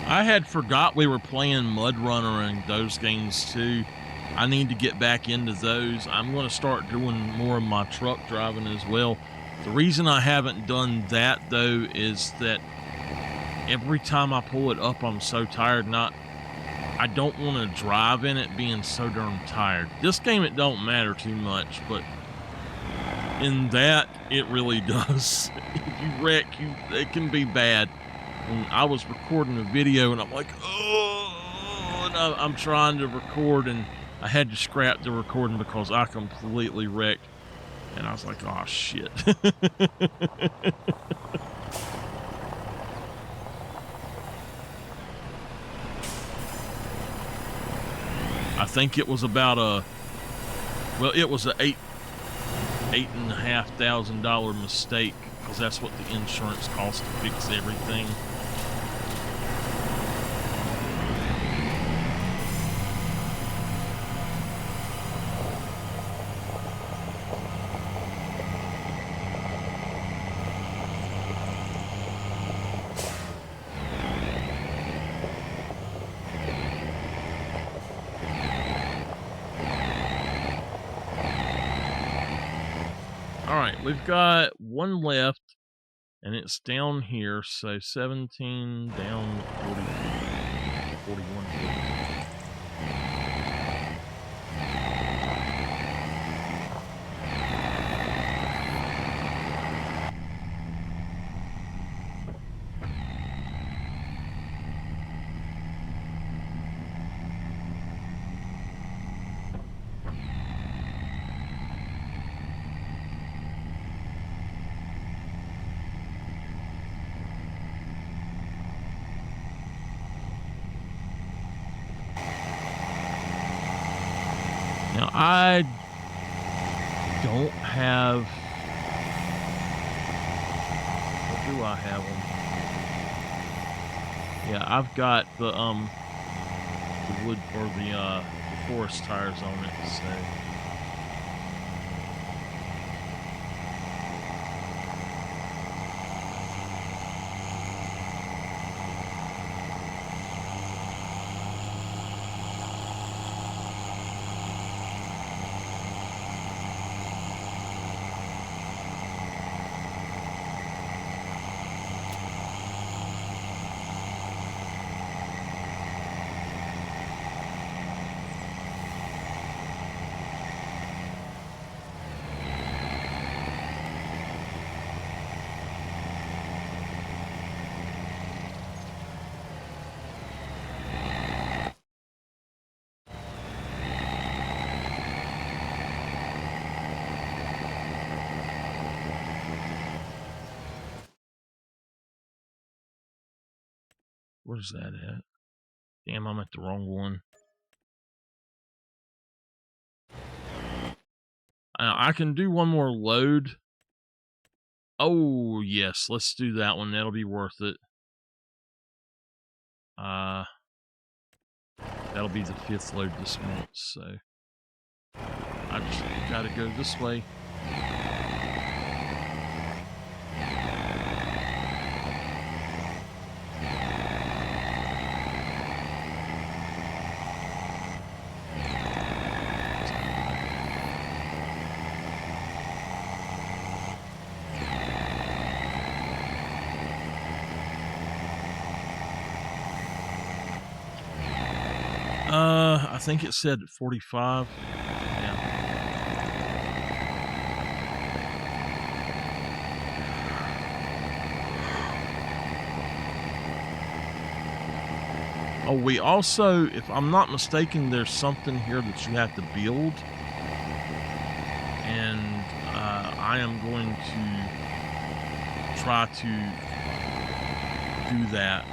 I had forgot we were playing Mud Runner and those games too. I need to get back into those. I'm going to start doing more of my truck driving as well. The reason I haven't done that, though, is that every time I pull it up, I'm so tired. I don't want to drive in it being so darn tired. This game, it don't matter too much, but in that, it really does. If you wreck, it can be bad. And I was recording a video, and I'm like, oh, and I'm trying to record, and I had to scrap the recording because I completely wrecked. And I was like, oh, shit. I think it was about it was a $8,500 mistake, because that's what the insurance costs to fix everything. All right, we've got one left, and it's down here, so 17 down 40, 41, 42. Now, I don't have... What do I have on? Yeah, I've got the wood, or the forest tires on it, so... Where's that at? Damn, I'm at the wrong one. I can do one more load. Oh, yes, let's do that one. That'll be worth it. That'll be the 5th load this month, so I just gotta go this way. I think it said 45. Yeah. Oh, we also, if I'm not mistaken, there's something here that you have to build. And I am going to try to do that.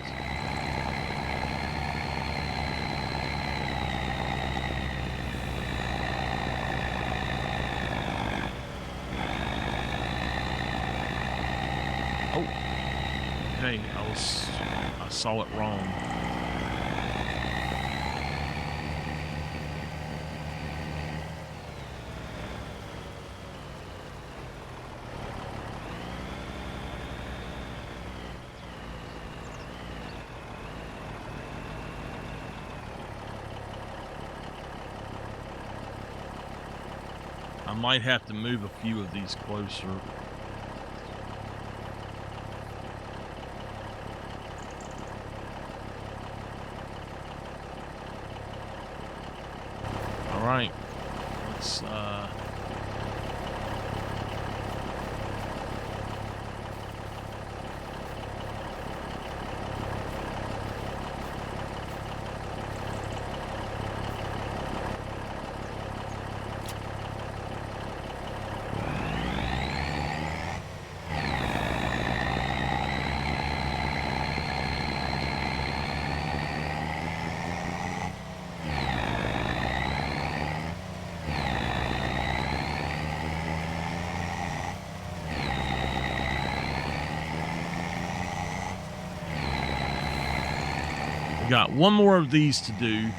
Okay, I saw it wrong. I might have to move a few of these closer. All right, let's got one more of these to do.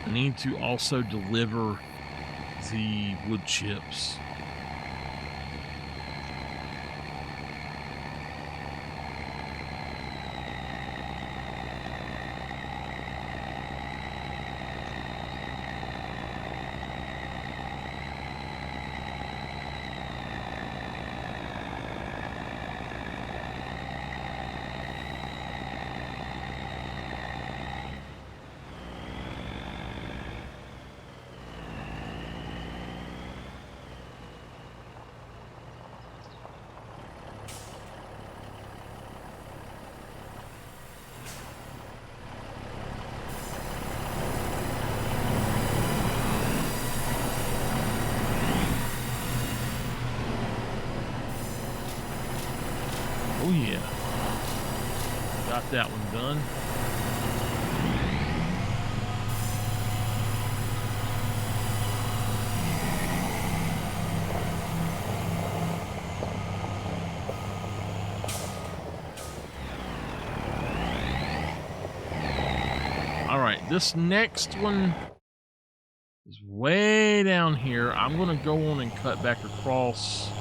I need to also deliver the wood chips. Oh yeah, got that one done. All right, this next one is way down here. I'm going to go on and cut back across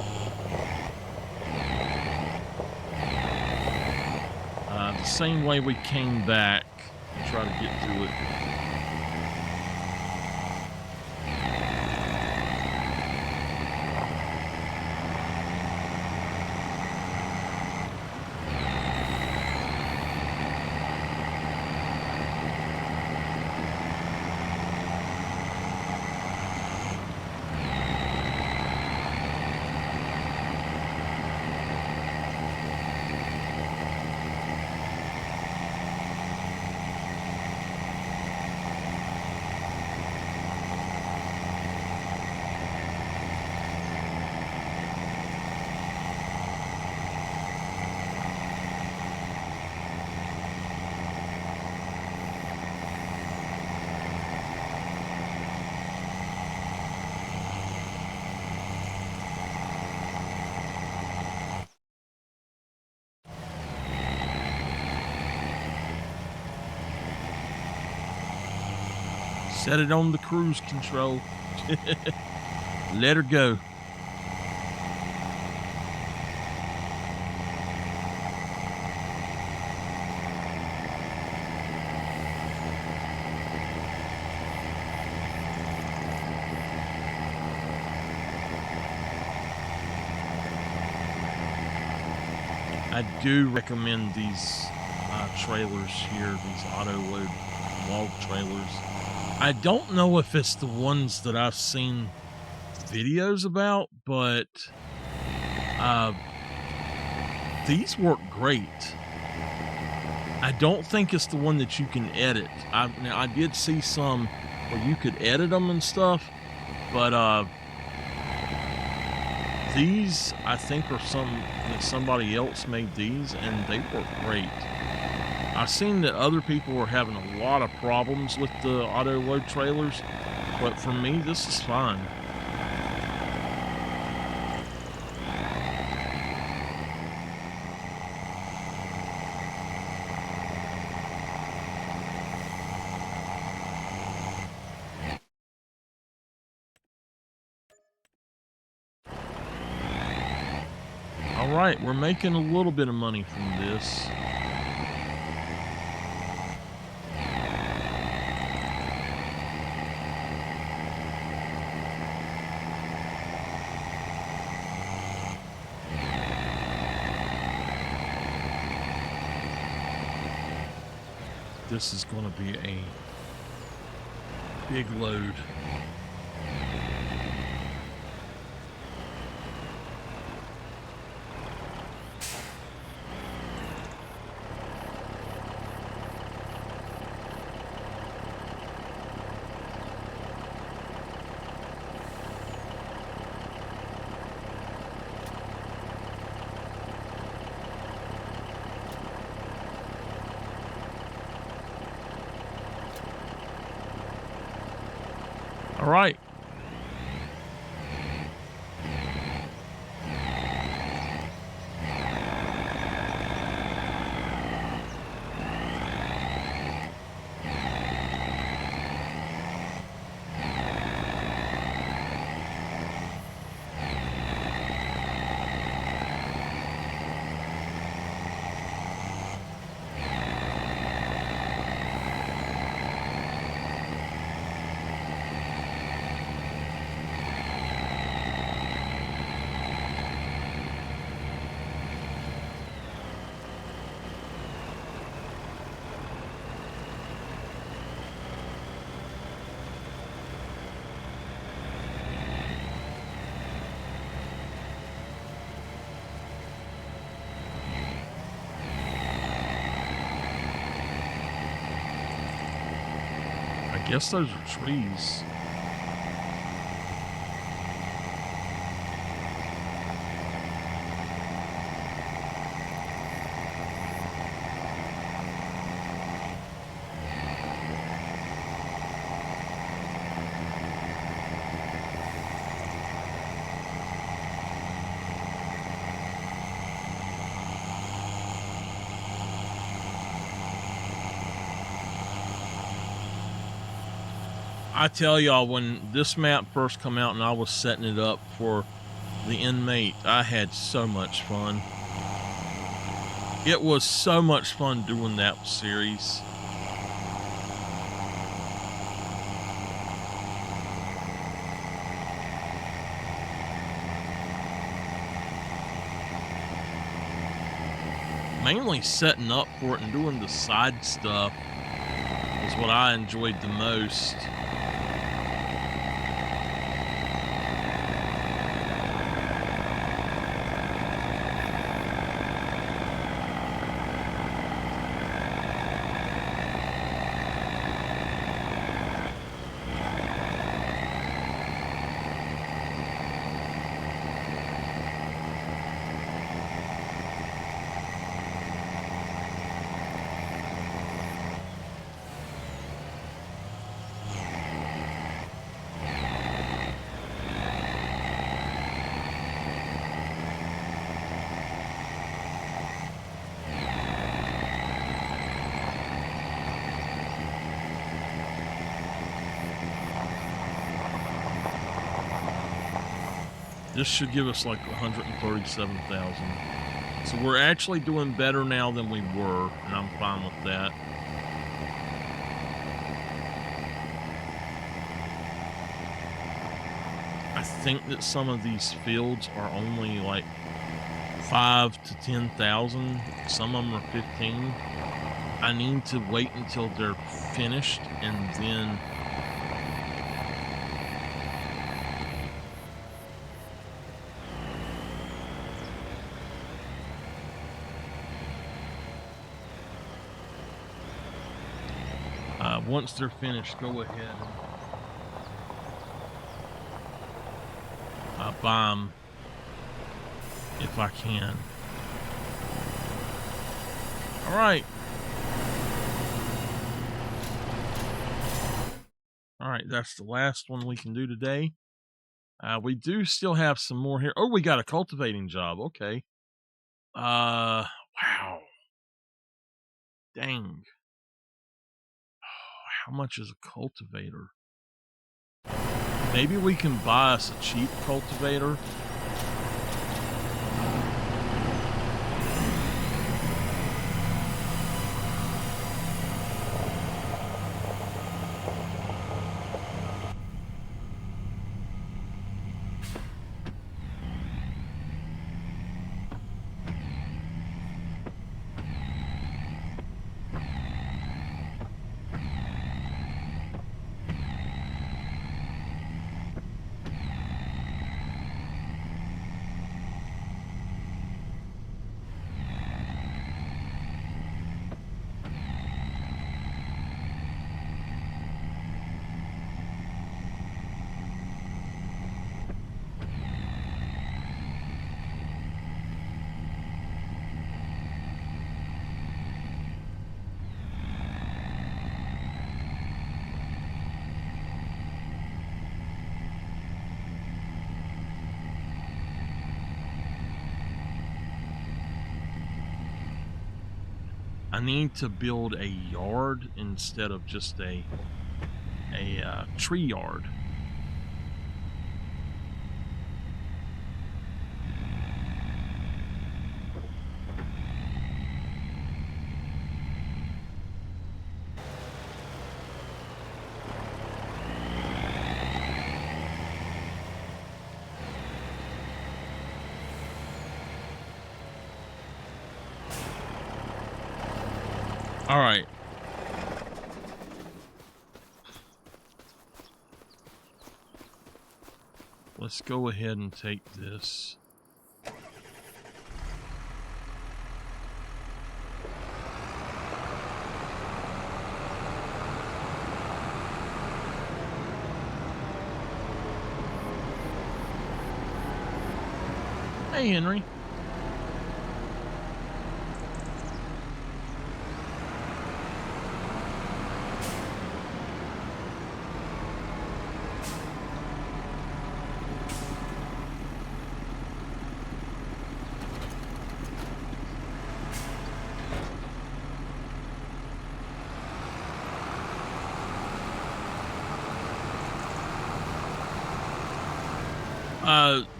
the same way we came back and try to get through it. Set it on the cruise control. Let her go. I do recommend these trailers here, these auto load log trailers. I don't know if it's the ones that I've seen videos about, but these work great. I don't think it's the one that you can edit. Now I did see some where you could edit them and stuff, but these I think are somebody else made these, and they work great. I've seen that other people were having a lot of problems with the auto load trailers, but for me, this is fine. All right, we're making a little bit of money from this. This is going to be a big load. All right. I guess those are trees. I tell y'all, when this map first come out and I was setting it up for the inmate, I had so much fun. It was so much fun doing that series. Mainly setting up for it and doing the side stuff is what I enjoyed the most. This should give us like 137,000. So we're actually doing better now than we were, and I'm fine with that. I think that some of these fields are only like 5 to 10,000. Some of them are 15. I need to wait until they're finished and then once they're finished, go ahead and buy them if I can. All right. All right, that's the last one we can do today. We do still have some more here. Oh, we got a cultivating job. Okay. Wow. Dang. How much is a cultivator? Maybe we can buy us a cheap cultivator. I need to build a yard instead of just a tree yard. All right. Let's go ahead and take this. Hey, Henry.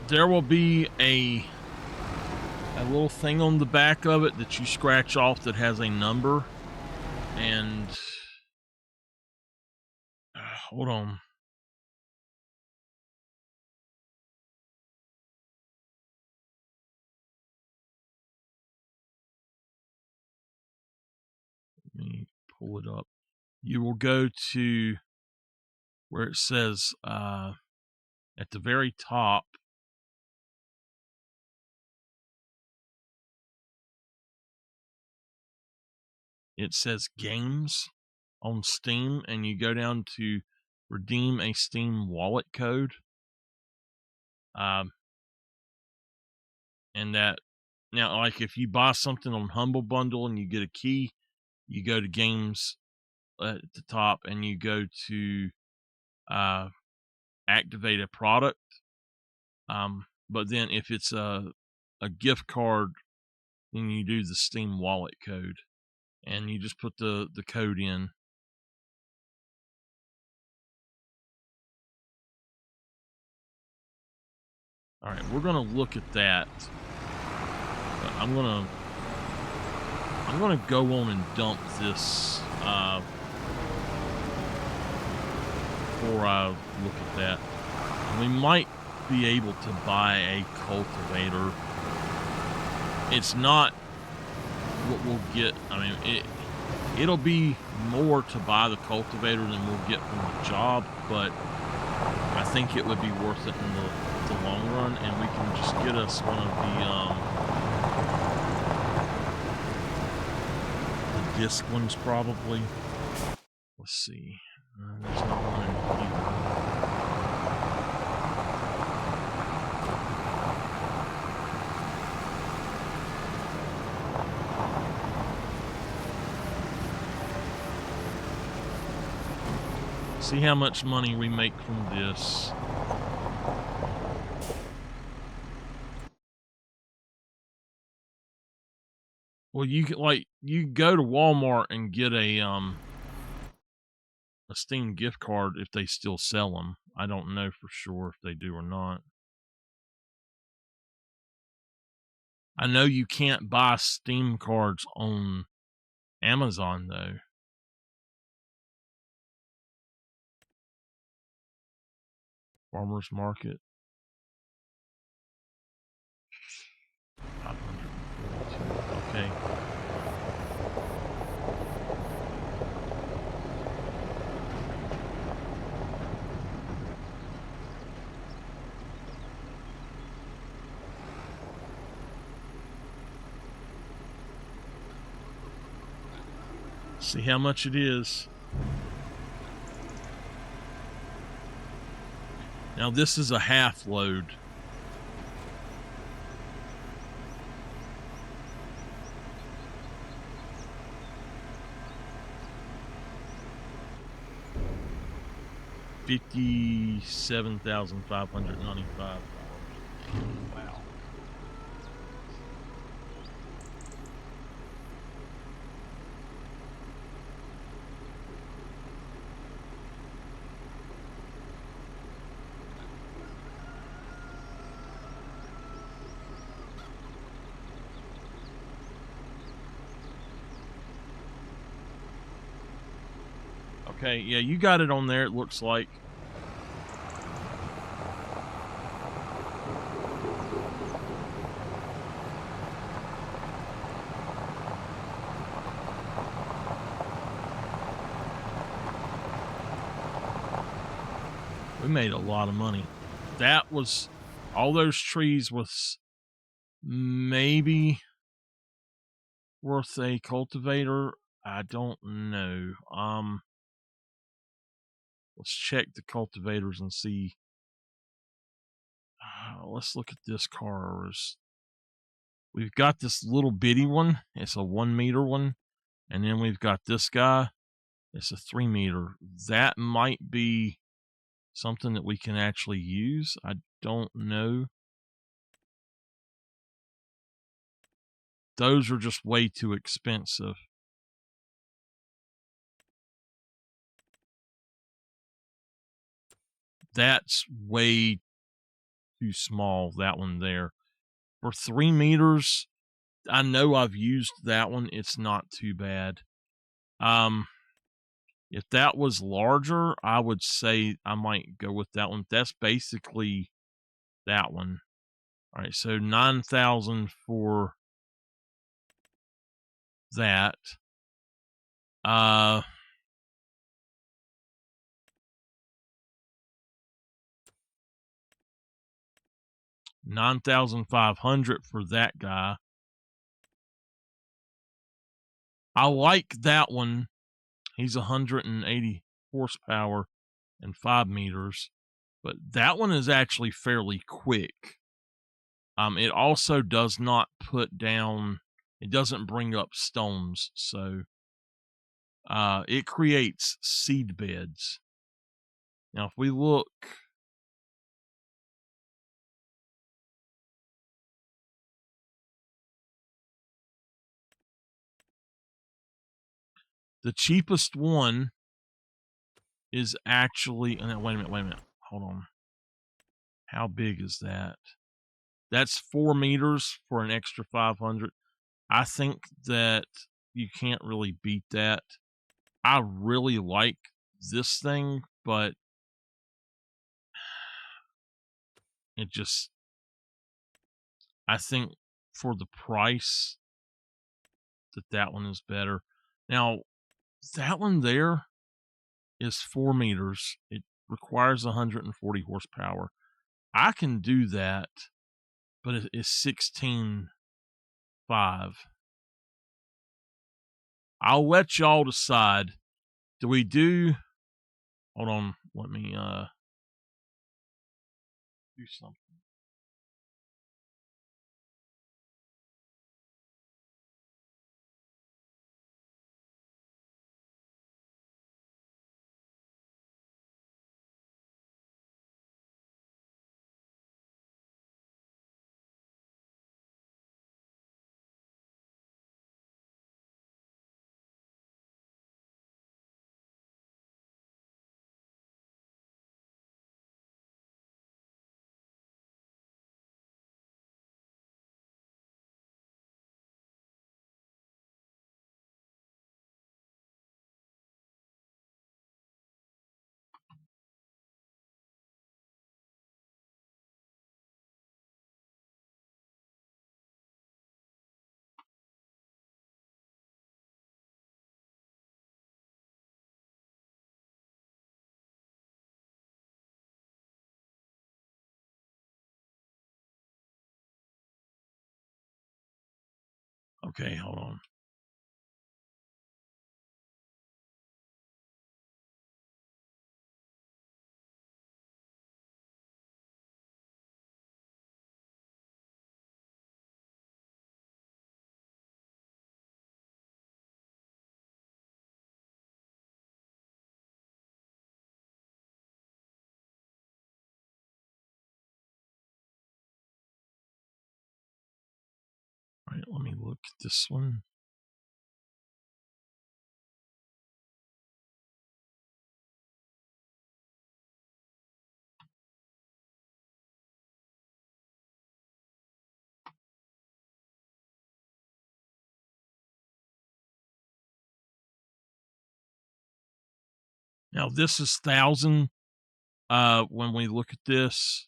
There will be a little thing on the back of it that you scratch off that has a number, and hold on. Let me pull it up. You will go to where it says at the very top. It says games on Steam, and you go down to redeem a Steam wallet code. And that now, like if you buy something on Humble Bundle and you get a key, you go to games at the top and you go to activate a product. But then if it's a gift card, then you do the Steam wallet code, and you just put the code in. All right, we're gonna look at that. But I'm gonna go on and dump this before I look at that. We might be able to buy a cultivator. It's not what we'll get. I mean, it'll be more to buy the cultivator than we'll get from the job, but I think it would be worth it in the long run, and we can just get us one of the disc ones probably. Let's see. There's not one in here. See how much money we make from this. Well, you go to Walmart and get a Steam gift card if they still sell them. I don't know for sure if they do or not. I know you can't buy Steam cards on Amazon though. Farmers Market. 542. Okay. See how much it is. Now this is a half load. $57,595. Wow. Okay, yeah, you got it on there, it looks like. We made a lot of money. That was, all those trees was maybe worth a cultivator. I don't know. Let's check the cultivators and see. Let's look at this car. We've got this little bitty one. It's a 1 meter one. And then we've got this guy. It's a 3 meter. That might be something that we can actually use. I don't know. Those are just way too expensive. That's way too small, that one there. For 3 meters, I know I've used that one. It's not too bad. If that was larger, I would say I might go with that one. That's basically that one. All right, so 9,000 for that. 9,500 for that guy. I like that one. He's 180 horsepower and 5 meters, but that one is actually fairly quick. It also does not put down, it doesn't bring up stones, so it creates seed beds. Now, if we look, the cheapest one is actually, wait a minute, hold on. How big is that? That's 4 meters for an extra 500. I think that you can't really beat that. I really like this thing, but it just, I think for the price that one is better. Now, that one there is 4 meters. It requires 140 horsepower. I can do that, but it's 16.5. I'll let y'all decide. Do we do, hold on, let me do something. Okay, hold on. All right, let me look at this one. Now this is 1,000. When we look at this,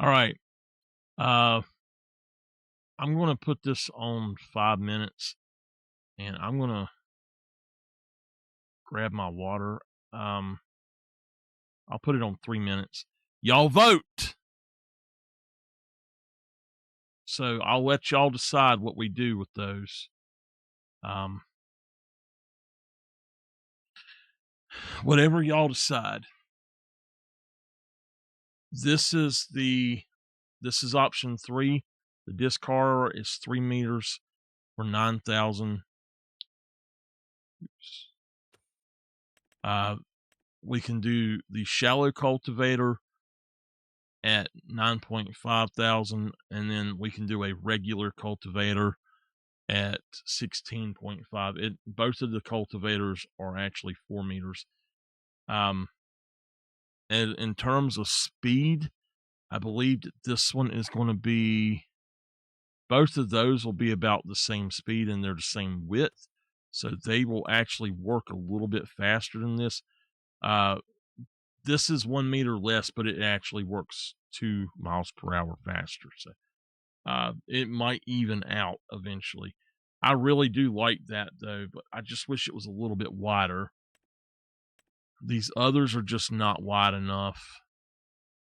all right. Uh, I'm going to put this on 5 minutes, and I'm going to grab my water. I'll put it on 3 minutes. Y'all vote. So I'll let y'all decide what we do with those. Whatever y'all decide. This is option 3. The disc horror is 3 meters for 9,000. We can do the shallow cultivator at 9.5 thousand, and then we can do a regular cultivator at 16.5. Both of the cultivators are actually 4 meters. And in terms of speed, I believe that this one is going to be, both of those will be about the same speed, and they're the same width, so they will actually work a little bit faster than this. This is 1 meter less, but it actually works 2 miles per hour faster. So it might even out eventually. I really do like that though, but I just wish it was a little bit wider. These others are just not wide enough,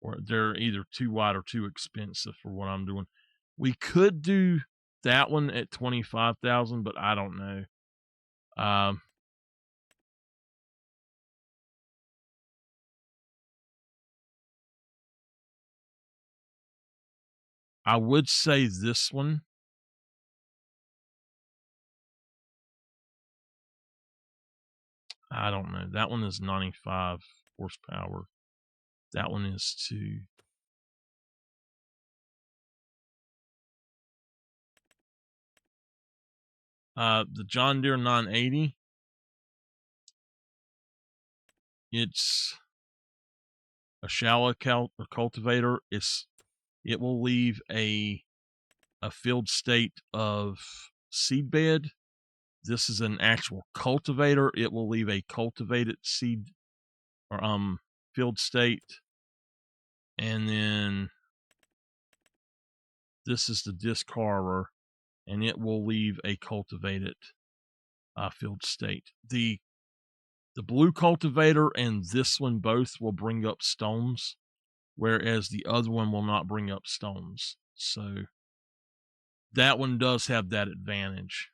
or they're either too wide or too expensive for what I'm doing. We could do that one at 25,000, but I don't know. I would say this one. I don't know. That one is 95 horsepower. That one is 2. The John Deere 980. It's a shallow cultivator. It will leave a field state of seed bed. This is an actual cultivator. It will leave a cultivated seed or field state. And then this is the disc harrower, and it will leave a cultivated field state. The blue cultivator and this one both will bring up stones, whereas the other one will not bring up stones. So that one does have that advantage.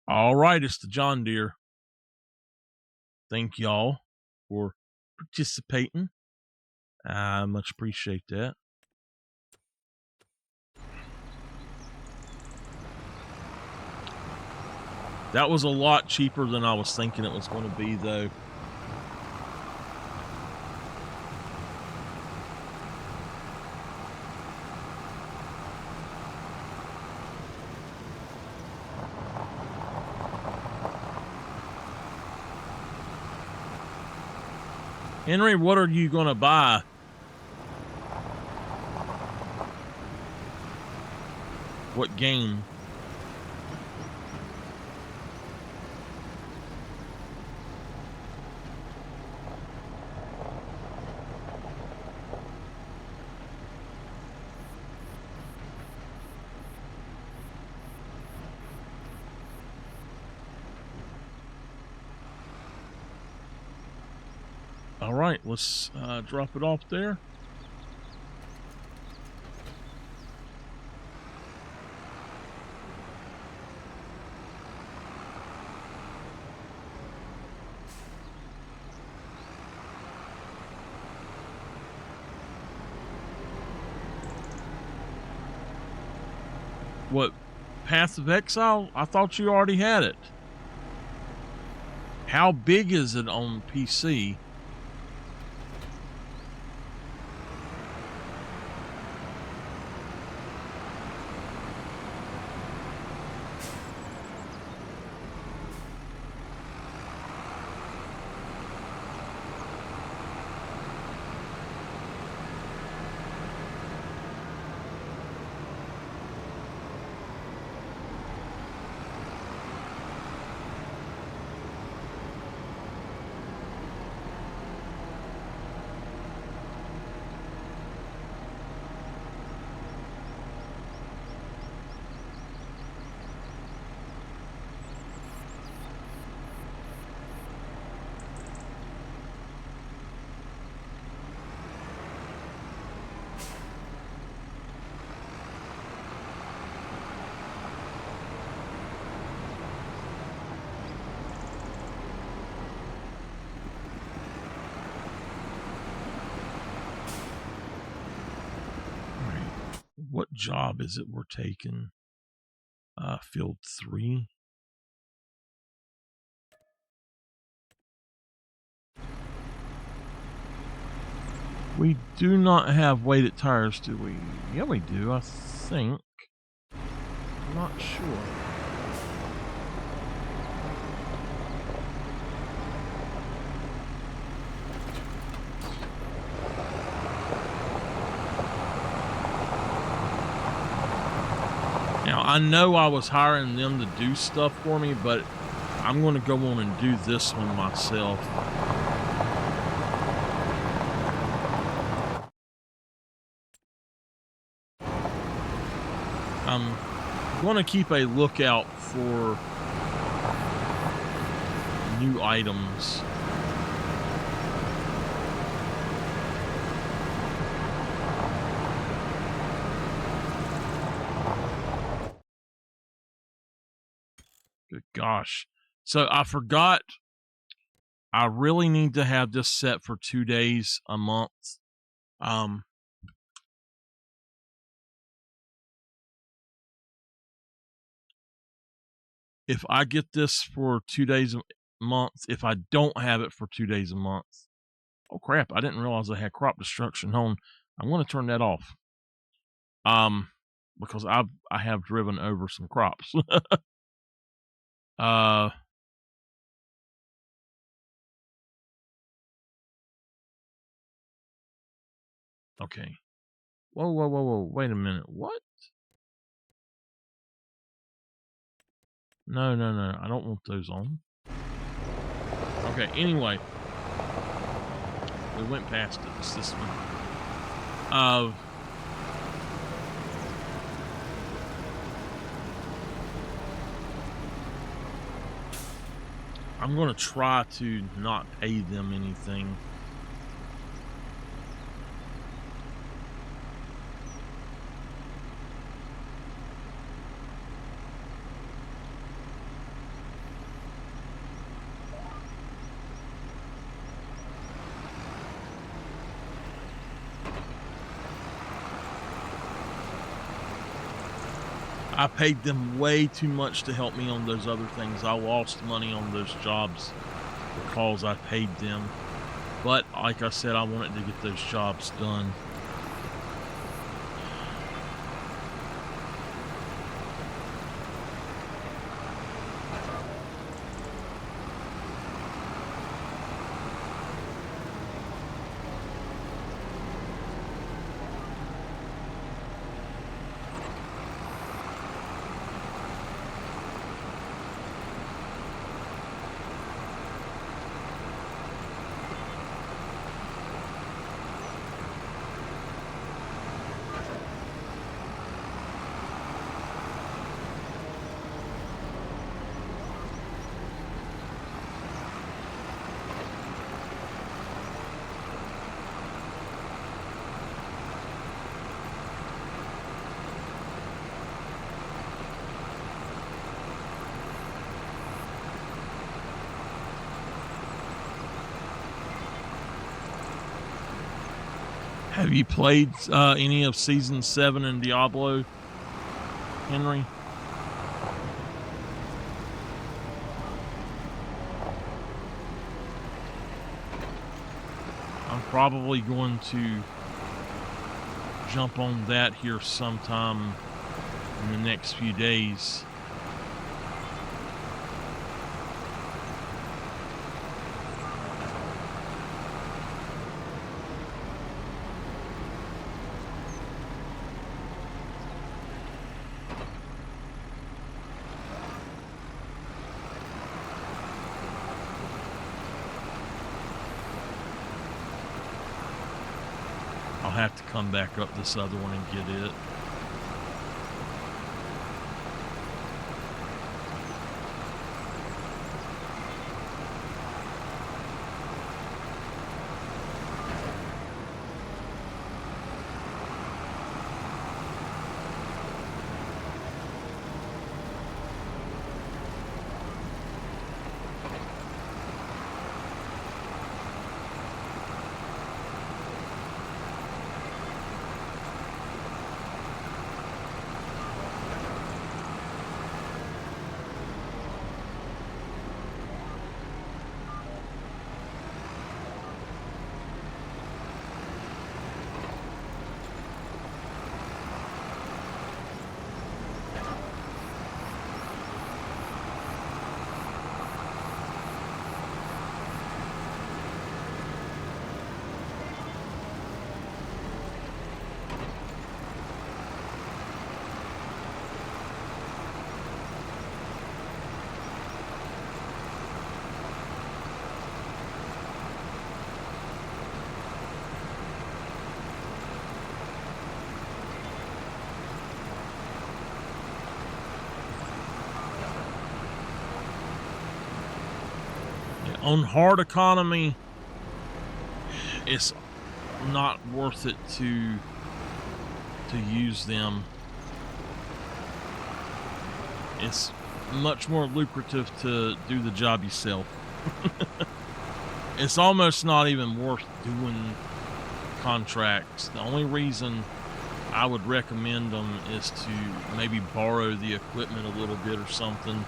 All right, it's the John Deere. Thank y'all for participating. I much appreciate that. That was a lot cheaper than I was thinking it was going to be, though. Henry, what are you going to buy? What game? All right, let's drop it off there. What, Path of Exile? I thought you already had it. How big is it on PC? What job is it we're taking? Field 3. We do not have weighted tires, do we? Yeah, we do, I think. I'm not sure. Now, I know I was hiring them to do stuff for me, but I'm going to go on and do this one myself. want to keep a lookout for new items. Good gosh. So I forgot. I really need to have this set for 2 days a month. If I get this for 2 days a month, if I don't have it for 2 days a month, oh crap, I didn't realize I had crop destruction on. I'm going to turn that off. Because I have driven over some crops. Okay. Whoa. Wait a minute. What? No. I don't want those on. Okay, anyway. We went past it. It's this one. I'm going to try to not pay them anything. I paid them way too much to help me on those other things. I lost money on those jobs because I paid them. But like I said, I wanted to get those jobs done. Have you played any of Season 7 in Diablo, Henry? I'm probably going to jump on that here sometime in the next few days. I'll have to come back up this other one and get it. On hard economy, it's not worth it to use them. It's much more lucrative to do the job yourself. It's almost not even worth doing contracts. The only reason I would recommend them is to maybe borrow the equipment a little bit or something.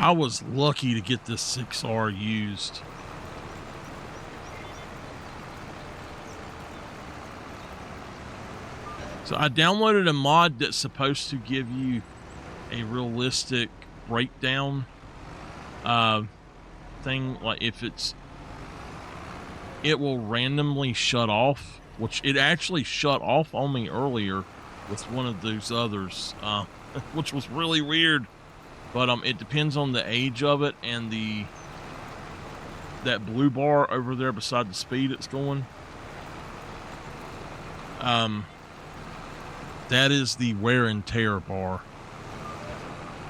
I was lucky to get this 6R used. So I downloaded a mod that's supposed to give you a realistic breakdown thing. Like if it will randomly shut off, which it actually shut off on me earlier with one of those others, which was really weird. But it depends on the age of it and that blue bar over there beside the speed it's going. That is the wear and tear bar.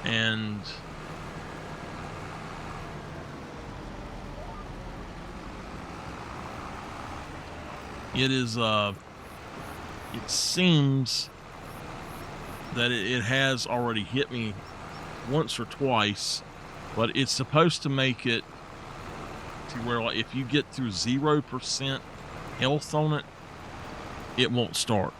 And it is it seems that it has already hit me once or twice, but it's supposed to make it to where, like, if you get to 0% health on it, it won't start.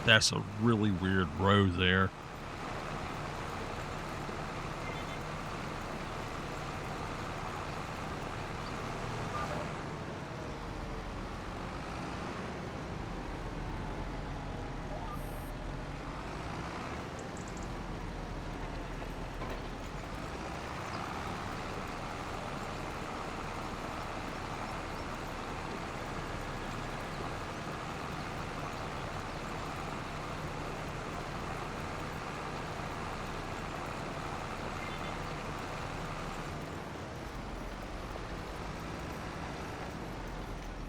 That's a really weird row there.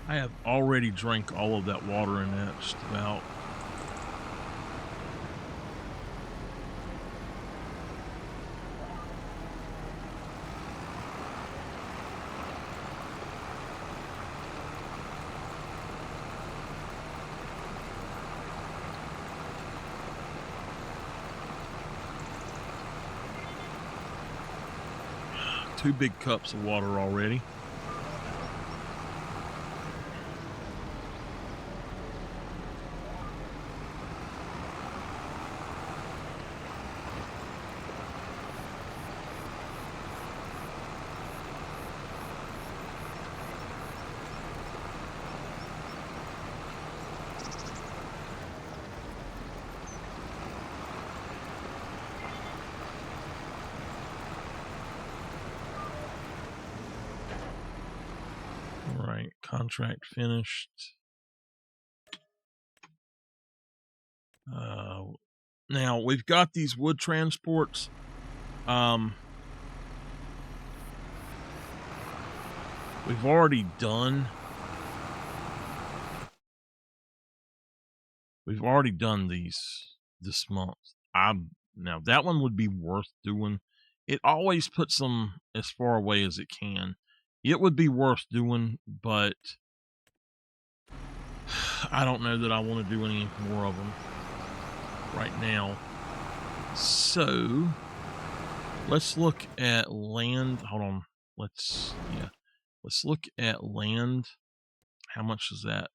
I have already drank all of that water in that just about. Two big cups of water already. All right, contract finished. Now we've got these wood transports. We've already done these this month. Now that one would be worth doing. It always puts them as far away as it can. It would be worth doing, but I don't know that I want to do any more of them right now. So let's look at land. Hold on. Let's look at land. How much is that?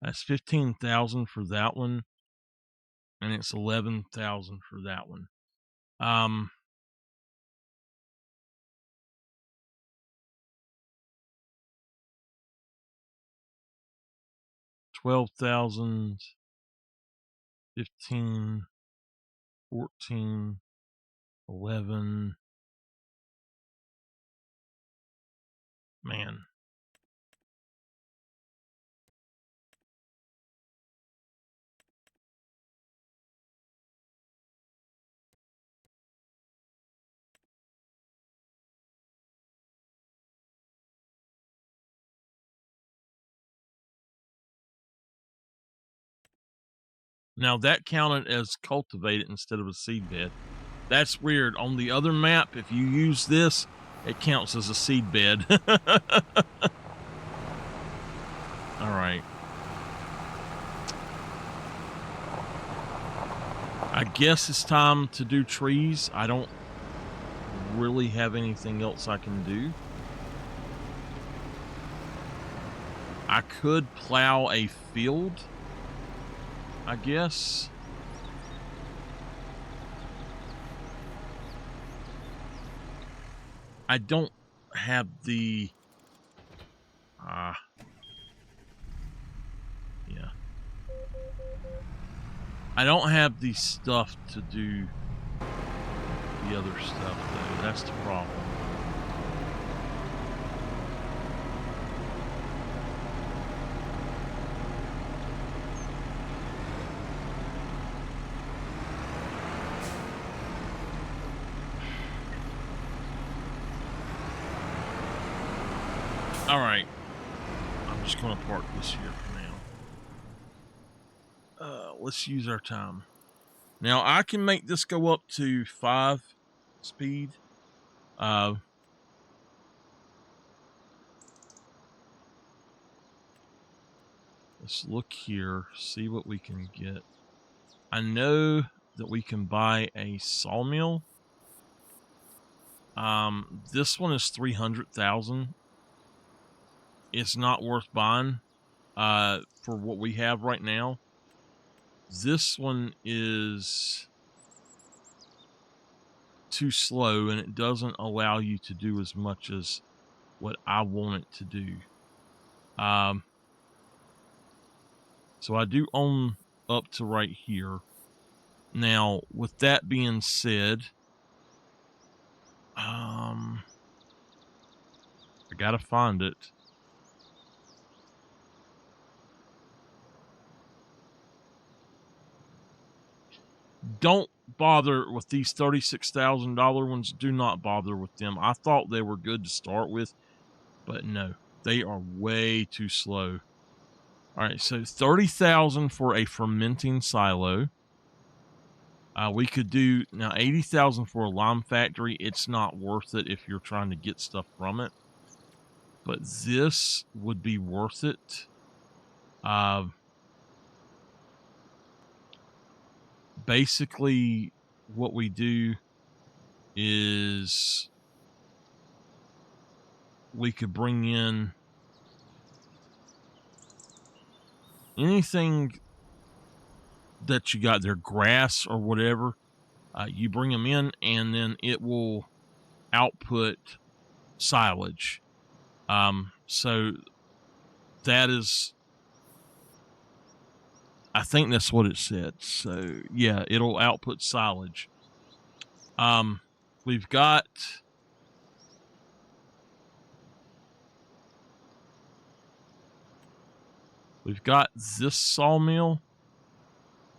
That's 15,000 for that one, and it's 11,000 for that one. 12,000, 15, 14, 11. Man. Now that counted as cultivated instead of a seed bed. That's weird. On the other map, if you use this, it counts as a seed bed. All right. I guess it's time to do trees. I don't really have anything else I can do. I could plow a field, I guess. I don't have the yeah. I don't have the stuff to do the other stuff though. That's the problem. All right, I'm just going to park this here for now. Let's use our time. Now I can make this go up to 5 speed. Let's look here, see what we can get. I know that we can buy a sawmill. This one is 300,000. It's not worth buying for what we have right now. This one is too slow, and it doesn't allow you to do as much as what I want it to do. So I do own up to right here. Now, with that being said, I gotta find it. Don't bother with these $36,000 ones. Do not bother with them. I thought they were good to start with, but no, they are way too slow. All right, so 30,000 for a fermenting silo. We could do now 80,000 for a lime factory. It's not worth it if you're trying to get stuff from it, but this would be worth it. Basically, what we do is we could bring in anything that you got there, grass or whatever. You bring them in, and then it will output silage. So that is, I think that's what it said. So yeah, it'll output silage. We've got We've got this sawmill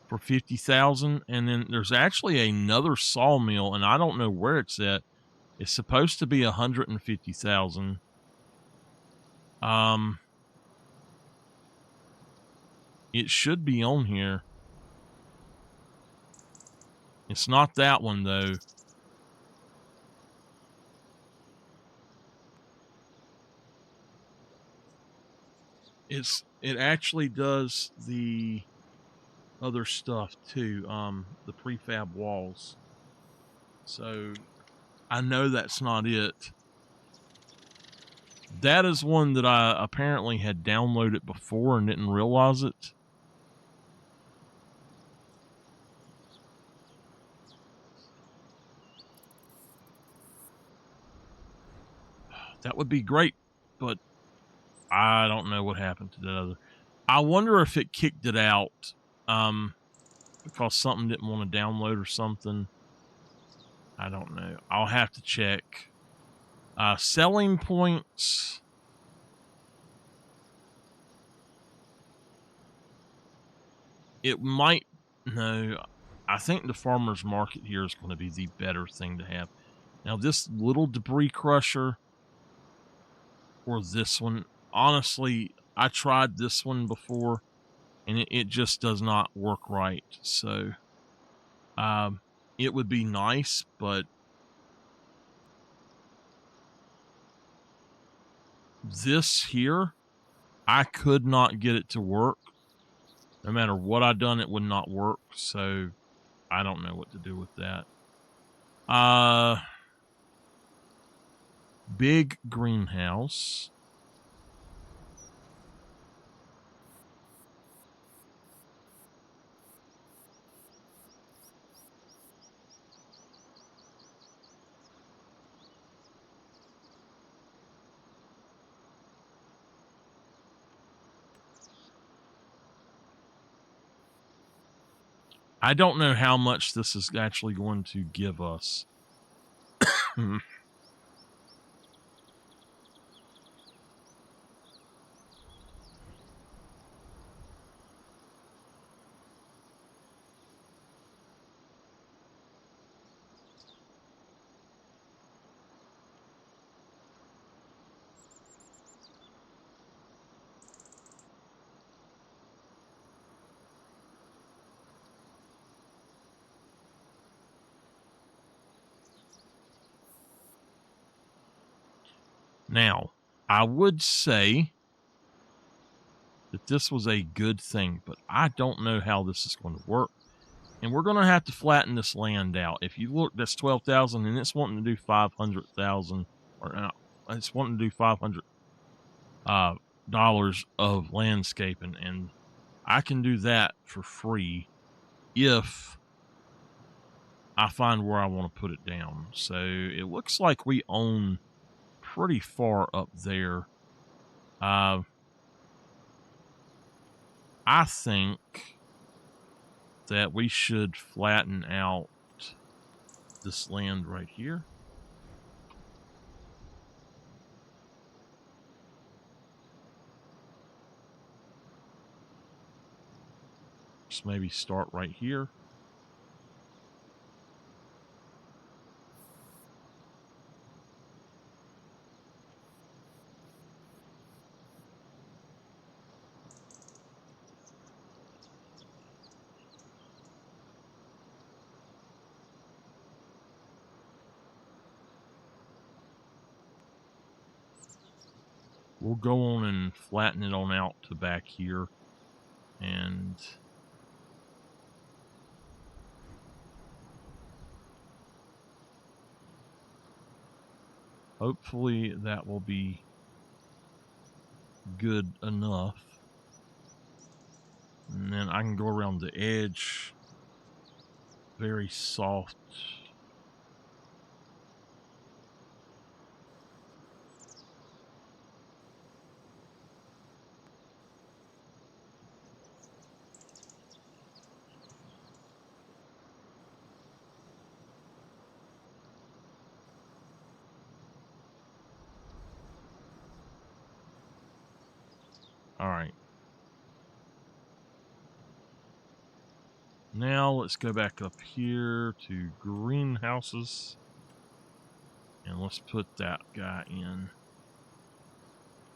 for 50,000, and then there's actually another sawmill, and I don't know where it's at. It's supposed to be 150,000. It should be on here. It's not that one though. It actually does the other stuff too, the prefab walls. So I know that's not it. That is one that I apparently had downloaded before and didn't realize it. That would be great, but I don't know what happened to that other. I wonder if it kicked it out because something didn't want to download or something. I don't know. I'll have to check. Selling points. It might. No, I think the farmer's market here is going to be the better thing to have. Now, this little debris crusher or this one, honestly, I tried this one before and it just does not work right. So it would be nice, but this here, I could not get it to work. No matter what I done, it would not work. So I don't know what to do with that. Big greenhouse. I don't know how much this is actually going to give us. Now, I would say that this was a good thing, but I don't know how this is going to work. And we're going to have to flatten this land out. If you look, that's 12,000, and it's wanting to do 500,000, or it's wanting to do $500 dollars of landscaping, and I can do that for free if I find where I want to put it down. So it looks like we own pretty far up there. I think that we should flatten out this land right here. Just maybe start right here. We'll go on and flatten it on out to back here. And hopefully that will be good enough. And then I can go around the edge. Very soft. All right. Now let's go back up here to greenhouses. And let's put that guy in.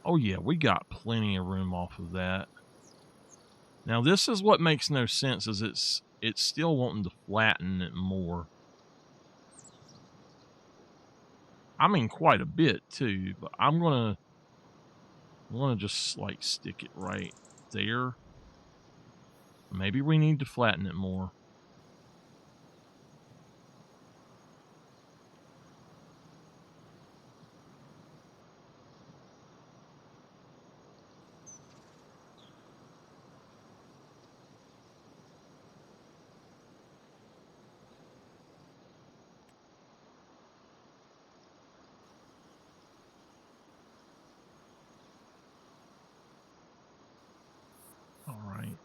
Oh yeah, we got plenty of room off of that. Now this is what makes no sense, is it's still wanting to flatten it more. I mean quite a bit too, but I'm gonna just like stick it right there. Maybe we need to flatten it more. All right.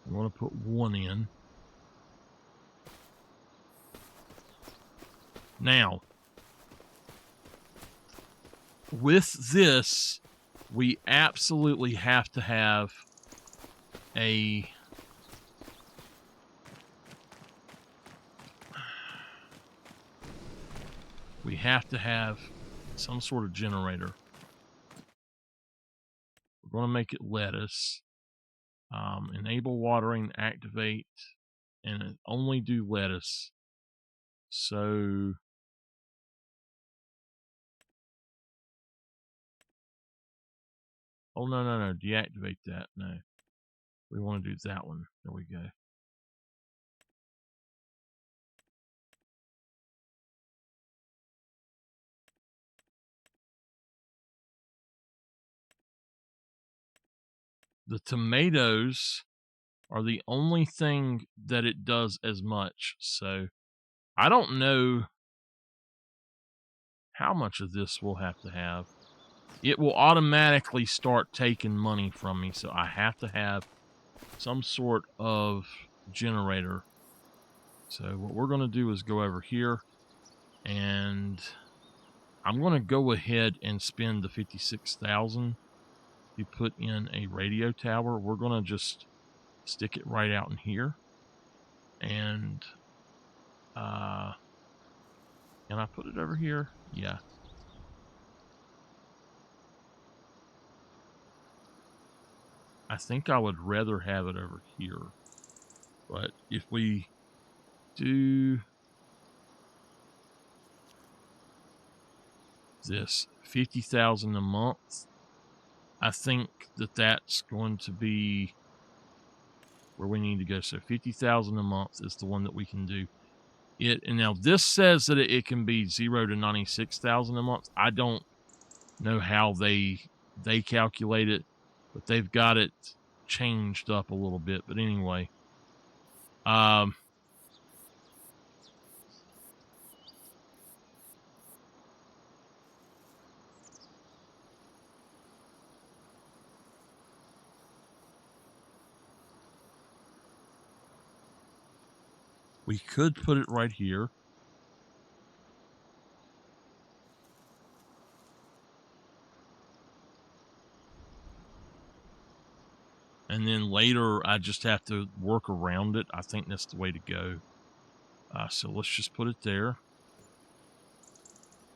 I'm going to put one in. Now, with this, we absolutely have to have a... We have to have some sort of generator. We're going to make it lettuce. Enable watering, activate, and only do lettuce. So... Oh, no. Deactivate that. No. We want to do that one. There we go. The tomatoes are the only thing that it does as much. So I don't know how much of this we'll have to have. It will automatically start taking money from me. So I have to have some sort of generator. So what we're going to do is go over here, and I'm going to go ahead and spend the 56,000 to put in a radio tower. We're going to just stick it right out in here. And can I put it over here? Yeah. I think I would rather have it over here. But if we do this 50,000 a month, I think that that's going to be where we need to go. So 50,000 a month is the one that we can do. And now this says that it can be 0 to 96,000 a month. I don't know how they calculate it, but they've got it changed up a little bit. But anyway, we could put it right here. And then later, I just have to work around it. I think that's the way to go. So let's just put it there.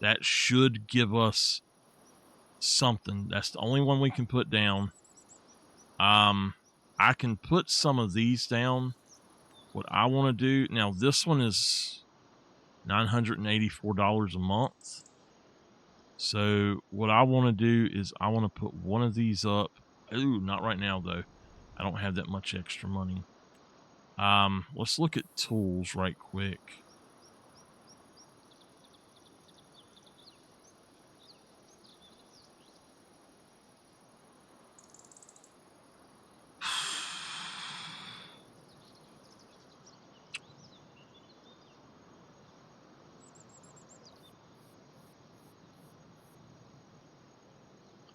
That should give us something. That's the only one we can put down. I can put some of these down. What I want to do... Now, this one is $984 a month. So what I want to do is I want to put one of these up. Ooh, not right now, though. I don't have that much extra money. Let's look at tools right quick.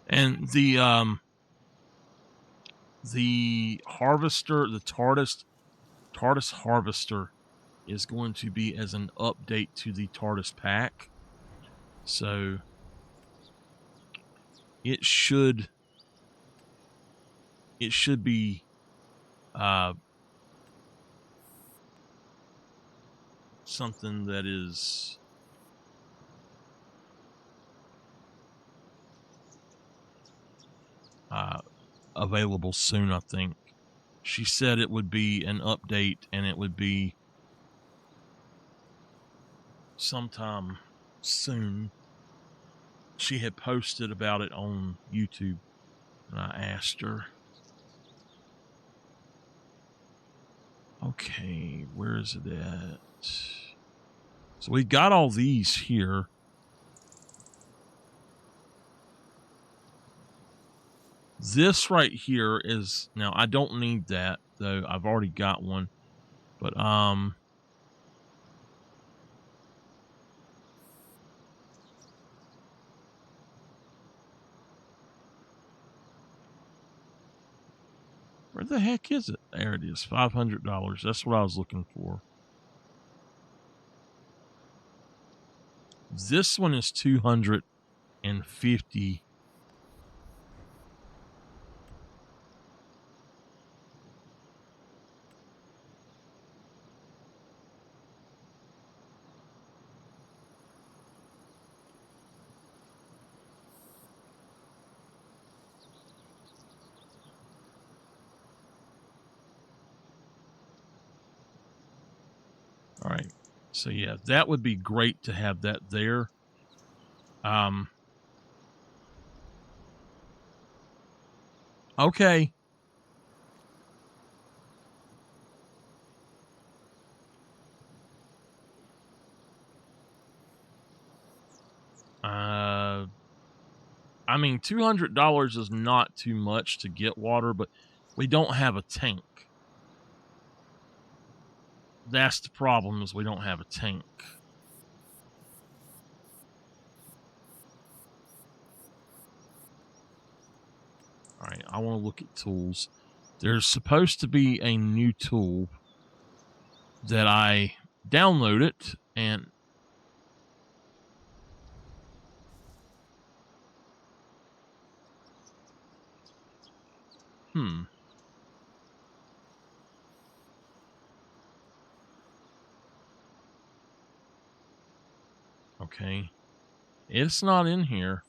And the harvester, the TARDIS harvester is going to be as an update to the TARDIS pack. So it should be something that is available soon, I think. She said it would be an update and it would be sometime soon. She had posted about it on YouTube and I asked her. Okay, where is it at? So we got all these here. This right here is, now I don't need that though. I've already got one. But where the heck is it? There it is, $500. That's what I was looking for. This one is $250. All right. So yeah, that would be great to have that there. Okay. I mean, $200 is not too much to get water, but we don't have a tank. That's the problem, is we don't have a tank. All right, I want to look at tools. There's supposed to be a new tool that I downloaded, and okay, it's not in here.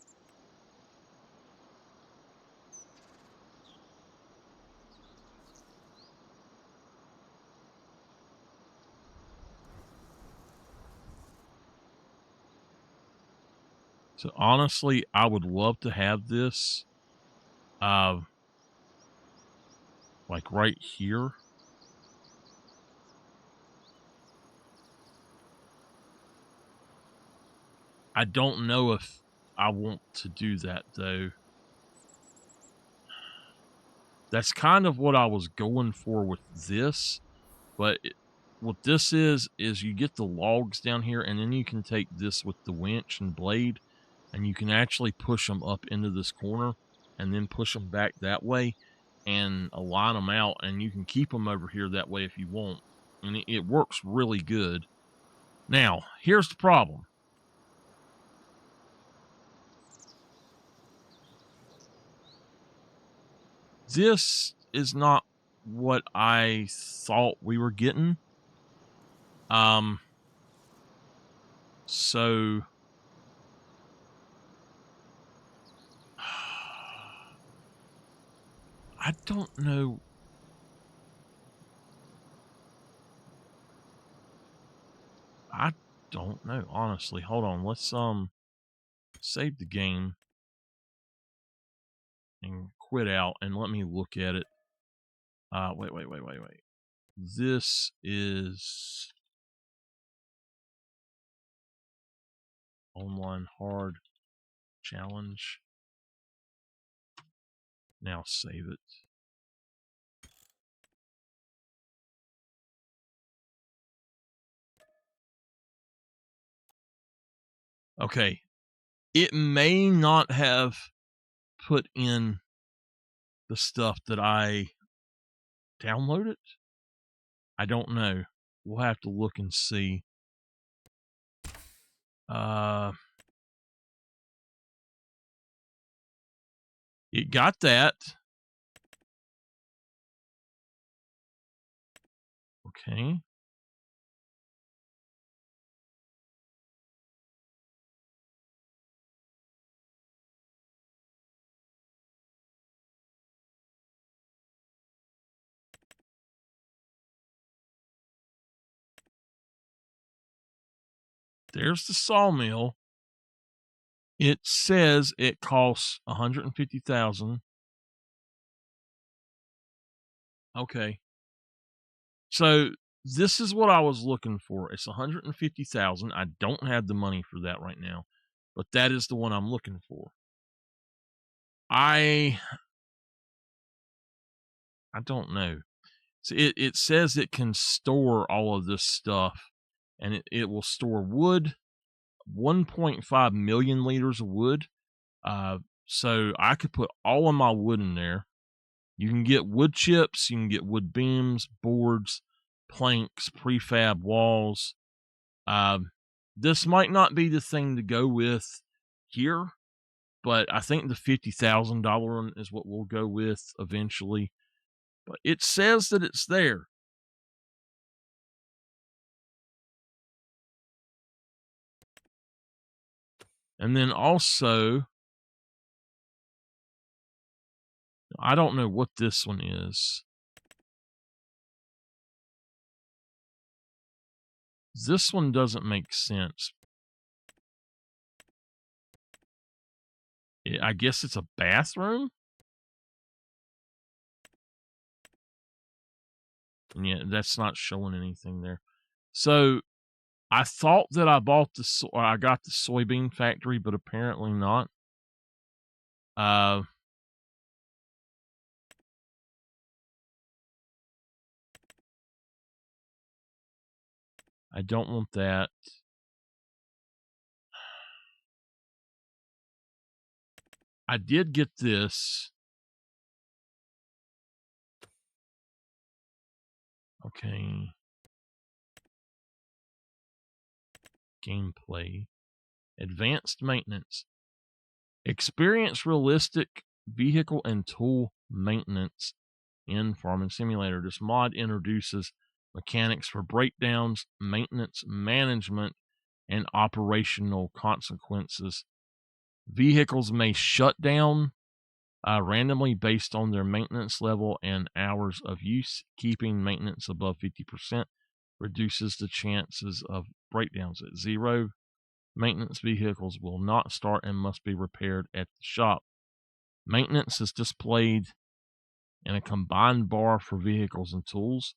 So honestly, I would love to have this, like right here. I don't know if I want to do that though. That's kind of what I was going for with this, but what this is you get the logs down here, and then you can take this with the winch and blade, and you can actually push them up into this corner, and then push them back that way, and align them out, and you can keep them over here that way if you want, and it works really good. Now, here's the problem. This is not what I thought we were getting. So I don't know. I don't know, honestly. Hold on. Let's save the game and quit out and let me look at it. Wait. This is online hard challenge. Now save it. Okay. It may not have put in the stuff that I downloaded. I don't know. We'll have to look and see. It got that. Okay. There's the sawmill. It says it costs $150,000. Okay. So this is what I was looking for. It's $150,000. I don't have the money for that right now, but that is the one I'm looking for. I don't know. So it says it can store all of this stuff, and it will store wood, 1.5 million liters of wood. So I could put all of my wood in there. You can get wood chips, you can get wood beams, boards, planks, prefab walls. This might not be the thing to go with here, but I think the $50,000 one is what we'll go with eventually. But it says that it's there. And then also, I don't know what this one is. This one doesn't make sense. I guess it's a bathroom? And yeah, that's not showing anything there. So I thought that I got the soybean factory, but apparently not. Uh, I don't want that. I did get this. Okay. Gameplay. Advanced maintenance. Experience realistic vehicle and tool maintenance in Farming Simulator. This mod introduces mechanics for breakdowns, maintenance management, and operational consequences. Vehicles may shut down randomly based on their maintenance level and hours of use. Keeping maintenance above 50% reduces the chances of breakdowns. At zero, maintenance vehicles will not start and must be repaired at the shop. Maintenance is displayed in a combined bar for vehicles and tools.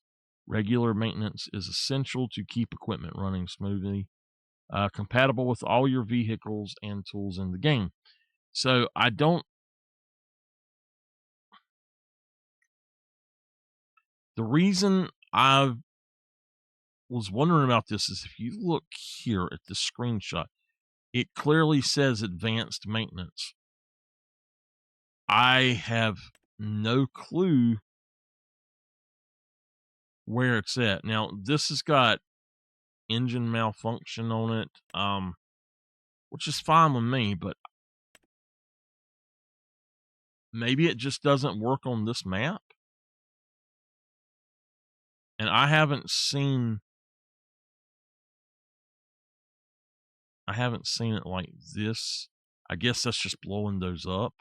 Regular maintenance is essential to keep equipment running smoothly, compatible with all your vehicles and tools in the game. So I don't. The reason I was wondering about this is if you look here at the screenshot, it clearly says advanced maintenance. I have no clue where it's at. Now, this has got engine malfunction on it, which is fine with me, but maybe it just doesn't work on this map. And I haven't seen it like this. I guess that's just blowing those up,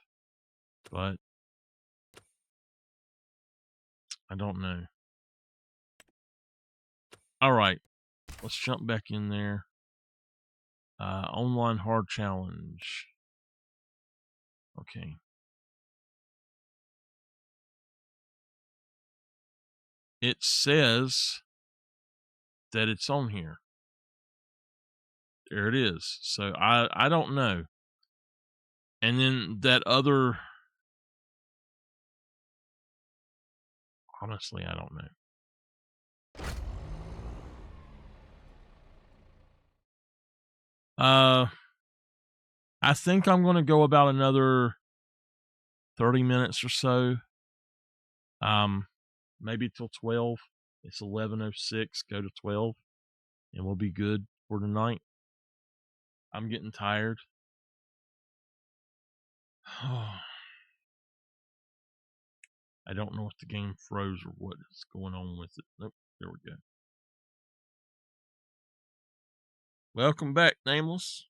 but I don't know. All right, let's jump back in there. Online hard challenge. Okay. It says that it's on here. There it is. So I don't know. And then that other, honestly, I don't know. I think I'm going to go about another 30 minutes or so. Maybe till 12. It's 11:06. Go to 12, and we'll be good for tonight. I'm getting tired. I don't know if the game froze or what is going on with it. Nope, there we go. Welcome back, Nameless.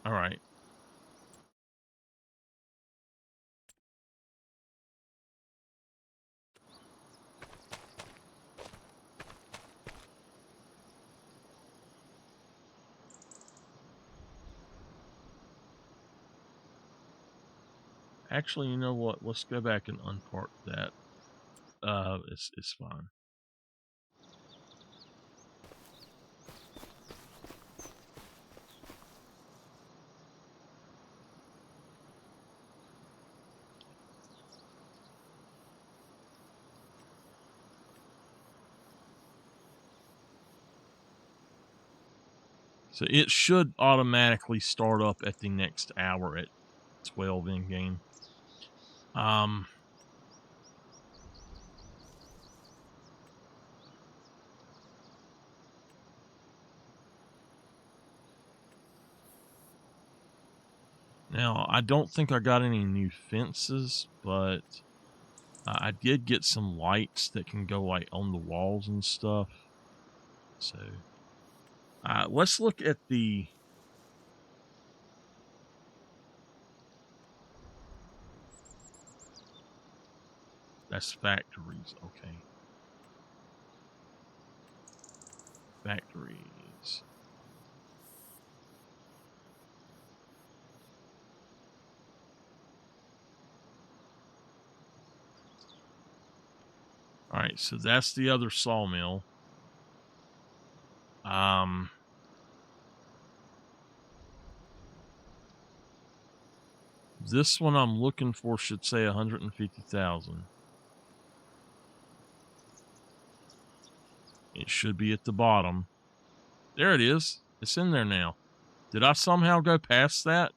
All right. Actually, you know what? Let's go back and unpark that. It's fine. So it should automatically start up at the next hour at 12 in game. Now, I don't think I got any new fences, but I did get some lights that can go like on the walls and stuff. So let's look at the... That's factories, okay. Factories. All right, so that's the other sawmill. This one I'm looking for should say 150,000. It should be at the bottom. There it is. It's in there now. Did I somehow go past that?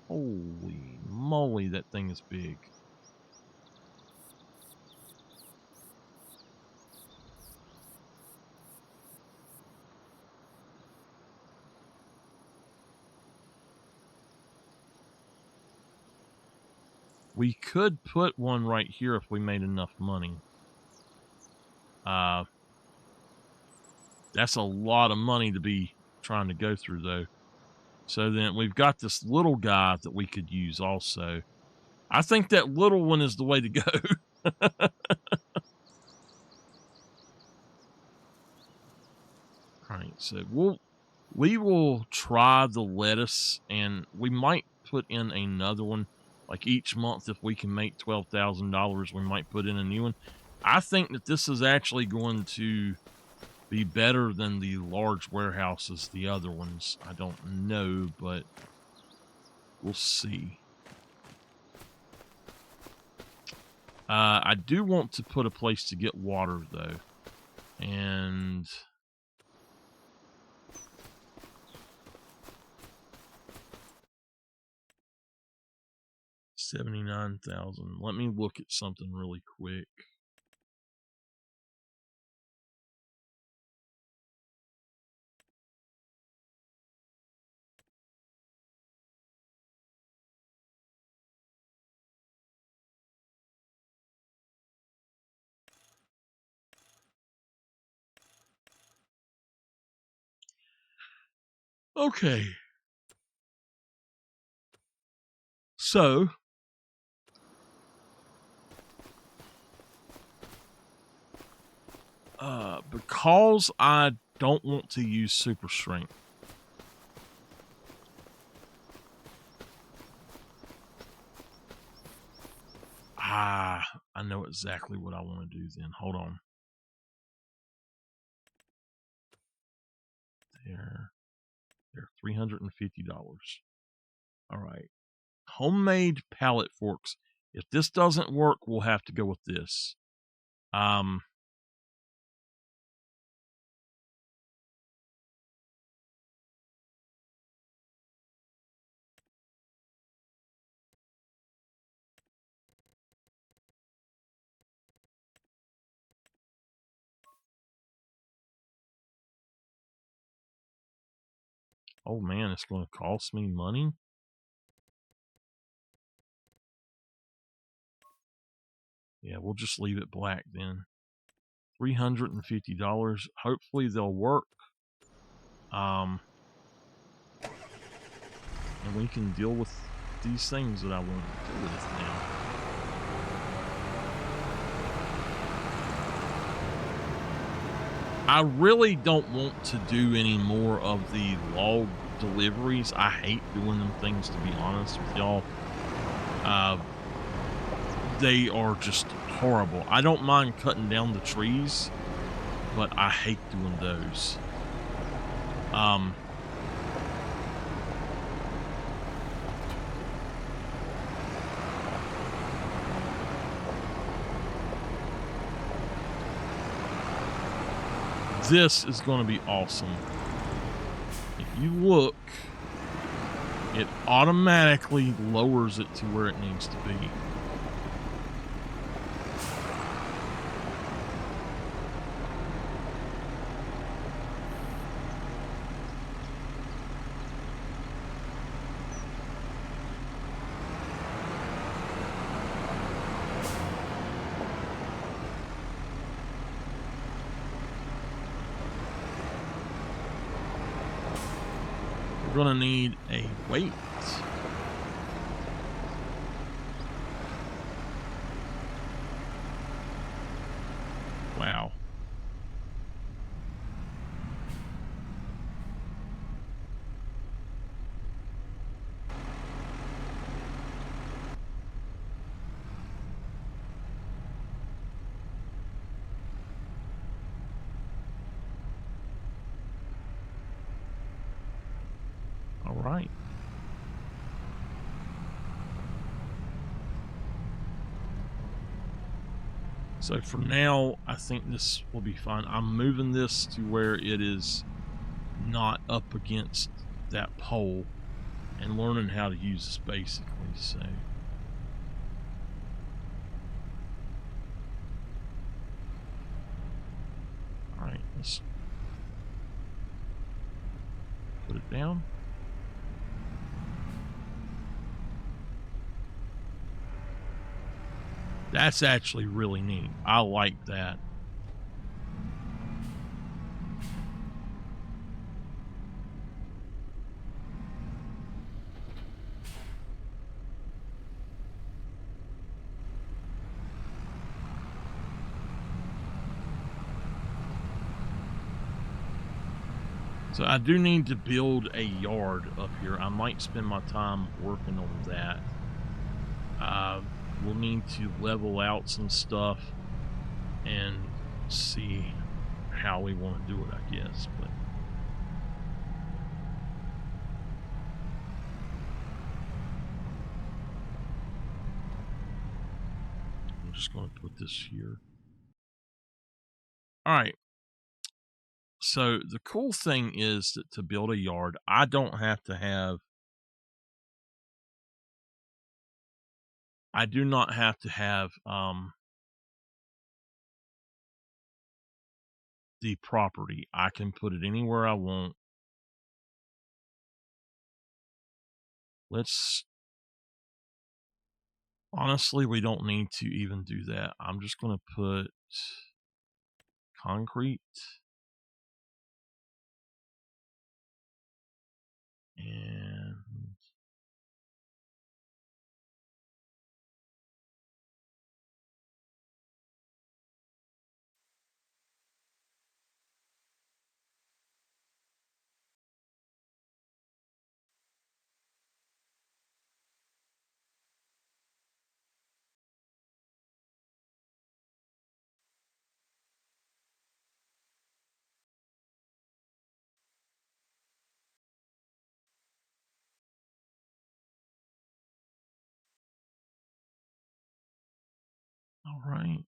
Holy moly, that thing is big. We could put one right here if we made enough money. That's a lot of money to be trying to go through, though. So then we've got this little guy that we could use also. I think that little one is the way to go. All right, so we will try the lettuce, and we might put in another one. Like each month, if we can make $12,000, we might put in a new one. I think that this is actually going to be better than the large warehouses, the other ones. I don't know, but we'll see. I do want to put a place to get water, though. And... 79,000. Let me look at something really quick. Okay. So, because I don't want to use super strength, I know exactly what I want to do then. Hold on. There, $350. All right. Homemade pallet forks. If this doesn't work, we'll have to go with this. Oh man, it's going to cost me money. Yeah, we'll just leave it black then. $350. Hopefully they'll work. And we can deal with these things that I want to deal with now. I really don't want to do any more of the log deliveries. I hate doing them things, to be honest with y'all. They are just horrible. I don't mind cutting down the trees, but I hate doing those. This is going to be awesome. If you look, it automatically lowers it to where it needs to be. We're going to need a weight. Wow. All right. So for now, I think this will be fine. I'm moving this to where it is not up against that pole and learning how to use this basically. So all right, let's put it down. That's actually really neat. I like that. So I do need to build a yard up here. I might spend my time working on that. We'll need to level out some stuff and see how we want to do it, I guess. But I'm just going to put this here. All right. So the cool thing is that to build a yard, I don't have to have, I do not have to have the property. I can put it anywhere I want. Honestly, we don't need to even do that. I'm just going to put concrete and all right.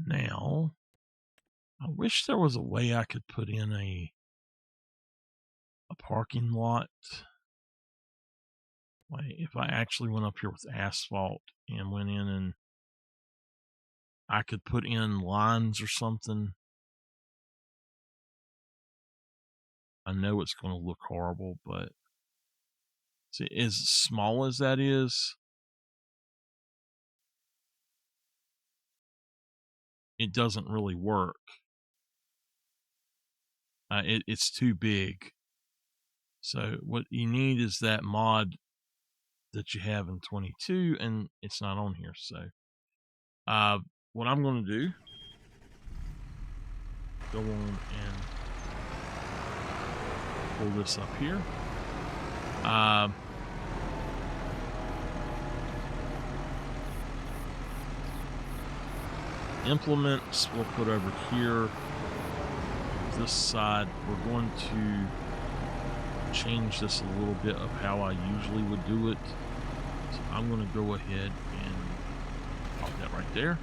Now, I wish there was a way I could put in a parking lot. Like if I actually went up here with asphalt and went in and I could put in lines or something. I know it's going to look horrible, but see, as small as that is, it doesn't really work. It's too big. So what you need is that mod that you have in 22, and it's not on here. So what I'm going to do, go on and pull this up here. Implements we'll put over here. This side, we're going to change this a little bit of how I usually would do it. So I'm going to go ahead and pop that right there.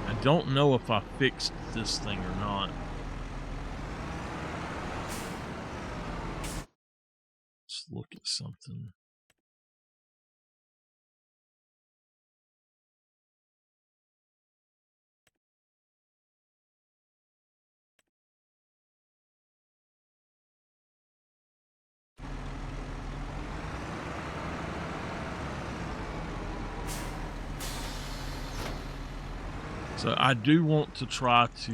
I don't know if I fixed this thing or not. Let's look at something. So I do want to try to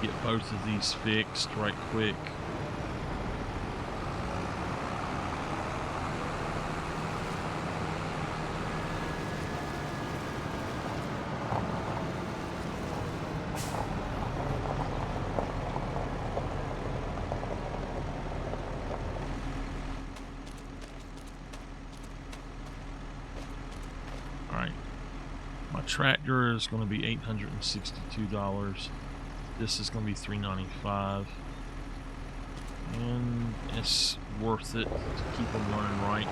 get both of these fixed right quick. Tractor is going to be $862. This is going to be $395, and it's worth it to keep them running right.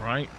Right.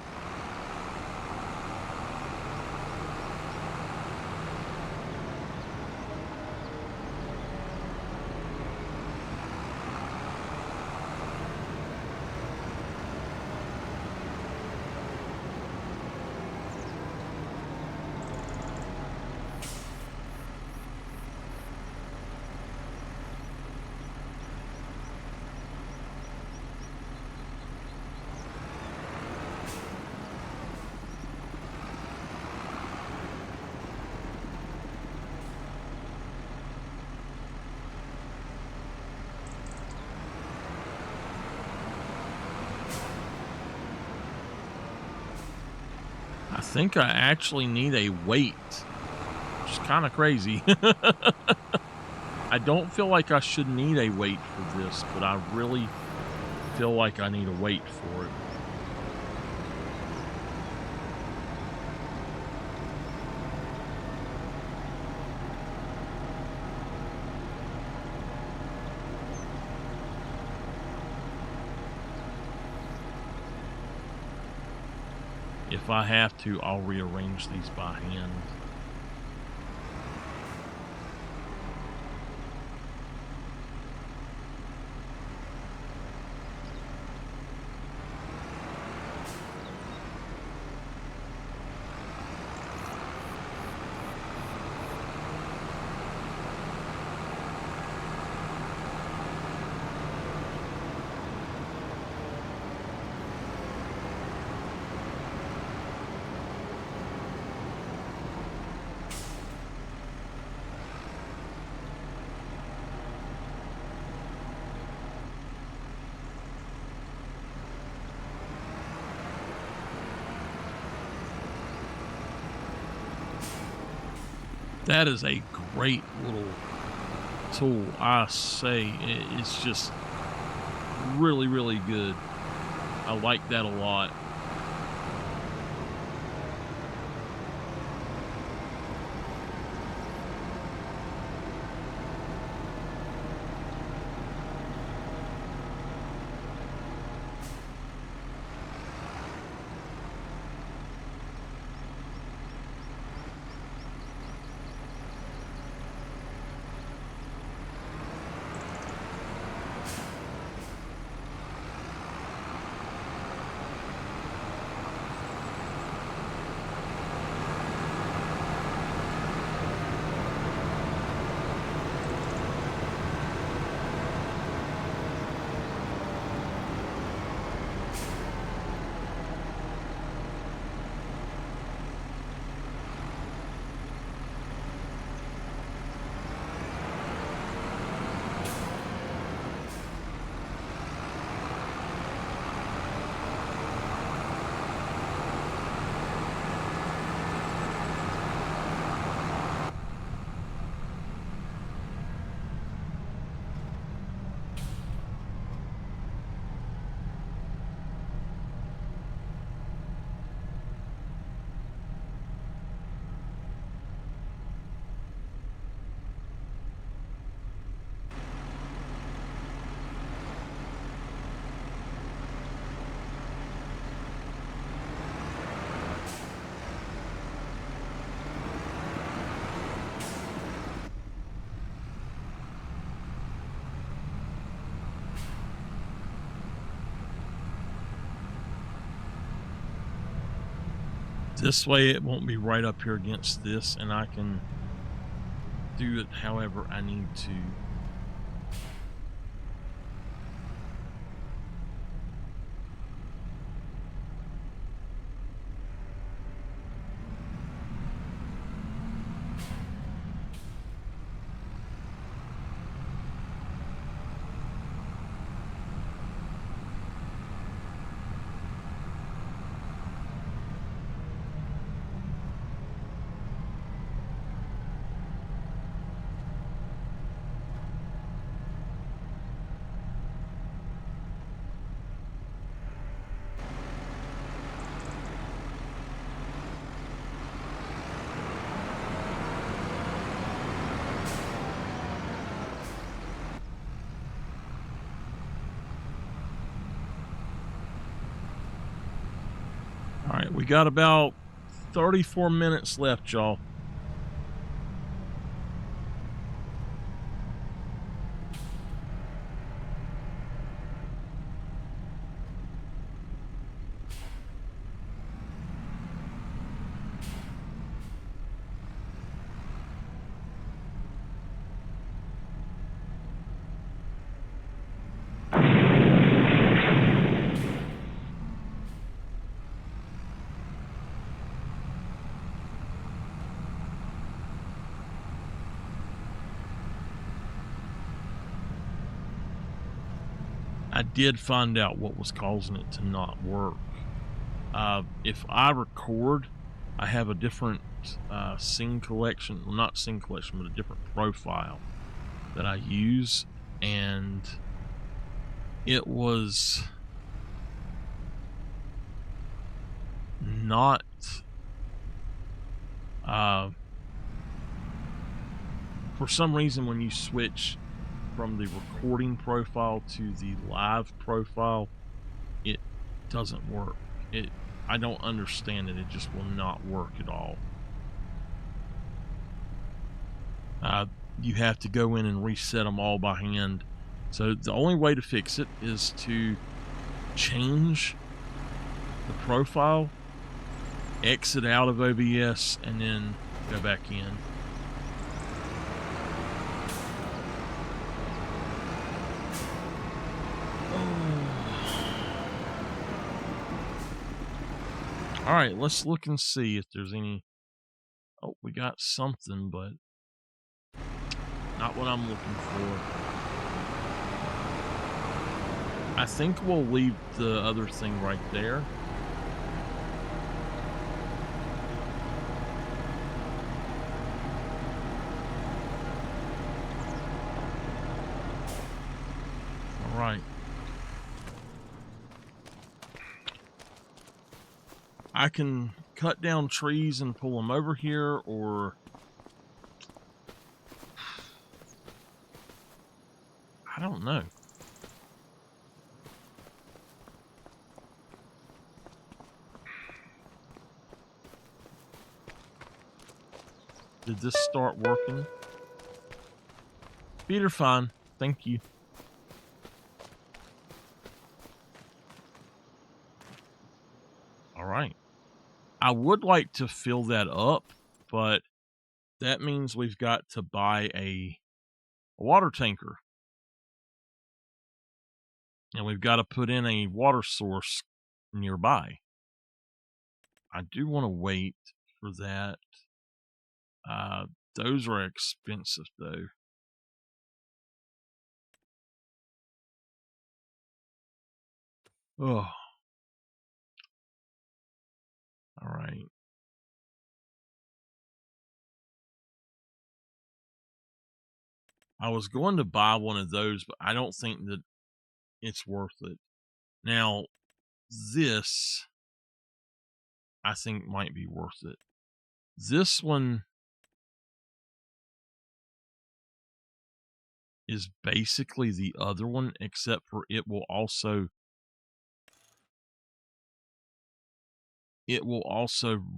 I think I actually need a weight, which is kind of crazy. I don't feel like I should need a weight for this, but I really feel like I need a weight for it. If I have to, I'll rearrange these by hand. That is a great little tool. I say it's just really, really good. I like that a lot. This way it won't be right up here against this, and I can do it however I need to. All right, we got about 34 minutes left, y'all. I did find out what was causing it to not work. If I record, I have a different scene collection, well, not scene collection, but a different profile that I use, and it was not for some reason when you switch from the recording profile to the live profile, it doesn't work. I don't understand it. It just will not work at all. You have to go in and reset them all by hand. So the only way to fix it is to change the profile, exit out of OBS, and then go back in. All right, let's look and see if there's any. Oh, we got something, but not what I'm looking for. I think we'll leave the other thing right there. All right. I can cut down trees and pull them over here, or I don't know. Did this start working? Feet are fine. Thank you. All right. I would like to fill that up, but that means we've got to buy a water tanker. And we've got to put in a water source nearby. I do want to wait for that. Those are expensive, though. Oh. All right. I was going to buy one of those, but I don't think that it's worth it. Now, this, I think, might be worth it. This one is basically the other one, except for it will also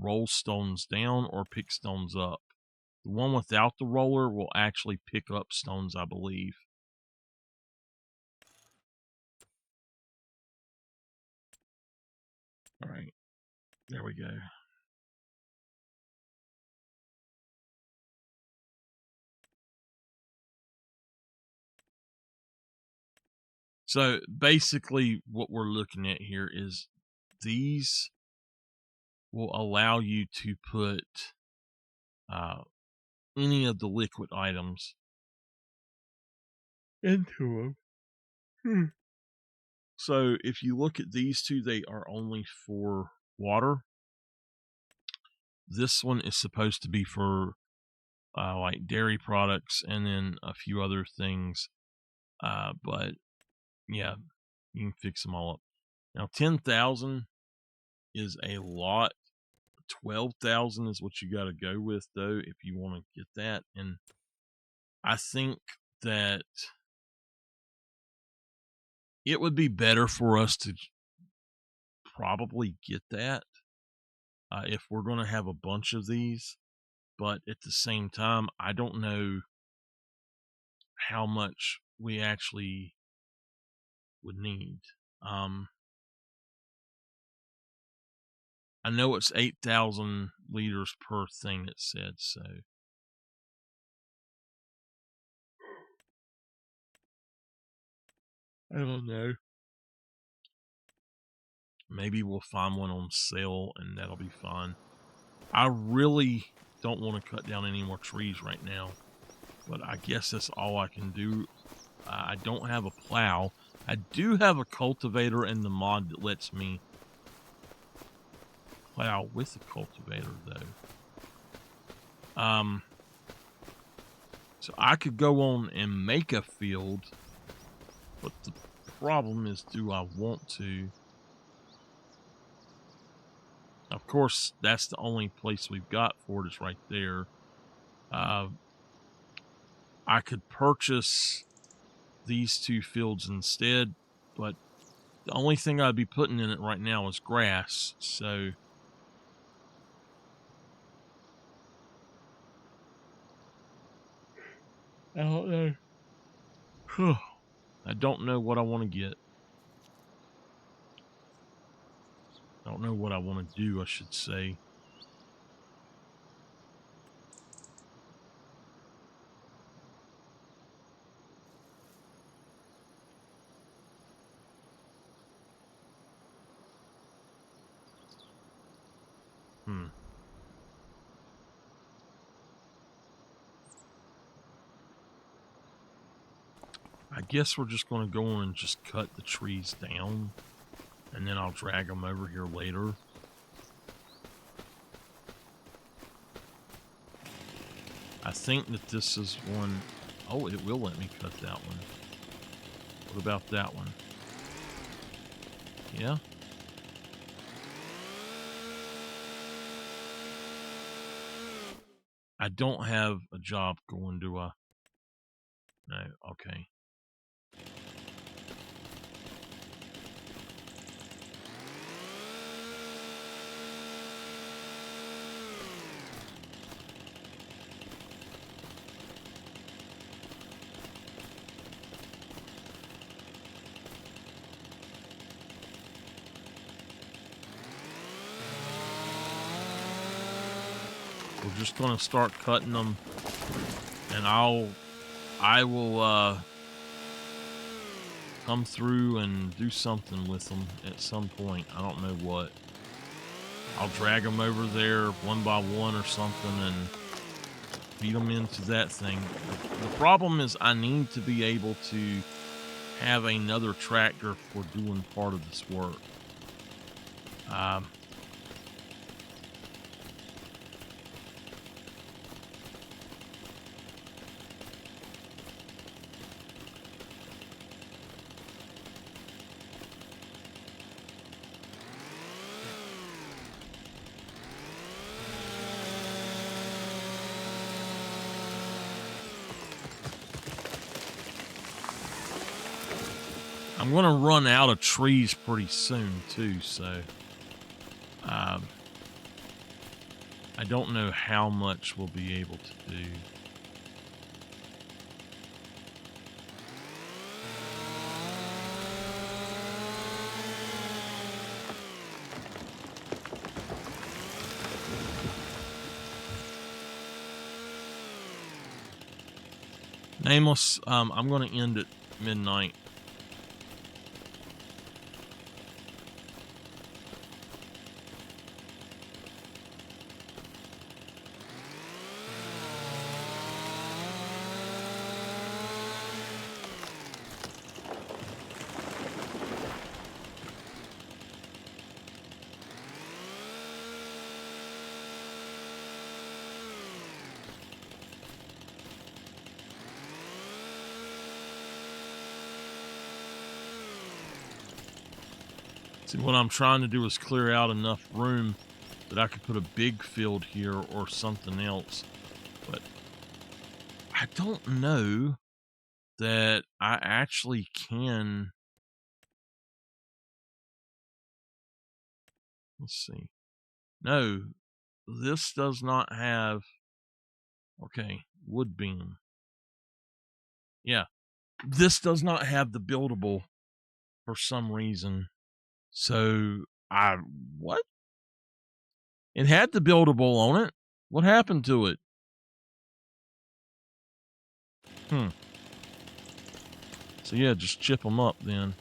roll stones down or pick stones up. The one without the roller will actually pick up stones, I believe. All right, there we go. So basically what we're looking at here is these will allow you to put any of the liquid items into them. So if you look at these two, they are only for water. This one is supposed to be for like dairy products and then a few other things. But yeah, you can fix them all up. Now 10,000 is a lot. 12,000 is what you got to go with, though, if you want to get that. And I think that it would be better for us to probably get that if we're going to have a bunch of these. But at the same time, I don't know how much we actually would need. I know it's 8,000 liters per thing, it said, so. I don't know. Maybe we'll find one on sale and that'll be fun. I really don't want to cut down any more trees right now, but I guess that's all I can do. I don't have a plow. I do have a cultivator in the mod that lets me plow with a cultivator, though. So I could go on and make a field, but the problem is, do I want to? Of course, that's the only place we've got for it is right there. I could purchase these two fields instead, but The only thing I'd be putting in it right now is grass, so I don't know. I don't know what I want to get. I don't know what I want to do, I should say. I guess we're just going to go on and just cut the trees down, and then I'll drag them over here later. I think that this is one. Oh, it will let me cut that one. What about that one? Yeah. I don't have a job going, do I? No, okay. We're just going to start cutting them, and I will come through and do something with them at some point. I don't know what. I'll drag them over there one by one or something and feed them into that thing. The problem is I need to be able to have another tractor for doing part of this work. I'm going to run out of trees pretty soon, too, so I don't know how much we'll be able to do. Nameless, I'm going to end at midnight. See, what I'm trying to do is clear out enough room that I could put a big field here or something else. But I don't know that I actually can. Let's see. No, this does not have. Okay, wood beam. Yeah, this does not have the buildable for some reason. So what? It had the buildable on it. What happened to it? So yeah, just chip them up then.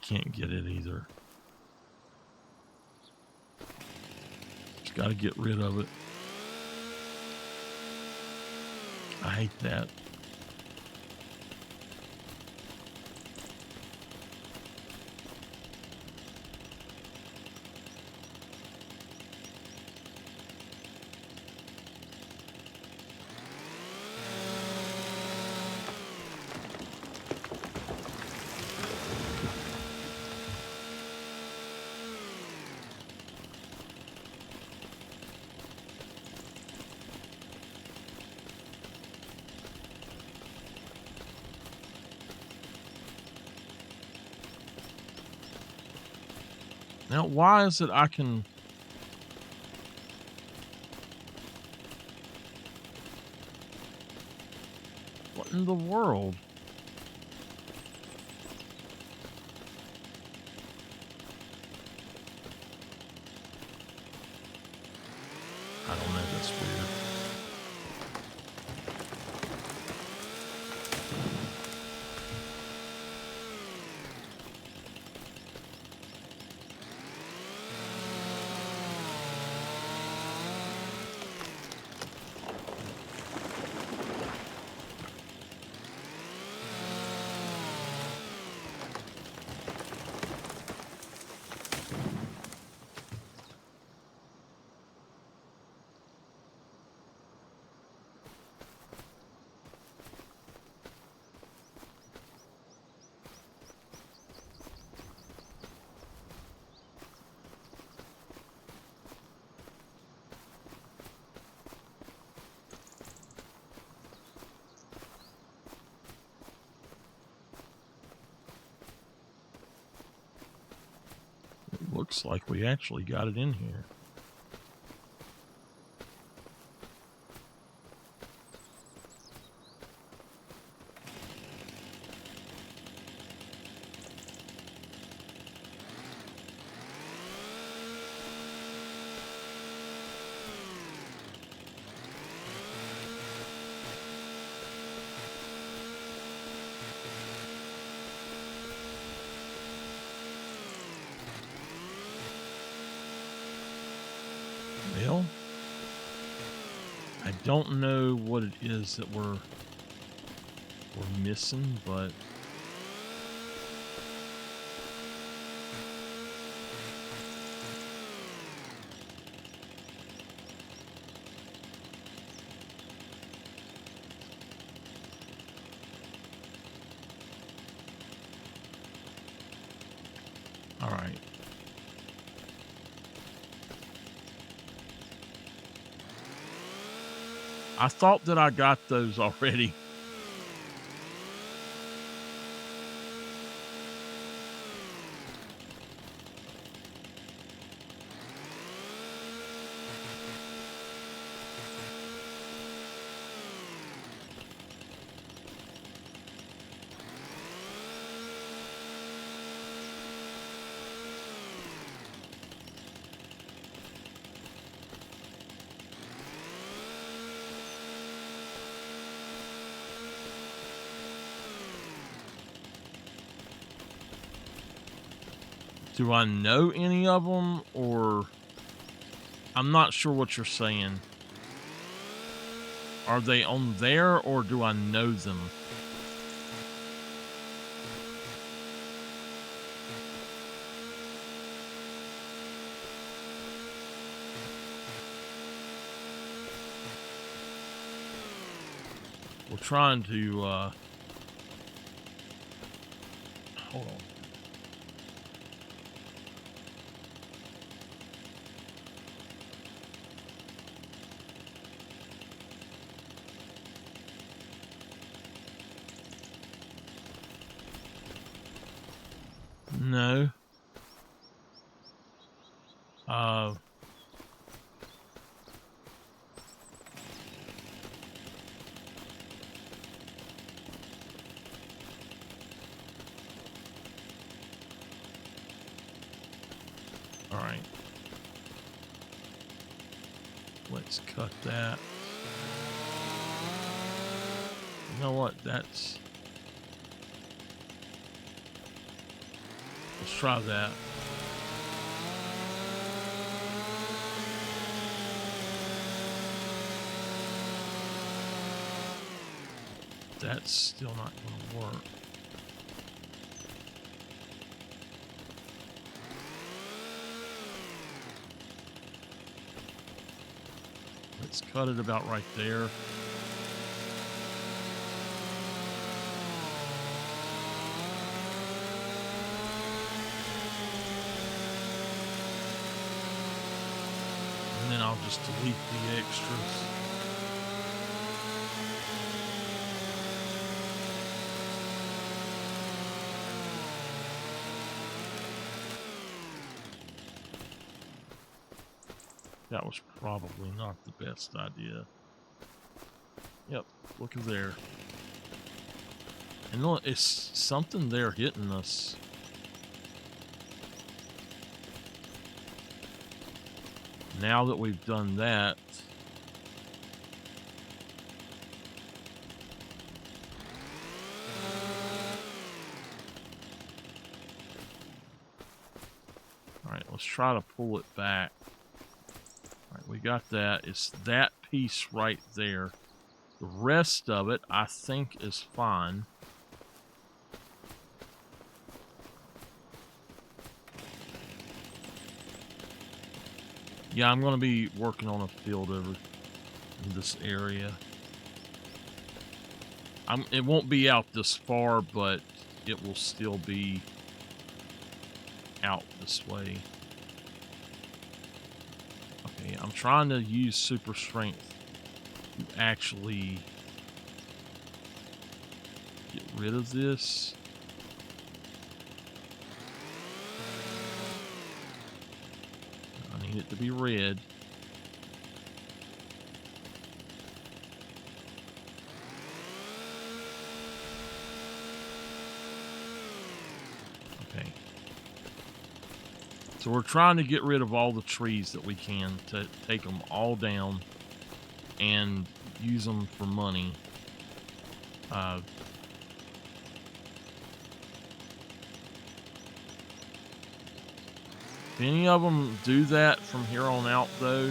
can't get it either. Just got to get rid of it. I hate that. Now, why is it I can... What in the world? I don't know, that's weird. Looks like we actually got it in here. Well, I don't know what it is that we're missing, but all right. I thought that I got those already. Do I know any of them, or I'm not sure what you're saying. Are they on there, or do I know them? We're trying to, hold on. No. All right. Let's cut that. You know what? That's Let's try that. That's still not going to work. Let's cut it about right there. And then I'll just delete the extras. That was probably not the best idea. Yep, look at there. And look, it's something there hitting us. Now that we've done that, all right, let's try to pull it back. All right, we got that. It's that piece right there. The rest of it, I think, is fine. Yeah, I'm going to be working on a field over in this area. It won't be out this far, but it will still be out this way. Okay, I'm trying to use super strength to actually get rid of this. I need it to be red. Okay. So we're trying to get rid of all the trees that we can to take them all down and use them for money. If any of them do that from here on out, though,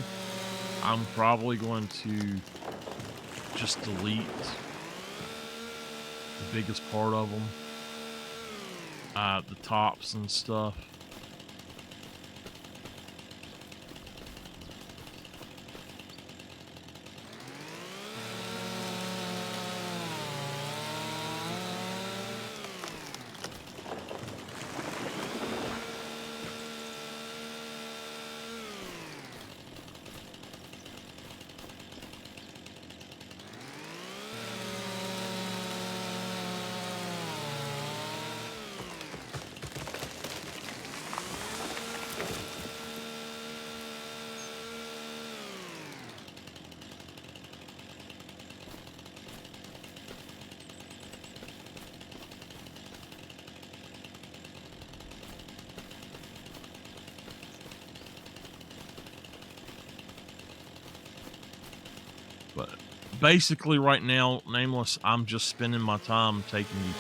I'm probably going to just delete the biggest part of them, the tops and stuff. But basically right now, Nameless, I'm just spending my time taking the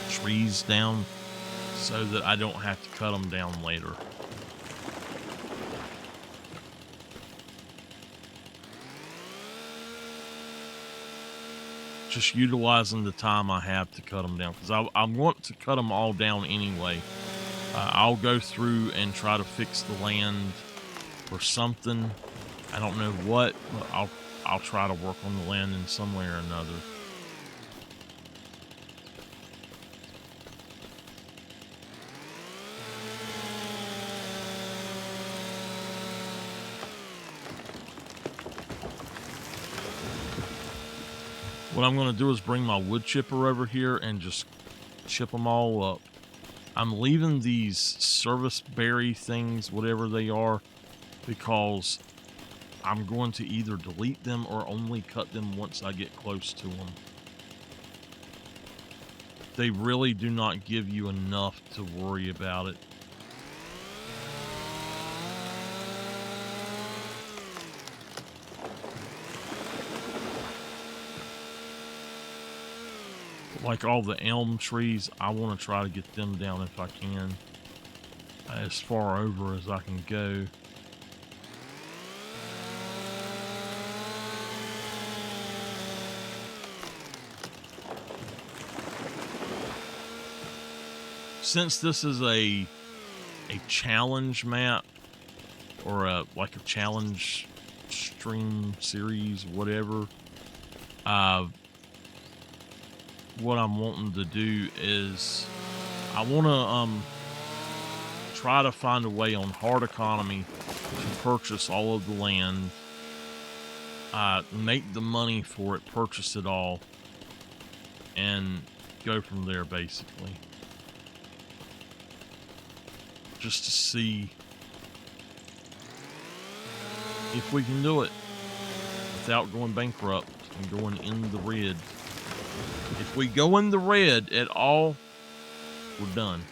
trees down, so that I don't have to cut them down later. Just utilizing the time I have to cut them down, because I want to cut them all down anyway. I'll go through and try to fix the land or something. I don't know what, but I'll try to work on the land in some way or another. What I'm going to do is bring my wood chipper over here and just chip them all up. I'm leaving these service berry things, whatever they are, because I'm going to either delete them or only cut them once I get close to them. They really do not give you enough to worry about it. Like all the elm trees, I want to try to get them down if I can. as far over as I can go. Since this is a challenge map, or like a challenge stream series, whatever, what I'm wanting to do is I want to try to find a way on hard economy to purchase all of the land, make the money for it, purchase it all, and go from there, basically. Just to see if we can do it without going bankrupt and going in the red. If we go in the red at all, we're done.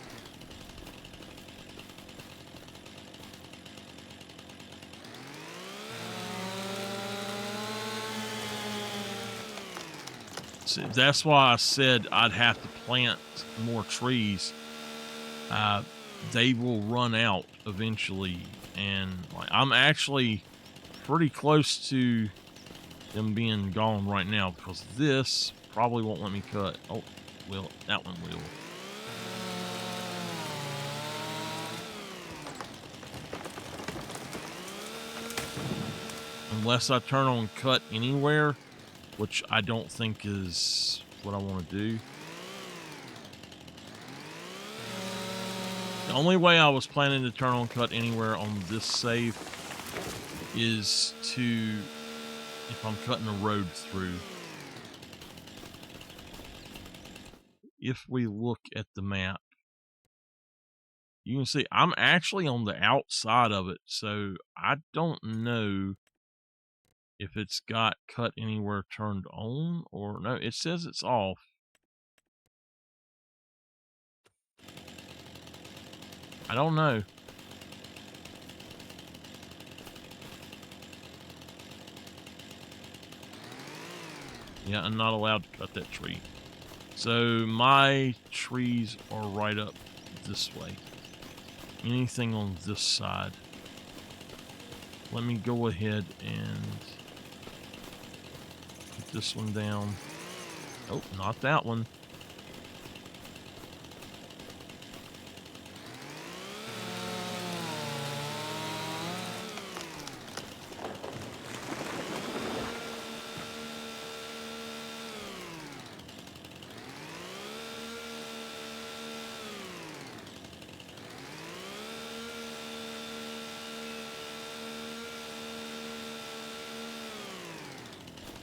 See, that's why I said I'd have to plant more trees. They will run out eventually, and like, I'm actually pretty close to them being gone right now, because this probably won't let me cut. Oh, well, that one will. Unless I turn on cut anywhere, which I don't think is what I want to do. The only way I was planning to turn on cut anywhere on this save is to, if I'm cutting a road through. If we look at the map, you can see I'm actually on the outside of it, so I don't know if it's got cut anywhere turned on or no. It says it's off. I don't know. Yeah, I'm not allowed to cut that tree. So my trees are right up this way. Anything on this side. Let me go ahead and put this one down. Oh, not that one.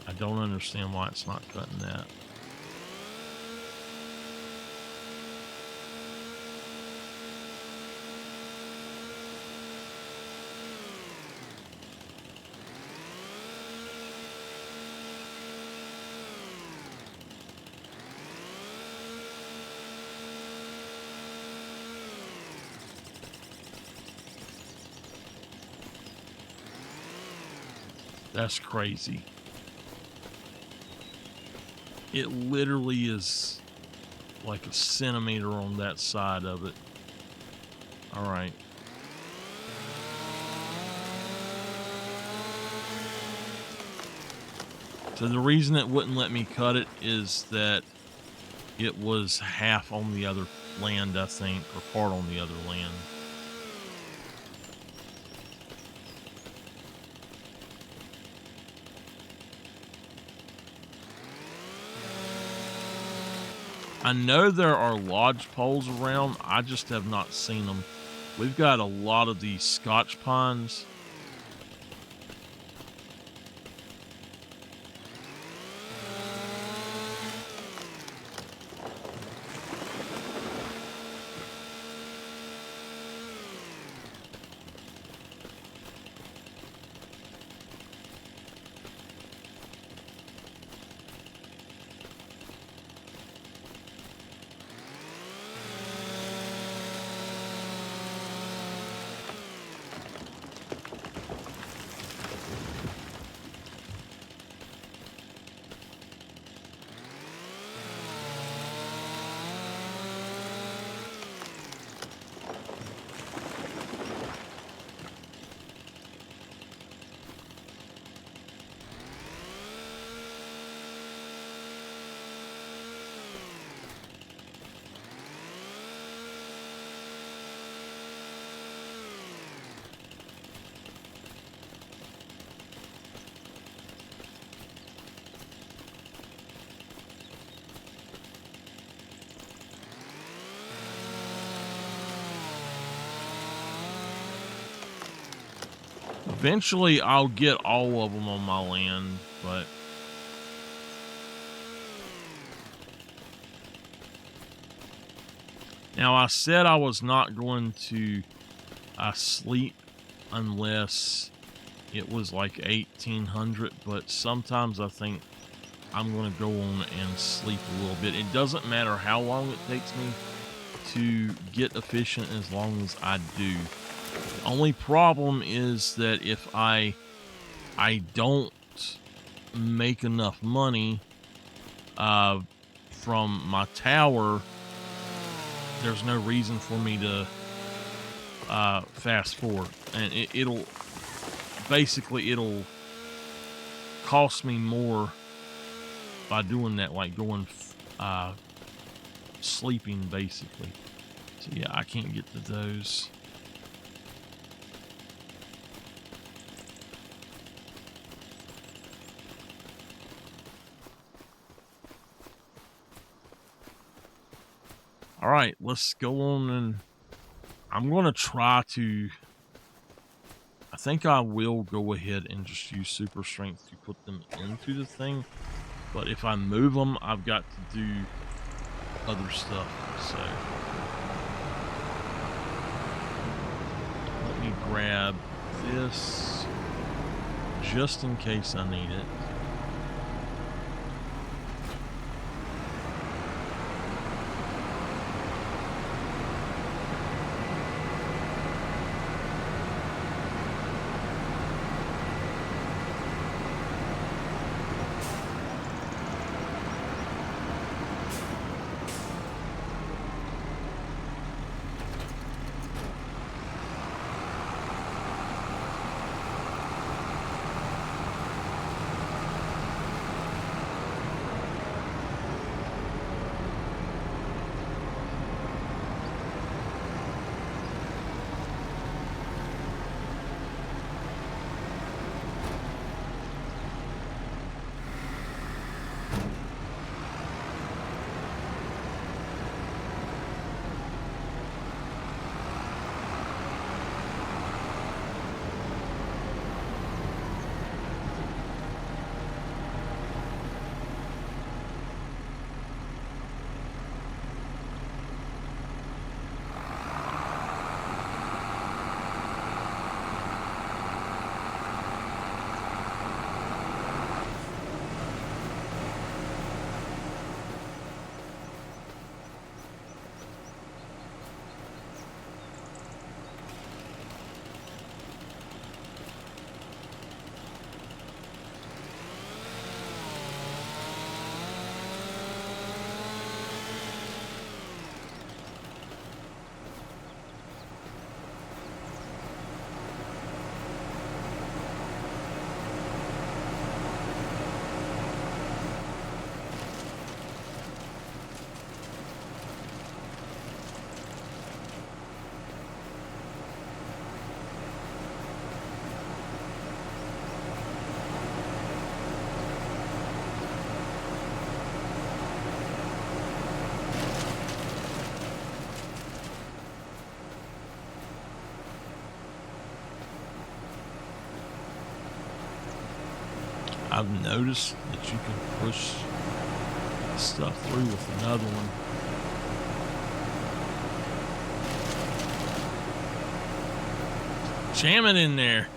I don't understand why it's not cutting that. That's crazy. It literally is like a centimeter on that side of it. All right. So the reason it wouldn't let me cut it is that it was half on the other land, I think, or part on the other land. I know there are lodge poles around. I just have not seen them. We've got a lot of these Scotch pines. Eventually, I'll get all of them on my land, but now I said I was not going to sleep unless it was like 1800, but sometimes I think I'm going to go on and sleep a little bit. It doesn't matter how long it takes me to get efficient as long as I do. The only problem is that if I don't make enough money from my tower, there's no reason for me to fast forward, and it'll cost me more by doing that, like going sleeping basically. So yeah, I can't get to those. All right, let's go on, and I'm going to try to, I think I will go ahead and just use super strength to put them into the thing. But if I move them, I've got to do other stuff. So let me grab this just in case I need it. I've noticed that you can push stuff through with another one. Jam it in there.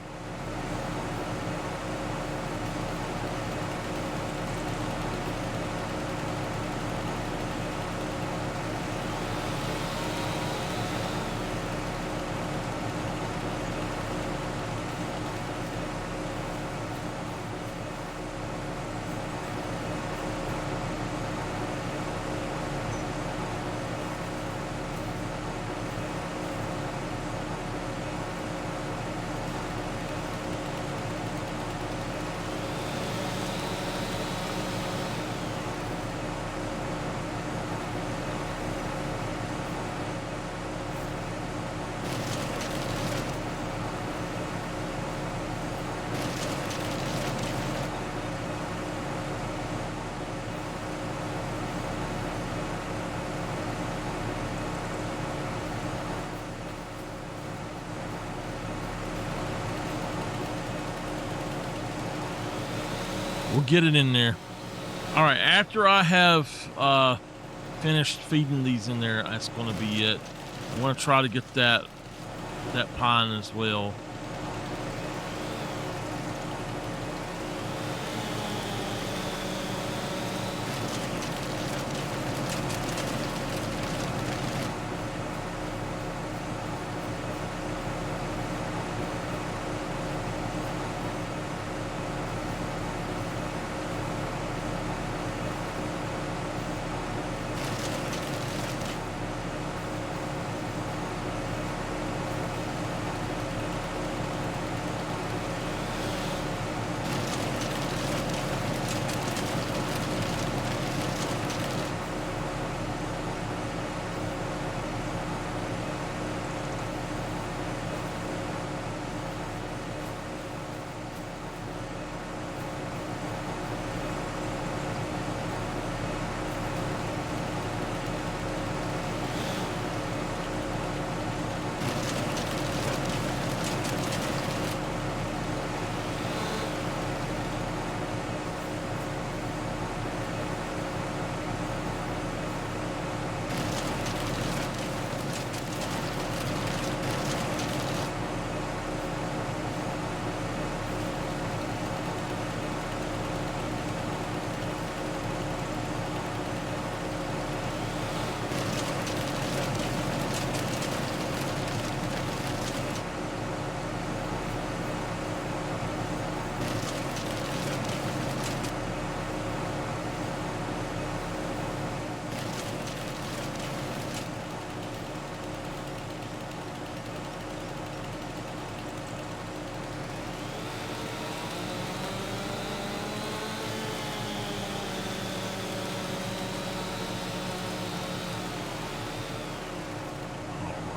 We'll get it in there. All right, after I have finished feeding these in there, that's going to be it. I want to try to get that pine as well.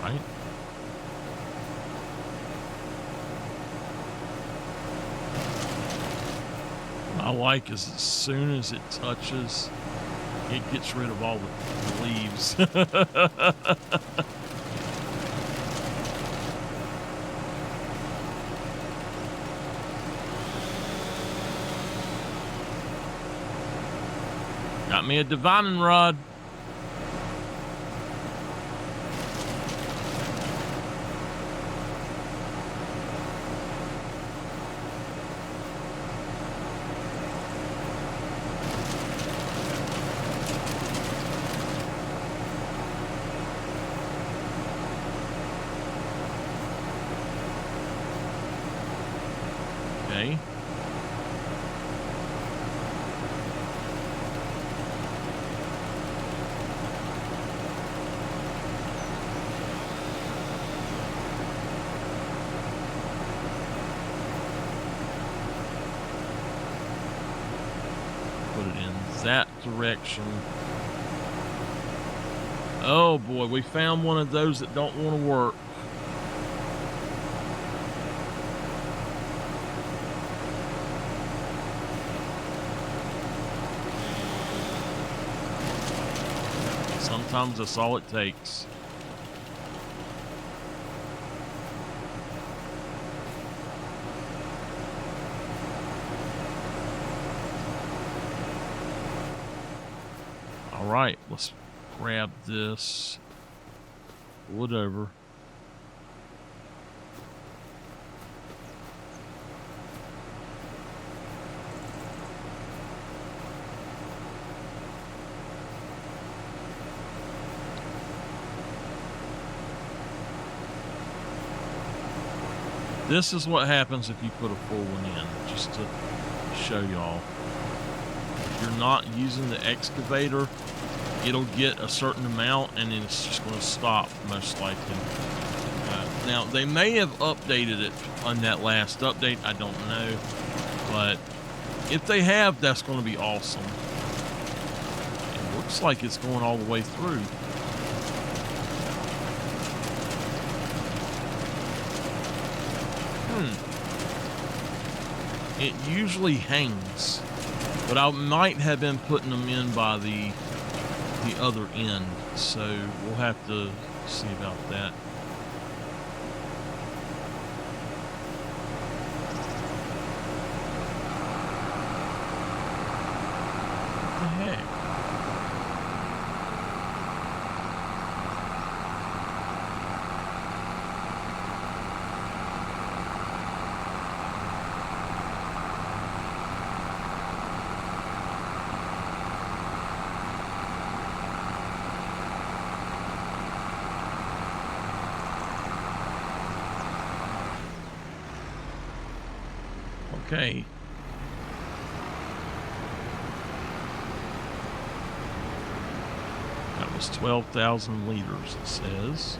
Right. What I like is as soon as it touches, it gets rid of all the leaves. Got me a divining rod. Okay. Put it in that direction. Oh boy, we found one of those that don't want to work. Sometimes that's all it takes. All right, let's grab this. Pull it over. This is what happens if you put a full one in, just to show y'all. If you're not using the excavator, it'll get a certain amount and then it's just going to stop, most likely. Now, they may have updated it on that last update, I don't know. But if they have, that's going to be awesome. It looks like it's going all the way through. It usually hangs, but I might have been putting them in by the other end, so we'll have to see about that. Okay. That was 12,000 liters, it says.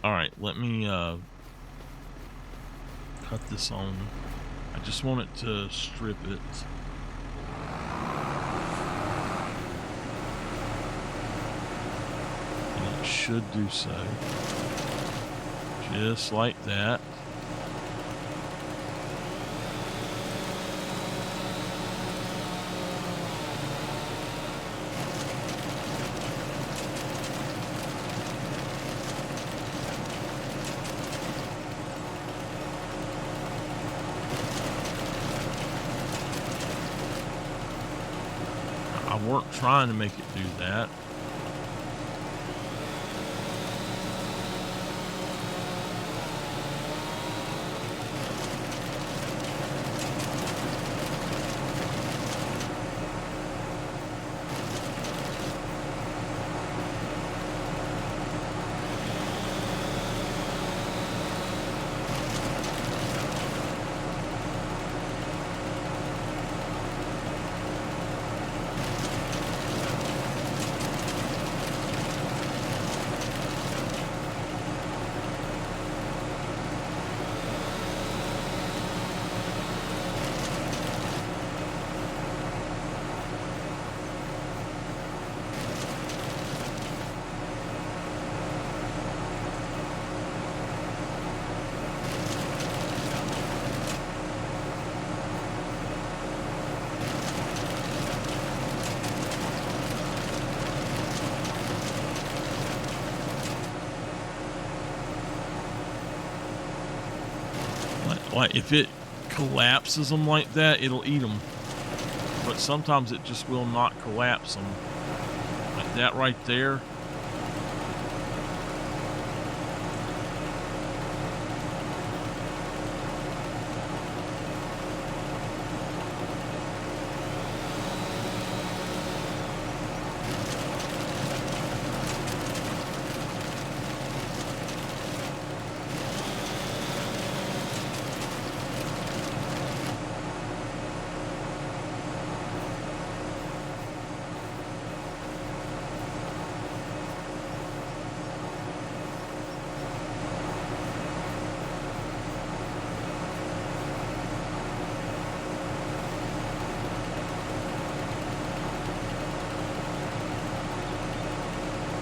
All right, let me cut this on. I just want it to strip it. And it should do so. Just like that. I weren't trying to make it do that. Like if it collapses them like that, it'll eat them. But sometimes it just will not collapse them. Like that right there.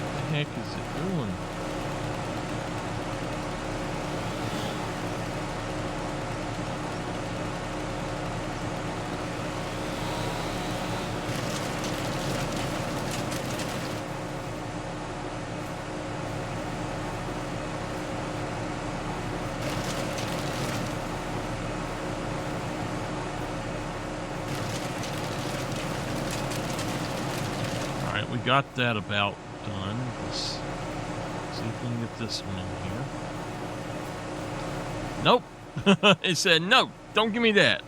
What the heck is it doing? All right, we got that about done. Let's see if we can get this one in here. Nope. It said, no, don't give me that.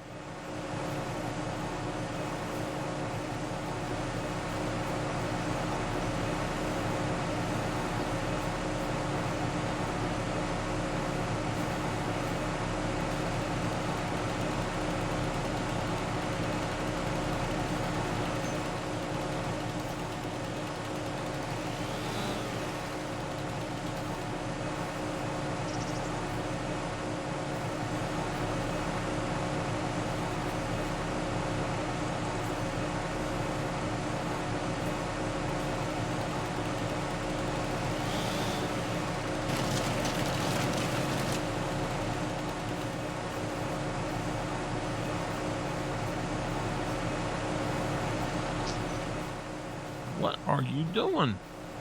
What are you doing?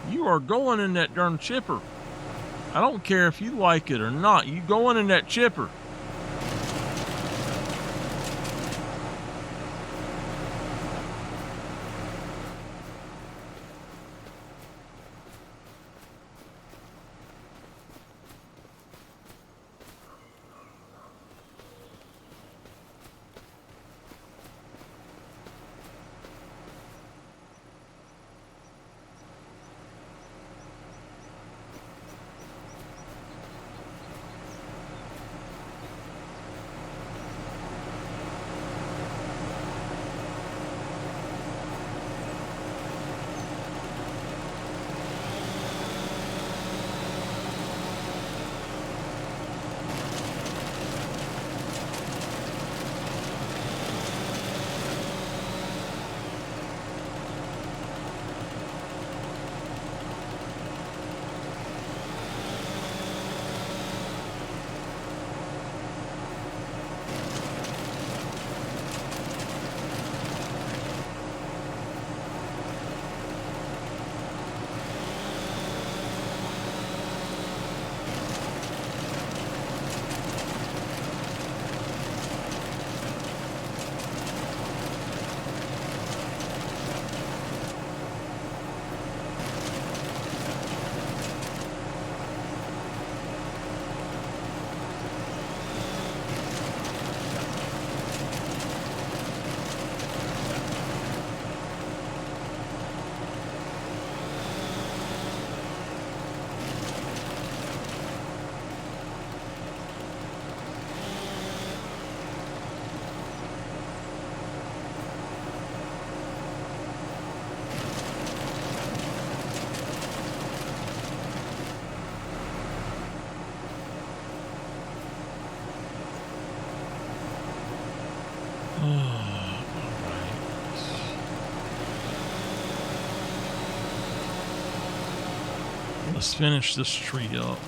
You are going in that darn chipper. I don't care if you like it or not. You going in that chipper. Let's finish this tree up.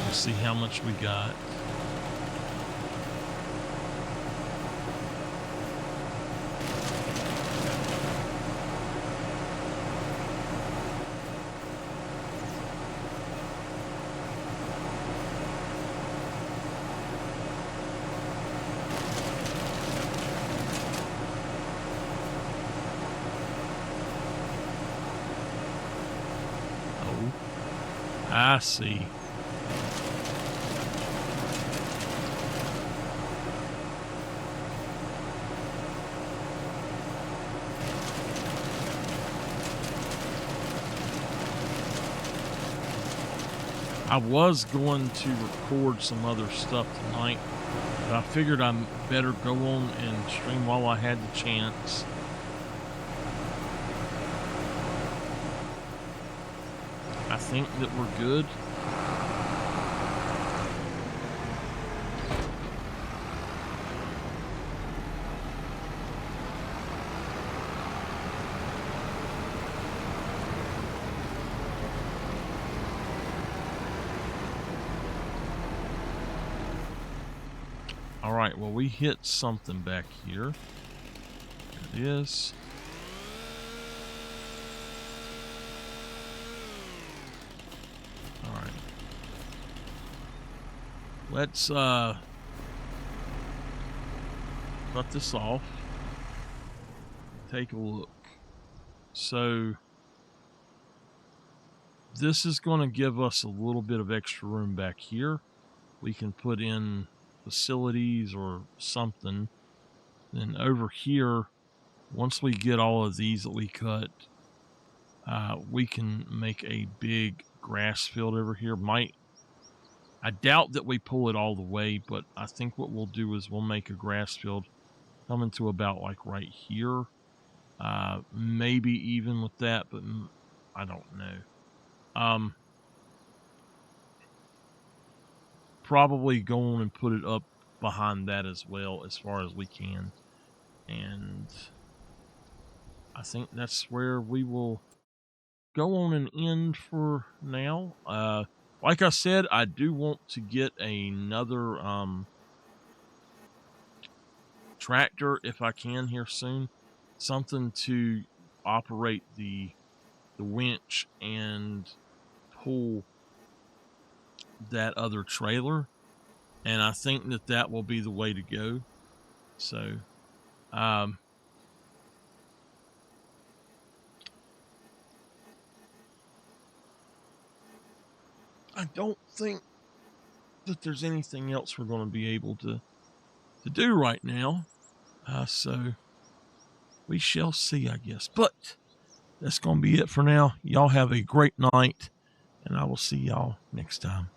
Let's see how much we got. I see. I was going to record some other stuff tonight, but I figured I better go on and stream while I had the chance. I think that we're good. All right, well, we hit something back here. There it is. All right. Let's cut this off. Take a look. So this is going to give us a little bit of extra room back here. We can put in facilities or something. Then over here, once we get all of these that we cut, we can make a big grass field over here. I doubt that we pull it all the way, but I think what we'll do is we'll make a grass field coming to about like right here. Maybe even with that, but I don't know. Probably go on and put it up behind that as well as far as we can. And I think that's where we will go on and end for now. Like I said, I do want to get another tractor if I can here soon. Something to operate the winch and pull that other trailer. And I think that will be the way to go. So, I don't think that there's anything else we're going to be able to do right now. So we shall see, I guess. But that's going to be it for now. Y'all have a great night, and I will see y'all next time.